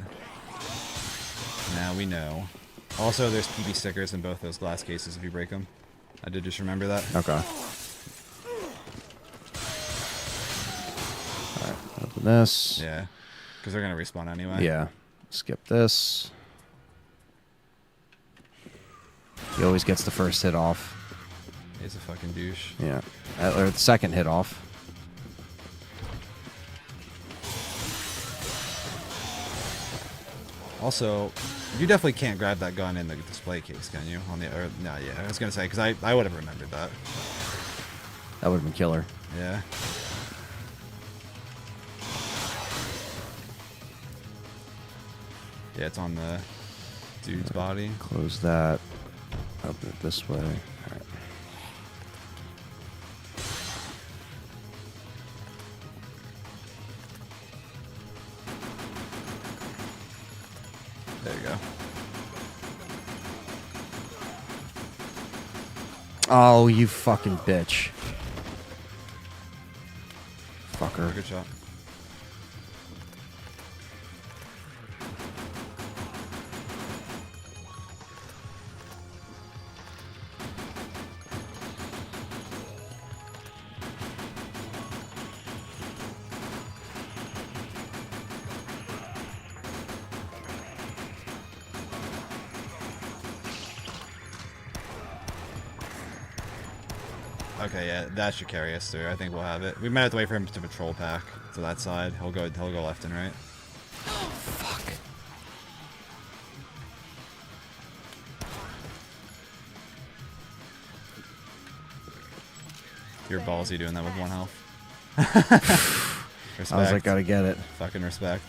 Now we know. Also, there's PB stickers in both those glass cases if you break them. I did just remember that. Okay. Alright, open this. Yeah, because they're going to respawn anyway. Yeah. Skip this. He always gets the first hit off. He's a fucking douche. Yeah. Or the second hit off. Also, you definitely can't grab that gun in the display case, can you? On the no, yeah. I was gonna say because I would have remembered that. That would have been killer. Yeah. Yeah, it's on the dude's body. Close that. Open it this way. Alright. There you go. Oh, you fucking bitch. Fucker. Good shot. Okay, yeah, that should carry us through. I think we'll have it. We might have to wait for him to patrol pack to that side. He'll go left and right. Fuck. You're ballsy doing that with 1 health. Respect. I was like, gotta get it. Fucking respect.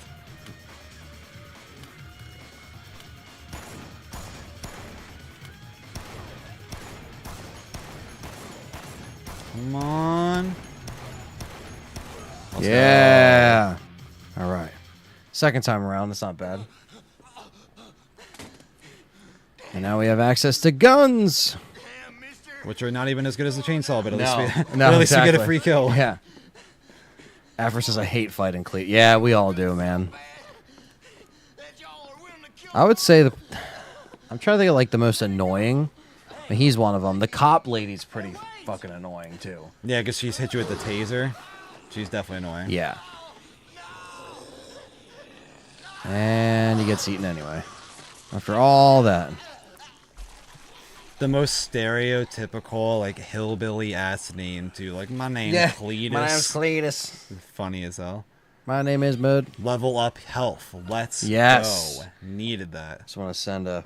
Come on. Let's Yeah. All right. Second time around, that's not bad. And now we have access to guns. go. Which are not even as good as the chainsaw, but at least we, No, at least we get a exactly. free kill. Yeah. Afro says, I hate fighting Cleat. Yeah, we all do, man. I would say I'm trying to think of like the most annoying. I mean, he's one of them. The cop lady's pretty fucking annoying too. Yeah, because she's hit you with the taser. She's definitely annoying. Yeah. And he gets eaten anyway. After all that. The most stereotypical, like, hillbilly-ass name, too. Like, my name's Cletus. My name's Cletus. Funny as hell. My name is Mud. Level up health. Let's Yes. go. Needed that. Just want to send a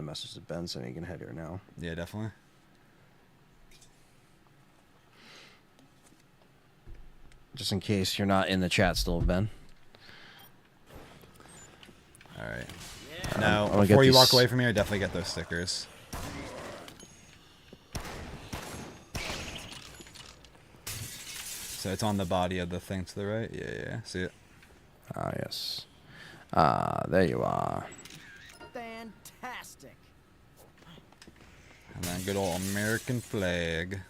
message to Ben so he can head here now. Yeah, definitely. Just in case you're not in the chat still, Ben. All right. Now, I'm before you walk away from here, definitely get those stickers. So it's on the body of the thing to the right? Yeah. See it? Ah, yes. There you are. Fantastic. And then good old American flag.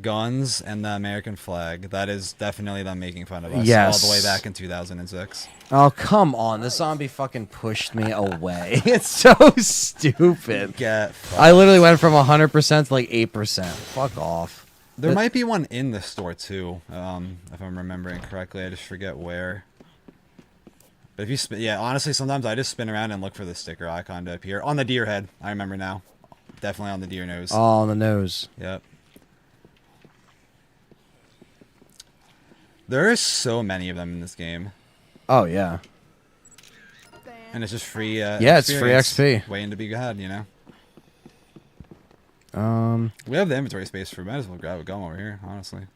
Guns and the American flag. That is definitely them making fun of us. Yes. All the way back in 2006. Oh, come on. The zombie fucking pushed me away. It's so stupid. Get fucked. I literally went from 100% to like 8%. Fuck off. There might be one in the store too, if I'm remembering correctly. I just forget where. But if you spin, yeah, honestly, sometimes I just spin around and look for the sticker icon to appear on the deer head. I remember now, definitely on the deer nose. Oh, on the nose. Yep. There are so many of them in this game, Oh yeah. and it's just free. Yeah, it's free experience XP. Waiting to be had, you know. Um, We have the inventory space for. Might as well grab a gun over here, honestly.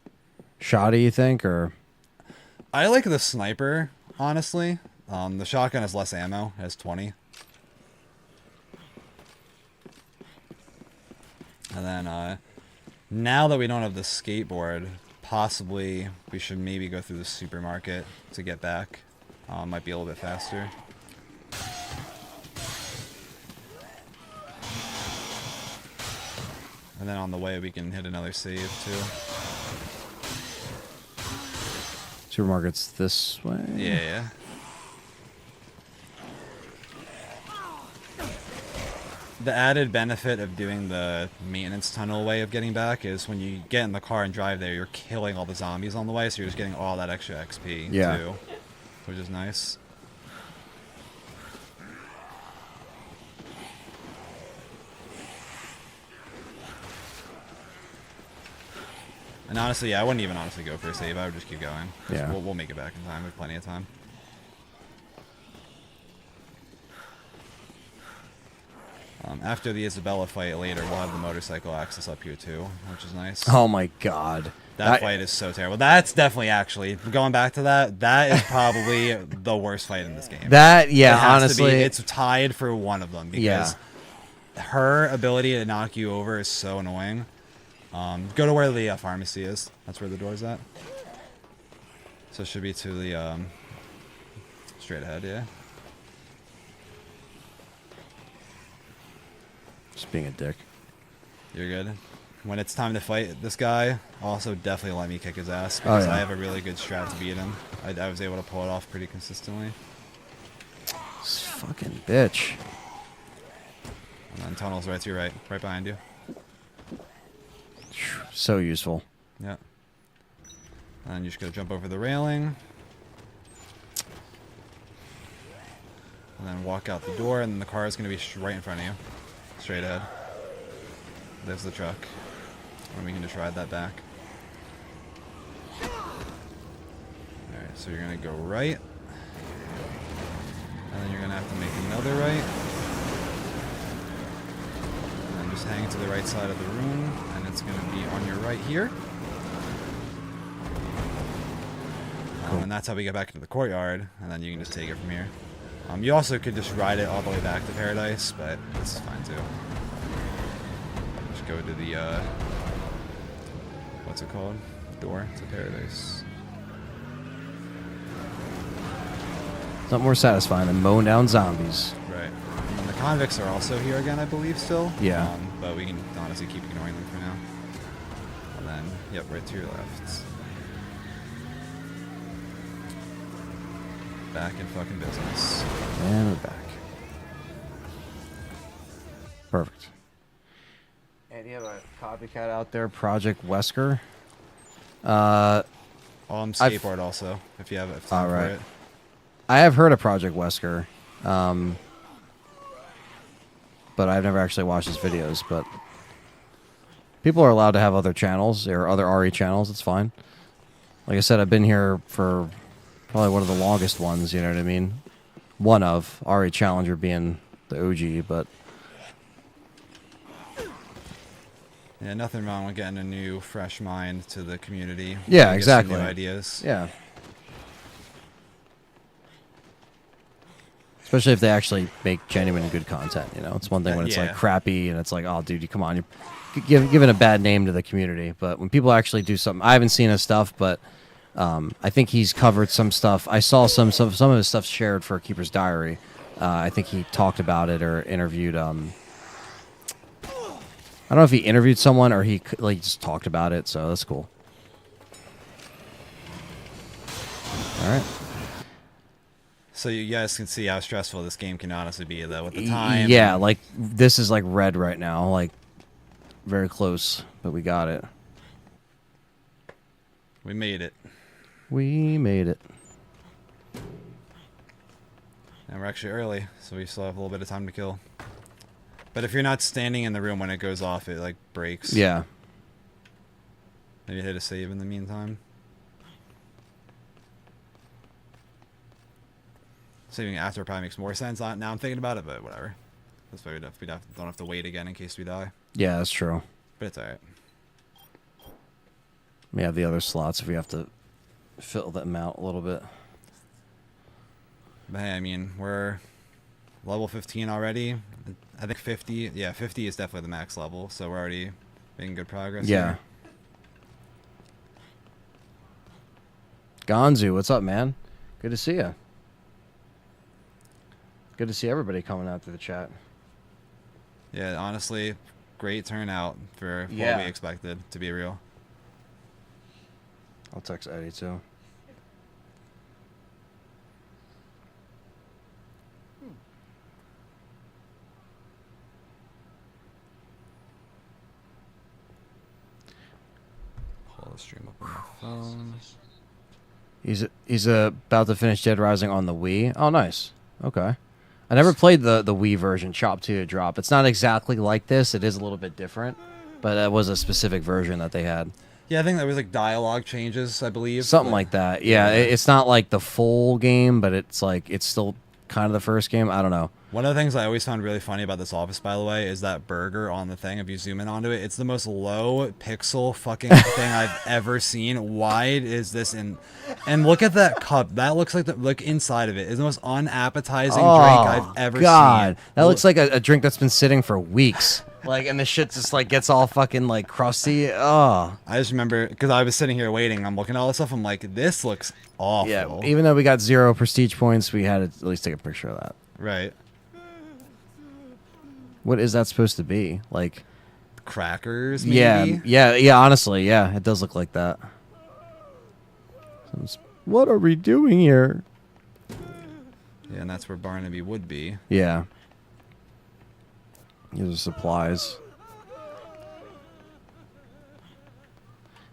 shoddy, you think, or I like the sniper, honestly. The shotgun has less ammo, it has 20. And then, now that we don't have the skateboard, possibly we should maybe go through the supermarket to get back. Might be a little bit faster. And then on the way we can hit another save too. supermarket's this way? Yeah. The added benefit of doing the maintenance tunnel way of getting back is when you get in the car and drive there, you're killing all the zombies on the way, so you're just getting all that extra XP too, which is nice. And honestly, yeah, I wouldn't even honestly go for a save. I would just keep going. Yeah. We'll make it back in time. We have plenty of time. After the Isabella fight later, we'll have the motorcycle access up here too, which is nice. Oh my god. That fight is so terrible. That's definitely actually, going back to that, that is probably the worst fight in this game. That, yeah, It has honestly. to be, it's tied for one of them because her ability to knock you over is so annoying. Go to where the pharmacy is. That's where the door's at. So it should be to the, straight ahead, yeah. Just being a dick. You're good. When it's time to fight this guy, also definitely let me kick his ass because I have a really good strat to beat him. I was able to pull it off pretty consistently. This fucking bitch. And then tunnel's right to your right behind you. So useful. Yeah. And then you're just gonna jump over the railing. And then walk out the door, and then the car is gonna be right in front of you. Straight ahead. There's the truck. And we can just ride that back. Alright, so you're gonna go right. And then you're gonna have to make another right. And then Just hang to the right side of the room, and it's going to be on your right here. And that's how we get back into the courtyard, and then you can just take it from here. You also could just ride it all the way back to Paradise, but this is fine too. Just go to the, what's it called? Door to Paradise. Something more satisfying than mowing down zombies. Right. And the convicts are also here again, I believe, still. Yeah. But we can honestly keep ignoring them for now. And then, yep, right to your left. Back in fucking business. And we're back. Perfect. And you have a copycat out there, Project Wesker. Skateboard also, if you have it. All right. I have heard of Project Wesker, but I've never actually watched his videos. But people are allowed to have other channels or other RE channels. It's fine. Like I said, I've been here for probably one of the longest ones. You know what I mean? One of RE Challenger being the OG, but yeah, nothing wrong with getting a new, fresh mind to the community. Yeah, Get exactly. some new ideas. Yeah. Especially if they actually make genuine good content, you know. It's one thing when it's like crappy and it's like, oh, dude, come on, you're giving a bad name to the community. But when people actually do something, I haven't seen his stuff, but I think he's covered some stuff. I saw some of his stuff shared for Keeper's Diary. I think he talked about it or interviewed. I don't know if he interviewed someone or he just talked about it. So that's cool. All right. So you guys can see how stressful this game can honestly be, though, with the time. Yeah, like this is like red right now, like very close, but we got it. We made it. We made it. And we're actually early, so we still have a little bit of time to kill. But if you're not standing in the room when it goes off, it like breaks. Yeah. Maybe hit a save in the meantime. Saving after probably makes more sense. Now I'm thinking about it, but whatever. That's why we don't have to wait again in case we die. Yeah, that's true. But it's alright. We have the other slots if we have to fill them out a little bit. But hey, I mean, we're level 15 already. I think 50. Yeah, 50 is definitely the max level, so we're already making good progress. Yeah. Here. Gonzu, what's up, man? Good to see you. Good to see everybody coming out to the chat. Yeah, honestly, great turnout for what we expected, to be real. I'll text Eddie too. Pull the stream up on my phone. He's about to finish Dead Rising on the Wii. Oh, nice. Okay. I never played the Wii version, Chop to Drop. It's not exactly like this. It is a little bit different, but it was a specific version that they had. Yeah, I think there was like dialogue changes, I believe. Something like that. Yeah, it's not like the full game, but it's like it's still kind of the first game. I don't know. One of the things I always found really funny about this office, by the way, is that burger on the thing. If you zoom in onto it, it's the most low pixel fucking thing I've ever seen. Wide is this in? And look at that cup. That looks like look inside of it. It's the most unappetizing drink I've ever seen. That looks like a drink that's been sitting for weeks. Like, and the shit just like gets all fucking like crusty. Oh. I just remember because I was sitting here waiting. I'm looking at all this stuff. I'm like, this looks awful. Yeah. Even though we got 0 prestige points, we had to at least take a picture of that. Right. What is that supposed to be? Like crackers, maybe? Yeah, honestly, yeah, it does look like that. What are we doing here? Yeah, and that's where Barnaby would be. Yeah. These are supplies.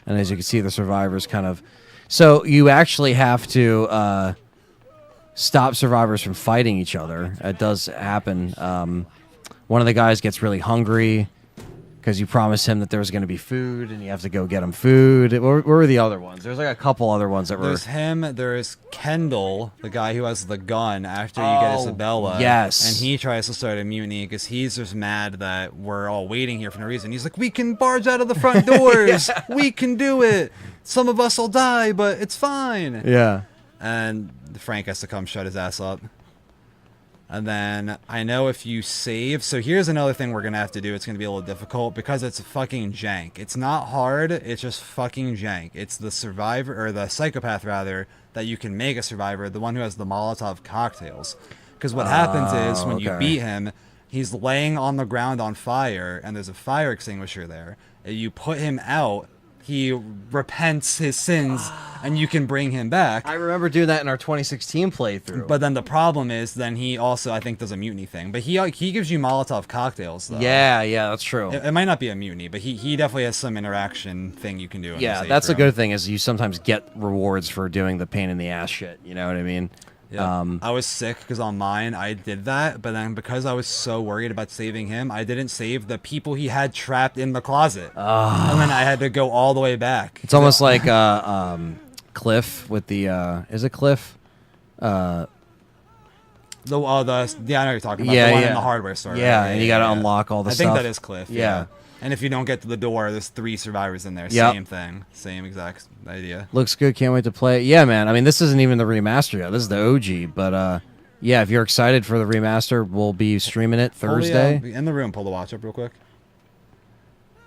And as you can see, the survivors kind of... So you actually have to stop survivors from fighting each other. It does happen. One of the guys gets really hungry because you promised him that there was going to be food, and you have to go get him food. Where were the other ones? There's like a couple other ones that were. There's him. There's Kendall, the guy who has the gun after you get Isabella. Yes. And he tries to start a mutiny because he's just mad that we're all waiting here for no reason. He's like, we can barge out of the front doors. We can do it. Some of us will die, but it's fine. Yeah. And Frank has to come shut his ass up. And then I know if you save, so here's another thing we're going to have to do. It's going to be a little difficult because it's fucking jank. It's not hard. It's just fucking jank. It's the survivor, or the psychopath rather, that you can make a survivor, the one who has the Molotov cocktails. Because what happens is when you beat him, he's laying on the ground on fire and there's a fire extinguisher there. And you put him out, he repents his sins and you can bring him back. I remember doing that in our 2016 playthrough. But then the problem is, then he also, I think, does a mutiny thing. But he gives you Molotov cocktails, though. Yeah, that's true. It might not be a mutiny, but he definitely has some interaction thing you can do. Yeah, that's a good thing, is you sometimes get rewards for doing the pain in the ass shit. You know what I mean? Yeah. I was sick because on mine I did that, but then because I was so worried about saving him, I didn't save the people he had trapped in the closet. And then I had to go all the way back. It's almost like Cliff with the is it Cliff? Yeah, I know what you're talking about. The one in the hardware store. Yeah, right? and you got to unlock all the stuff. I think that is Cliff. Yeah. And if you don't get to the door, there's 3 survivors in there. Yep. Same thing. Same exact idea. Looks good. Can't wait to play it. Yeah, man. I mean, this isn't even the remaster yet. This is the OG. But yeah, if you're excited for the remaster, we'll be streaming it Thursday. In the room, pull the watch up real quick.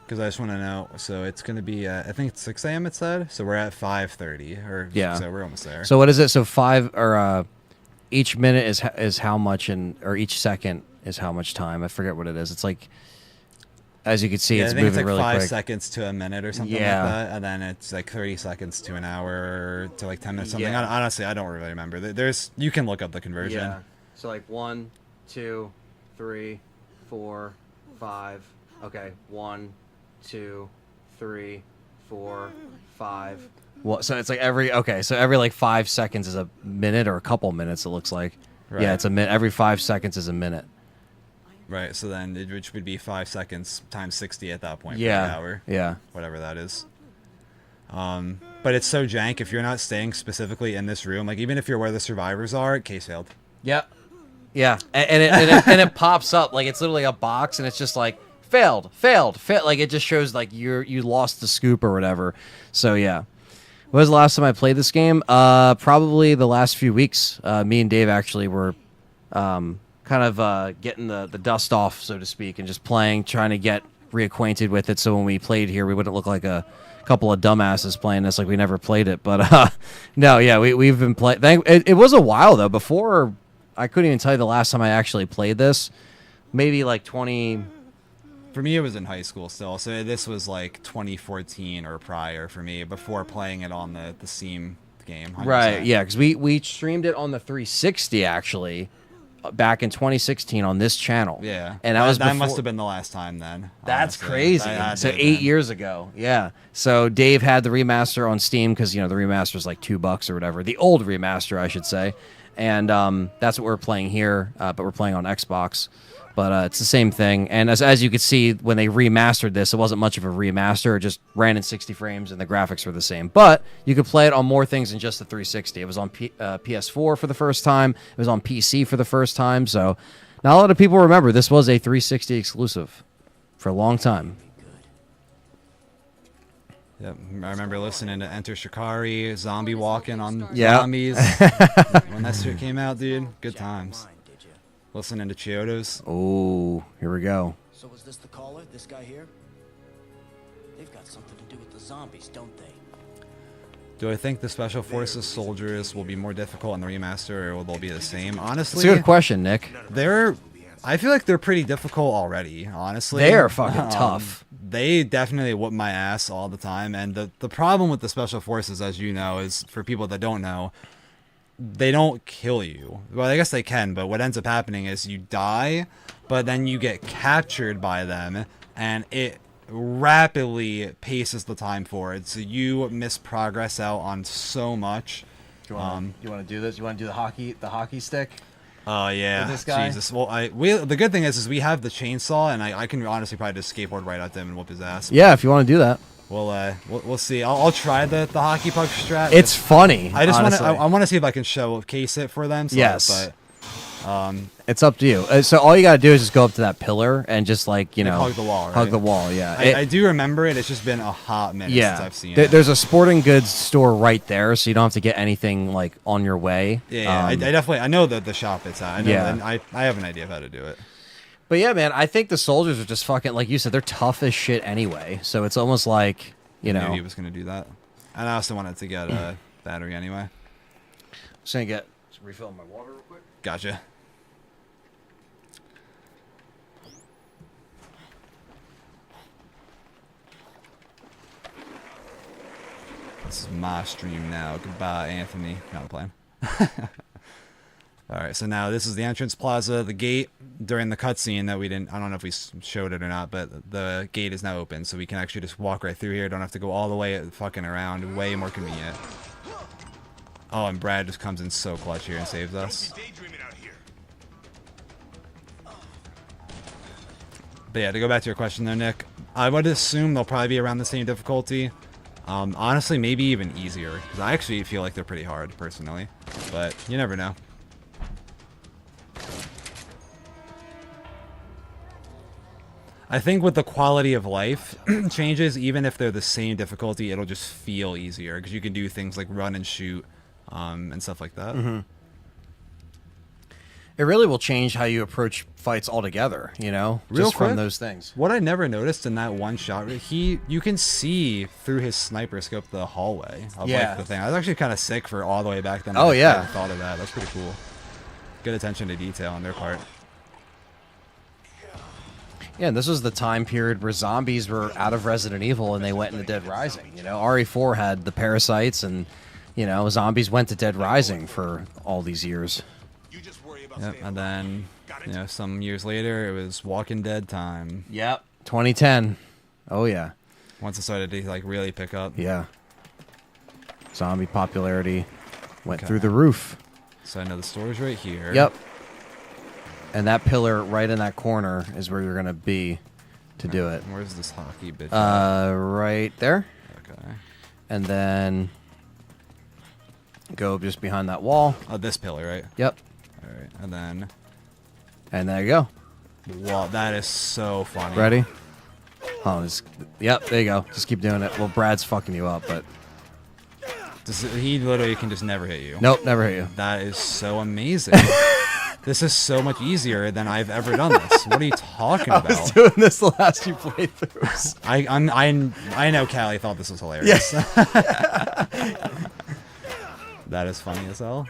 Because I just want to know. So it's going to be, I think it's 6 a.m. it said. So we're at 5:30. So we're almost there. So what is it? So each minute is how much, or each second is how much time. I forget what it is. It's like, as you can see, it's I think moving it's like really 5 quick. seconds to a minute or something like that, and then it's like 30 seconds to an hour to like 10 minutes something. Yeah. Honestly, I don't really remember. You can look up the conversion. Yeah. So like 1, 2, 3, 4, 5. Okay, 1, 2, 3, 4, 5. Well, so it's like every like 5 seconds is a minute, or a couple minutes. It looks like. Right. Yeah, it's a minute. Every 5 seconds is a minute. Right, so then which would be 5 seconds times 60 at that point. Yeah. Per hour. Yeah. Whatever that is. But it's so jank if you're not staying specifically in this room. Like even if you're where the survivors are, case failed. Yep. Yeah, and it pops up like it's literally a box, and it's just like failed. Like it just shows like you lost the scoop or whatever. So yeah. When was the last time I played this game? Probably the last few weeks. Me and Dave actually were kind of getting the dust off, so to speak, and just playing, trying to get reacquainted with it, so when we played here, we wouldn't look like a couple of dumbasses playing this like we never played it. But no, yeah, we've been playing. It was a while, though. Before, I couldn't even tell you the last time I actually played this. Maybe like 20... For me, it was in high school still, so this was like 2014 or prior for me, before playing it on the Steam game. 100%. Right, yeah, because we streamed it on the 360, actually, back in 2016 on this channel. Yeah, and that must have been the last time then. That's honestly. crazy. So 8 years ago. Yeah. So Dave had the remaster on Steam because the remaster is like $2 or whatever. The old remaster, I should say, and that's what we're playing here. But we're playing on Xbox. But it's the same thing. And as you could see, when they remastered this, it wasn't much of a remaster. It just ran in 60 frames, and the graphics were the same. But you could play it on more things than just the 360. It was on PS4 for the first time. It was on PC for the first time. So not a lot of people remember this was a 360 exclusive for a long time. Yep, I remember listening to Enter Shikari, Zombie Walking on Yeah. Zombies. When that shit came out, dude, good times. Listening to Chiodos. Oh, here we go. So was this the caller, this guy here? They've got something to do with the zombies, don't they? Do I think the Special Forces soldiers will be more difficult in the remaster, or will they be the same? Honestly, That's a good question, Nick. I feel like they're pretty difficult already, honestly. They are fucking tough. They definitely whoop my ass all the time, and the problem with the Special Forces, as you know, is, for people that don't know, they don't kill you. Well, I guess they can, but what ends up happening is you die, but then you get captured by them, and it rapidly paces the time forward. So you miss progress out on so much. You want to do this? You want to do the hockey stick? Oh yeah, With this guy? Jesus. Well, the good thing is we have the chainsaw, and I can honestly probably just skateboard right out to him and whoop his ass. Yeah, if you want to do that. We'll see. I'll try the hockey puck strat. It's funny. I just honestly. I want to see if I can showcase it for them. So, Yes. But It's up to you. So all you gotta do is just go up to that pillar and just like hug the wall. Right? Hug the wall. Yeah. I do remember it. It's just been a hot minute since I've seen it. There's a sporting goods store right there, so you don't have to get anything like on your way. Yeah, I definitely know the shop it's at. I know, Yeah. and I have an idea of how to do it. But yeah, man, I think the soldiers are just fucking like you said. They're tough as shit anyway. So it's almost like I knew he was gonna do that, and I also wanted to get a battery anyway. Just gonna refill my water real quick. Gotcha. This is my stream now. Goodbye, Anthony. Not playing. All right, so now this is the entrance plaza. The gate during the cutscene that we didn't. I don't know if we showed it or not, but the gate is now open, so we can actually just walk right through here. Don't have to go all the way fucking around. Way more convenient. Oh, and Brad just comes in so clutch here and saves us. But yeah, to go back to your question though, Nick, I would assume they'll probably be around the same difficulty. Honestly, maybe even easier, because I actually feel like they're pretty hard, personally. But you never know. I think with the quality of life changes, even if they're the same difficulty, it'll just feel easier, because you can do things like run and shoot, and stuff like that. Mm-hmm. It really will change how you approach fights altogether, you know? Real just quick, from those things. What I never noticed in that one shot, you can see through his sniper scope the hallway of like, the thing. I was actually kind of sick for all the way back then. Oh, yeah. I thought of that. That's pretty cool. Good attention to detail on their part. Yeah, and this was the time period where zombies were out of Resident Evil and they went into Dead Rising. You know, RE4 had the parasites and, you know, zombies went to Dead Rising for all these years. Yep, and then, you know, some years later, it was Walking Dead time. Yep, 2010. Oh, yeah. Once it started to, like, really pick up. Yeah. Zombie popularity went through the roof. So I know the store's right here. Yep. And that pillar right in that corner is where you're going to be to do it. Where's this hockey bitch? Right there. Okay. And then go just behind that wall. Oh, this pillar, right? Yep. All right, and then... And there you go. Wow, that is so funny. Ready? Oh, yep, there you go. Just keep doing it. Well, Brad's fucking you up, but... He literally can just never hit you. Nope, never hit you. That is so amazing. This is so much easier than I've ever done this. What are you talking about? I was doing this the last few playthroughs. I know Callie thought this was hilarious. Yeah. That is funny as hell.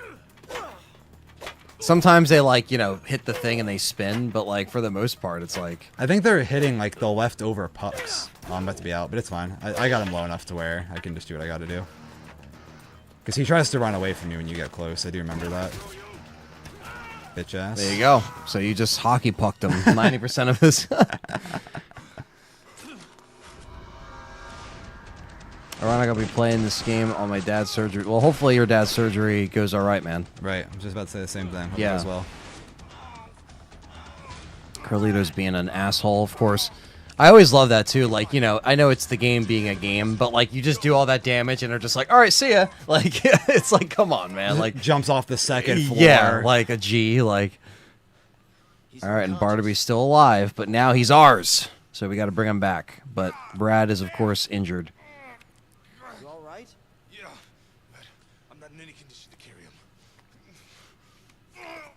Sometimes they, like, you know, hit the thing and they spin, but, like, for the most part, it's like... I think they're hitting, like, the leftover pucks. Oh, I'm about to be out, but it's fine. I got him low enough to where I can just do what I gotta do. Because he tries to run away from you when you get close. I do remember that. Bitch ass. There you go. So you just hockey pucked him 90% of his... Alright, I'm gonna be playing this game on my dad's surgery. Well, hopefully your dad's surgery goes alright, man. Right. I'm just about to say the same thing. Hope Yeah. it goes well. Carlito's being an asshole, of course. I always love that, too. Like, you know, I know it's the game being a game, but, like, you just do all that damage and are just like, alright, see ya. Like, it's like, come on, man. Like, jumps off the second floor. yeah, like a G, like... Alright, and Barnaby's still alive, but now he's ours. So we gotta bring him back. But Brad is, of course, injured. You all right? Yeah, but I'm not in any condition to carry him.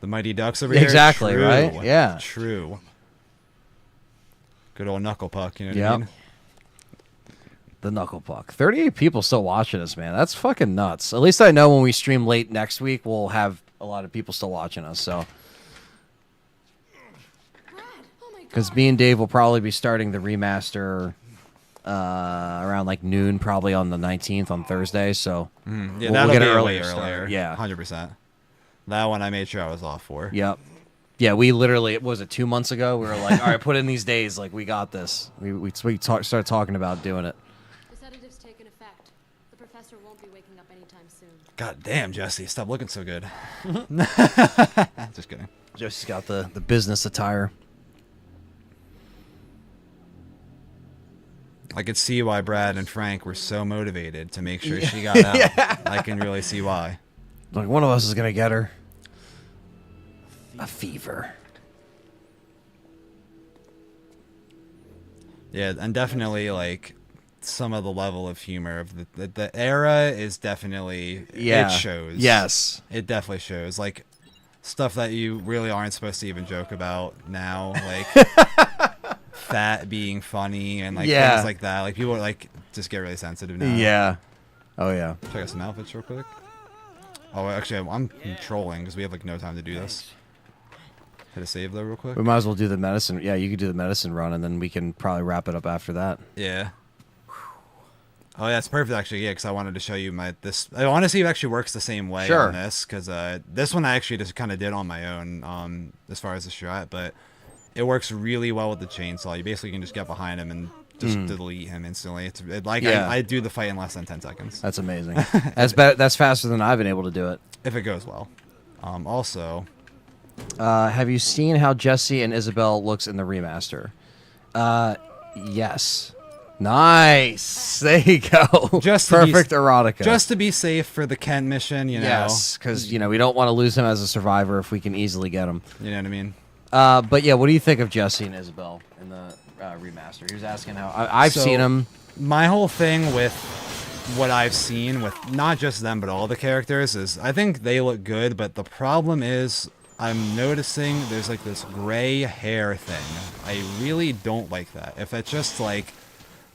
The Mighty Ducks over here. Exactly, True. right? Yeah. True. Good old knuckle puck, you know what Yep. I mean? The knuckle puck. 38 people still watching us, man. That's fucking nuts. At least I know when we stream late next week, we'll have a lot of people still watching us, so... Because me and Dave will probably be starting the remaster around like noon, probably on the 19th on Thursday. So Yeah, we'll that'll get be an way earlier earlier. start. Yeah, 100%. That one I made sure I was off for. Yep. Yeah, we literally, was it 2 months ago? We were like, all right, put in these days. Like, we got this. We started talking about doing it. The sedative's taken effect. The professor won't be waking up anytime soon. God damn, Jesse, stop looking so good. Just kidding. Jesse's got the business attire. I could see why Brad and Frank were so motivated to make sure she got out. I can really see why. Like, one of us is gonna get her. A fever. Yeah, and definitely like some of the level of humor of the era is definitely Yeah. it shows. Yes. It definitely shows. Like stuff that you really aren't supposed to even joke about now, like fat being funny and like Yeah. things like that. Like people like just get really sensitive now. Yeah. Oh yeah. Check out some outfits real quick. Oh, actually, I'm trolling because we have like no time to do this. Hit a save though, real quick. We might as well do the medicine. Yeah, you could do the medicine run, and then we can probably wrap it up after that. Yeah. Oh, yeah, it's perfect actually. Yeah, because I wanted to show you this. I want to see if it actually works the same way Sure. on this, because this one I actually just kind of did on my own, as far as the strat, but it works really well with the chainsaw. You basically can just get behind him and just delete him instantly. Yeah. I do the fight in less than 10 seconds. That's amazing. That's faster than I've been able to do it. If it goes well. Also, have you seen how Jesse and Isabel looks in the remaster? Yes. Nice. There you go. Just to be- perfect erotica. just to be safe for the Kent mission, you know. yes, because we don't want to lose him as a survivor if we can easily get him. You know what I mean? But yeah, what do you think of Jesse and Isabel in the remaster? He was asking how I've So, seen him. My whole thing with what I've seen with not just them but all the characters is I think they look good, but the problem is I'm noticing there's like this gray hair thing. I really don't like that. If it's just like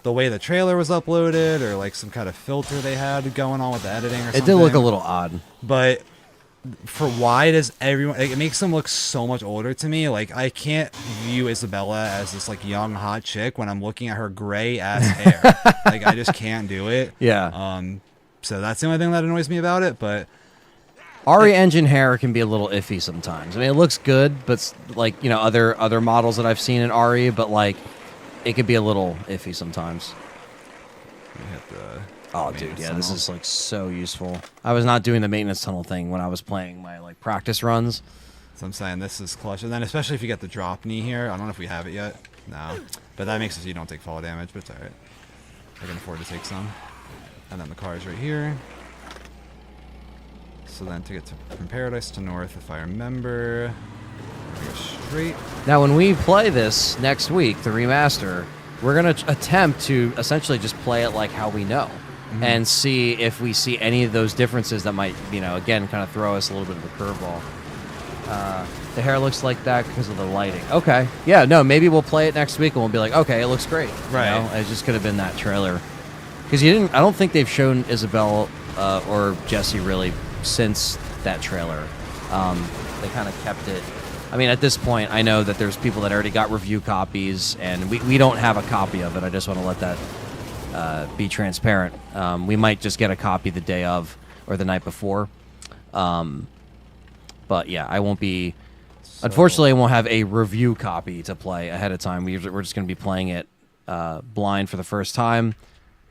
the way the trailer was uploaded or like some kind of filter they had going on with the editing or something. It did look a little odd. But for why does everyone like, it makes them look so much older to me. Like I can't view Isabella as this like young hot chick when I'm looking at her gray ass hair. Like I just can't do it. Yeah. So that's the only thing that annoys me about it, but Ari engine hair can be a little iffy sometimes. I mean, it looks good, but like other models that I've seen in Ari, but like it can be a little iffy sometimes. Oh, dude, yeah, this is like so useful. I was not doing the maintenance tunnel thing when I was playing my like practice runs. So I'm saying this is clutch, and then especially if you get the drop knee here. I don't know if we have it yet. No, but that makes it so you don't take fall damage. But it's all right. I can afford to take some. And then the car is right here. So then to get from Paradise to North, if I remember, I go straight. Now, when we play this next week, the remaster, we're gonna attempt to essentially just play it like how we know. And see if we see any of those differences that might, again, kind of throw us a little bit of a curveball. The hair looks like that because of the lighting. Okay. Yeah, no, maybe we'll play it next week and we'll be like, okay, it looks great. Right. It just could have been that trailer. Because I don't think they've shown Isabel or Jesse really since that trailer. They kind of kept it. I mean, at this point, I know that there's people that already got review copies, and we don't have a copy of it. I just want to let that be transparent. We might just get a copy the day of or the night before. But yeah, I won't be. Unfortunately, I won't have a review copy to play ahead of time. We're just going to be playing it blind for the first time.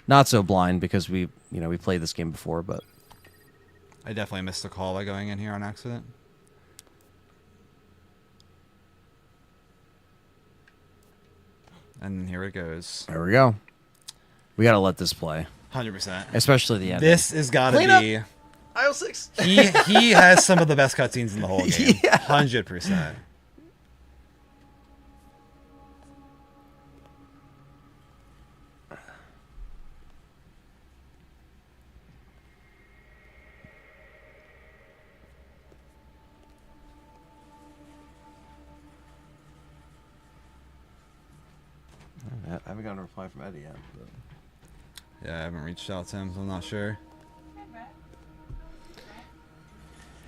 Not so blind because we played this game before, but I definitely missed the call by going in here on accident. And here it goes. there we go. We got to let this play, 100%. especially the ending. This has got to Clean up. be. Aisle 6. He has some of the best cutscenes in the whole game. 100%. I haven't gotten a reply from Eddie yet. But... Yeah, I haven't reached out to him, so I'm not sure.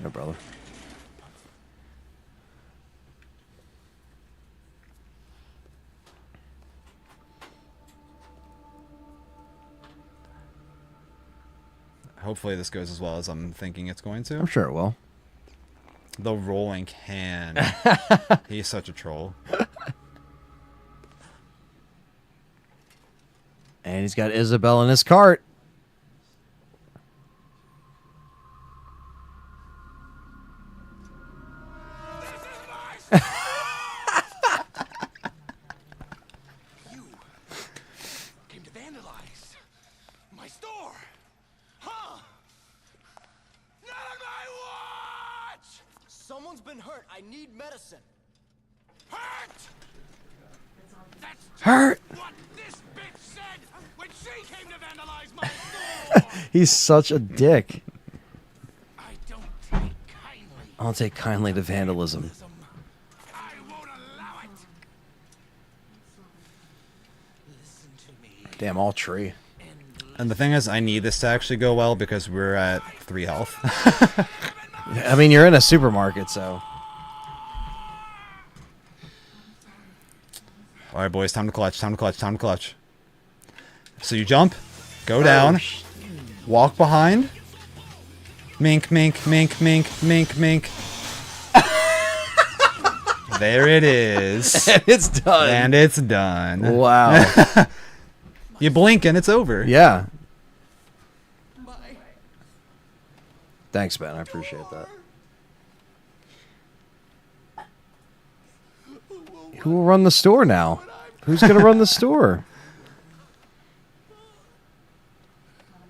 No, brother. Hopefully this goes as well as I'm thinking it's going to. I'm sure it will. The rolling can. He's such a troll. And he's got Isabel in his cart. Someone's been hurt. I need medicine. Hurt! That's Hurt. what this bitch said when she came to vandalize my store! He's such a dick. I don't take kindly. I don't take kindly to vandalism. I won't allow it. Listen to me. Damn, all tree. And the thing is, I need this to actually go well because we're at 3 health. I mean, you're in a supermarket, so. All right, boys, time to clutch, time to clutch, time to clutch. So you jump, go down, walk behind. Mink, mink, mink, mink, mink, mink. There it is. And it's done. And it's done. Wow. You blink and it's over. Yeah. Thanks, Ben. I appreciate that. Who will run the store now? Who's going to run the store?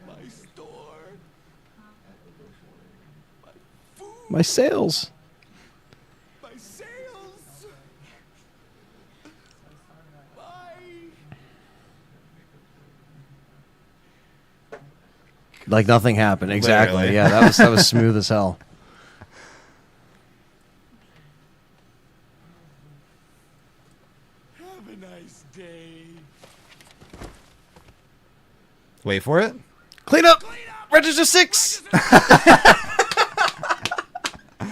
My store. My sales. My sales. Like nothing happened. Exactly. Literally. Yeah, that was smooth as hell. Have a nice day. Wait for it. Clean up. Register 6.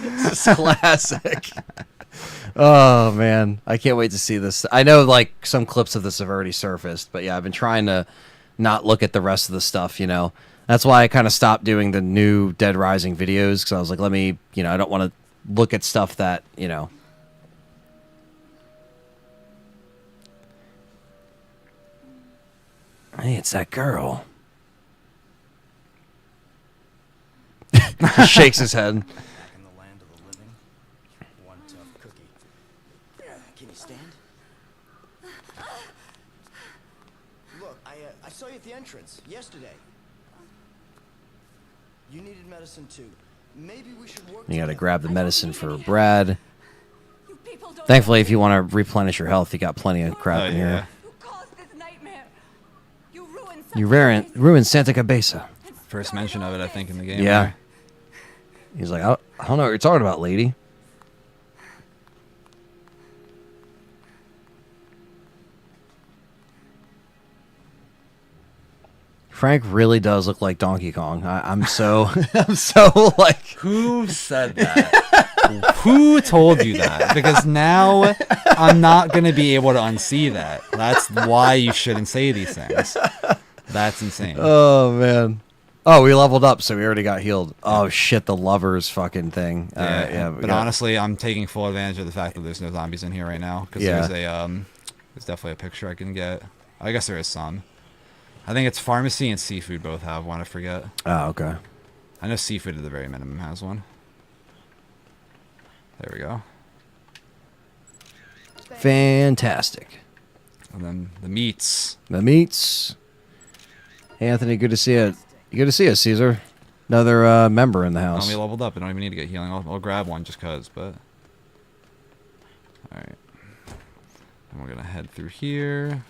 This is classic. Oh man, I can't wait to see this. I know like some clips of this have already surfaced, but yeah, I've been trying to not look at the rest of the stuff, you know. That's why I kind of stopped doing the new Dead Rising videos, because I was like, let me, you know, I don't want to look at stuff that, you know. Hey, it's that girl. Shakes his head. Back in the land of the living, one tough cookie. Can you stand? Look, I saw you at the entrance yesterday. You needed medicine too. Maybe we should work. You got to together. grab the medicine for Brad. Thankfully, if you want to replenish your health, you got plenty of crap Oh, in yeah. here. You caused this nightmare. You ruined You ruined Santa Cabeza. First mention of it, I think, in the game. Yeah. there. He's like, I don't know what you're talking about, lady. Frank really does look like Donkey Kong. I'm so, I'm so like. Who said that? Who told you that? Because now I'm not going to be able to unsee that. That's why you shouldn't say these things. That's insane. Oh man. Oh, we leveled up, so we already got healed. Oh shit, the lovers fucking thing. Yeah, we but got- honestly, I'm taking full advantage of the fact that there's no zombies in here right now. Because Yeah. there's definitely a picture I can get. I guess there is some. I think it's pharmacy and seafood both have one. I forget. Oh, okay. I know seafood at the very minimum has one. There we go. Fantastic. And then the meats. The meats. Hey, Anthony, good to see you. Good to see you, Caesar. Another member in the I'm house. leveled up. I don't even need to get healing. I'll grab one just cause. But all right. And we're gonna head through here.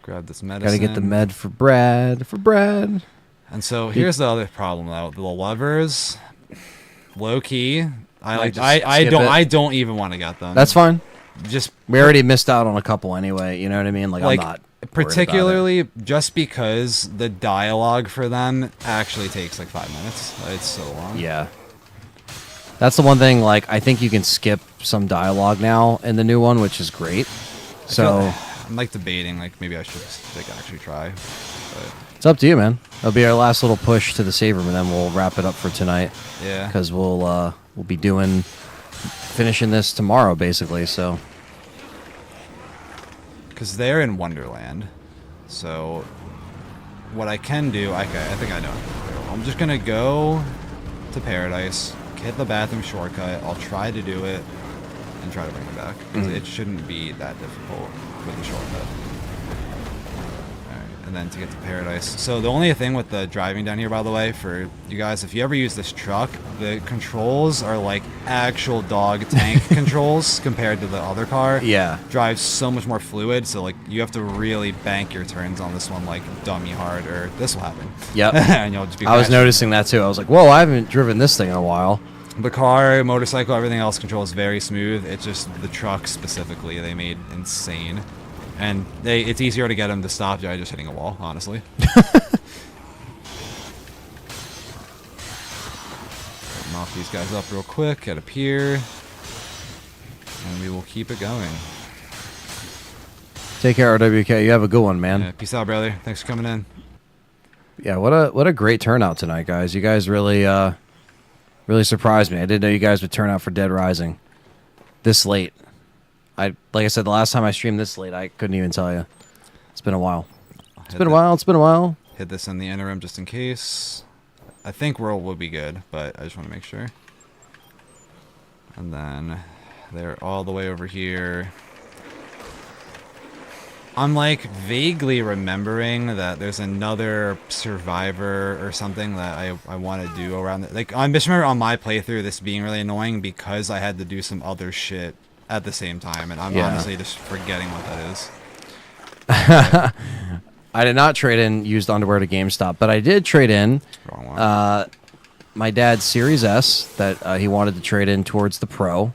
Grab this medicine. Gotta get the med for Brad. For Brad. And so here's the other problem though. The levers, low key. I just I skip don't it? I don't even want to get them. That's fine. Just We already missed out on a couple anyway. You know what I mean? Like I'm not. worried about particularly just because the dialogue for them actually takes like 5 minutes. It's so long. it. Yeah. That's the one thing. Like I think you can skip some dialogue now in the new one, which is great. So I'm like debating like maybe I should like actually try. But it's up to you, man. That'll be our last little push to the save room, and then we'll wrap it up for tonight. yeah. Because we'll be finishing this tomorrow, basically. So Because they're in Wonderland. So what I can do, I think I know. I'm just gonna go to Paradise, hit the bathroom shortcut. I'll try to do it and try to bring it back. 'Cause it shouldn't be that difficult with the shortcut. Alright. and then to get to Paradise. So the only thing with the driving down here, by the way, for you guys, if you ever use this truck, the controls are like actual dog tank controls compared to the other car. Yeah. Drives so much more fluid, so like you have to really bank your turns on this one like dummy hard, or this will happen. Yep. And you'll just be I was crashing. noticing that too. I was like, whoa, I haven't driven this thing in a while. The car, motorcycle, everything else controls very smooth. It's just the truck specifically they made insane. And it's easier to get them to stop by just hitting a wall, honestly. Knock these guys up real quick, get up here, and we will keep it going. Take care, RWK. You have a good one, man. Yeah, peace out, brother. Thanks for coming in. Yeah, what a great turnout tonight, guys. You guys really really surprised me. I didn't know you guys would turn out for Dead Rising this late. Like I said, the last time I streamed this late, I couldn't even tell you. It's been a while. It's been a while. Hit this in the interim just in case. I think World will be good, but I just want to make sure. And then they're all the way over here. I'm like vaguely remembering that there's another survivor or something that I want to do around it. Like, I just remember on my playthrough this being really annoying because I had to do some other shit at the same time, and I'm honestly just forgetting what that is. I did not trade in used underwear to GameStop, but I did trade in Wrong one. my dad's Series S that he wanted to trade in towards the Pro.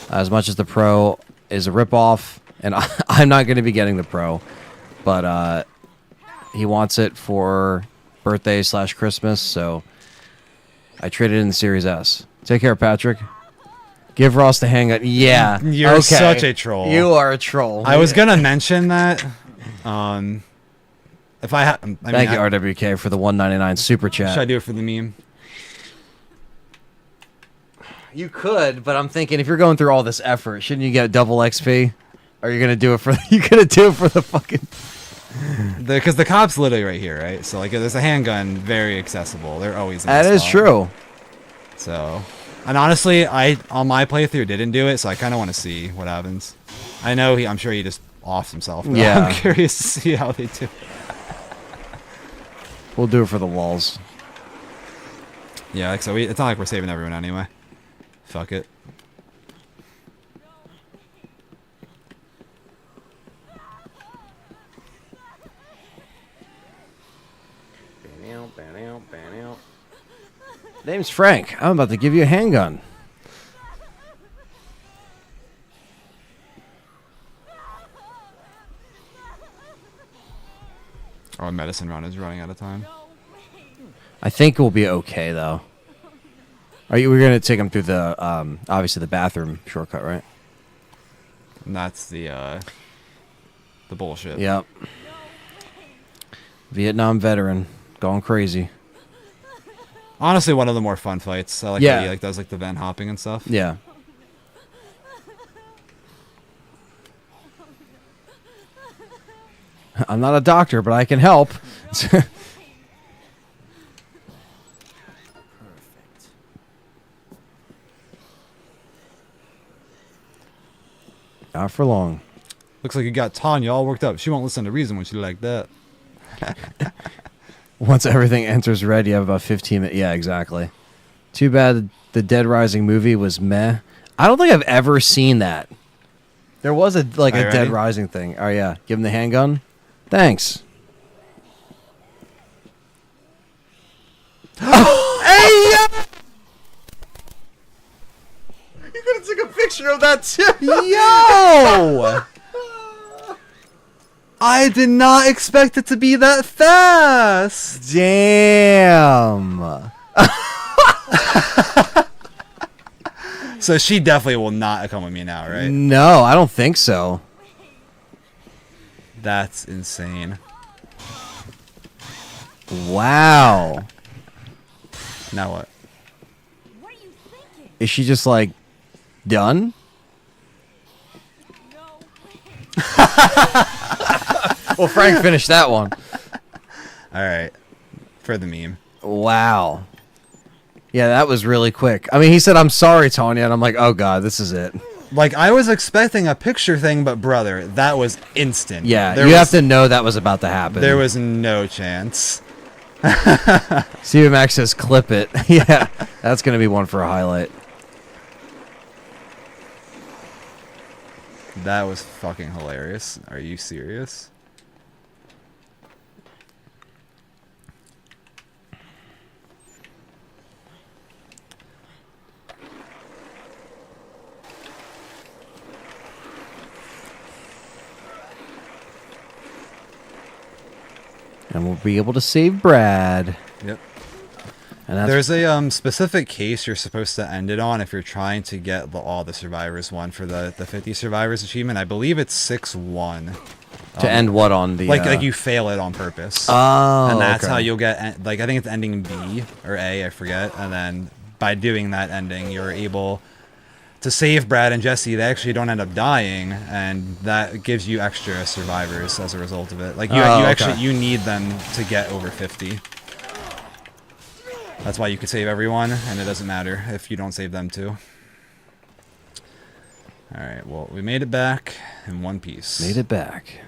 As much as the Pro is a ripoff, and I'm not going to be getting the Pro, but he wants it for birthday/Christmas, so I traded in the Series S. Take care, Patrick. Give Ross the handgun. Yeah. You're okay. such a troll. You are a troll. I was gonna mention that. If I had, Thank you, RWK, for the $1.99 super chat. Should I do it for the meme? You could, but I'm thinking if you're going through all this effort, shouldn't you get double XP? Or are you gonna do it for the fucking? Because the cop's literally right here, right? So like, there's a handgun, very accessible. They're always in That the is spot. true. So, and honestly, I on my playthrough didn't do it, so I kind of want to see what happens. I know I'm sure he just offs himself. But Yeah. I'm curious to see how they do. We'll do it for the walls. Yeah, like so. It's not like we're saving everyone anyway. Fuck it. Name's Frank. I'm about to give you a handgun. Our medicine run is running out of time. I think we'll be okay though. We're gonna take him through the obviously the bathroom shortcut, right? And that's the bullshit. Yep. Vietnam veteran going crazy. Honestly, one of the more fun fights. I like how he does like the vent hopping and stuff. Yeah. I'm not a doctor, but I can help. Not for long. Looks like you got Tanya all worked up. She won't listen to reason when she like that. Once everything enters red, you have about 15 minutes. Yeah, exactly. Too bad the Dead Rising movie was meh. I don't think I've ever seen that. There was a Dead Rising thing. Oh yeah, give him the handgun. Thanks. Hey, yo! You could have took a picture of that too. Yo! I did not expect it to be that fast. Damn. So she definitely will not come with me now, right? No, I don't think so. That's insane. Wow. Now what? What are you thinking? Is she just like done? Well, Frank finished that one. All right. For the meme. Wow. Yeah, that was really quick. I mean, he said, "I'm sorry, Tanya," and I'm like, "Oh God, this is it." Like, I was expecting a picture thing, but brother, that was instant. Yeah, There you was, have to know that was about to happen. There was no chance. Steven Max says, clip it. Yeah, that's going to be one for a highlight. That was fucking hilarious. Are you serious? And we'll be able to save Brad. Yep. And that's, There's a specific case you're supposed to end it on if you're trying to get all the survivors one for the 50 survivors achievement. I believe it's 6-1. to end what on the... Like you fail it on purpose. Oh, and that's okay. how you'll get, like, I think it's ending B or A, I forget. And then by doing that ending, you're able to save Brad and Jesse. They actually don't end up dying, and that gives you extra survivors as a result of it. Like, you actually you need them to get over 50. That's why you can save everyone, and it doesn't matter if you don't save them too. Alright, well, we made it back in one piece. Made it back.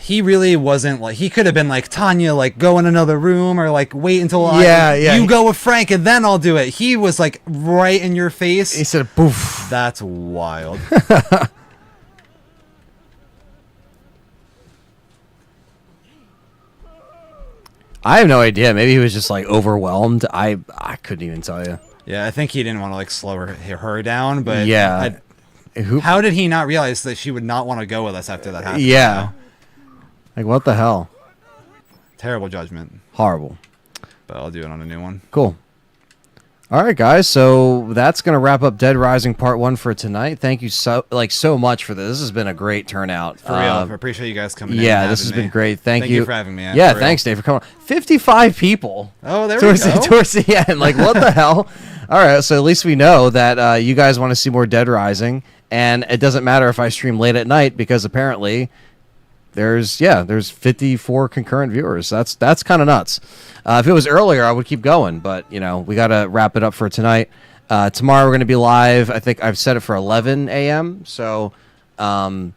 He really wasn't like, he could have been like, Tanya, like, go in another room, or like, wait until you go with Frank and then I'll do it. He was like right in your face. He said, poof. That's wild. I have no idea. Maybe he was just like overwhelmed. I couldn't even tell you. Yeah, I think he didn't want to like slow her down, but yeah. How did he not realize that she would not want to go with us after that happened? Yeah. You know? Like, what the hell? Terrible judgment. Horrible. But I'll do it on a new one. Cool. All right, guys. So that's going to wrap up Dead Rising Part 1 for tonight. Thank you so much for this. This has been a great turnout. For real. I appreciate you guys coming in. Yeah, this has been great. Thank you for having me. Yeah, thanks, Dave, for coming on. 55 people. Oh, there we go. Towards the end. Like, what the hell? All right, so at least we know that you guys want to see more Dead Rising. And it doesn't matter if I stream late at night, because apparently there's 54 concurrent viewers. That's kind of nuts. If it was earlier, I would keep going, but we got to wrap it up for tonight. Tomorrow we're going to be live. I think I've set it for 11 a.m. So we're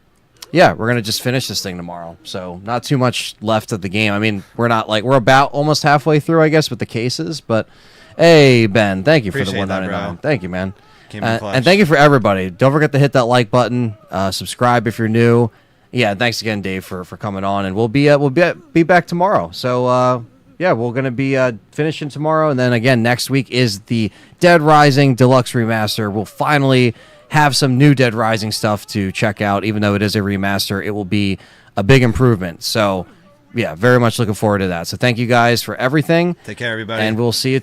going to just finish this thing tomorrow. So not too much left of the game. I mean, we're about almost halfway through, I guess, with the cases. But hey, Ben, thank you for the 199. Thank you, man. And thank you for everybody. Don't forget to hit that like button. Subscribe if you're new. Yeah, thanks again, Dave, for coming on, and we'll be back tomorrow. So we're gonna be finishing tomorrow, and then again next week is the Dead Rising Deluxe Remaster. We'll finally have some new Dead Rising stuff to check out. Even though it is a remaster, it will be a big improvement. So yeah, very much looking forward to that. So thank you guys for everything. Take care, everybody, and we'll see you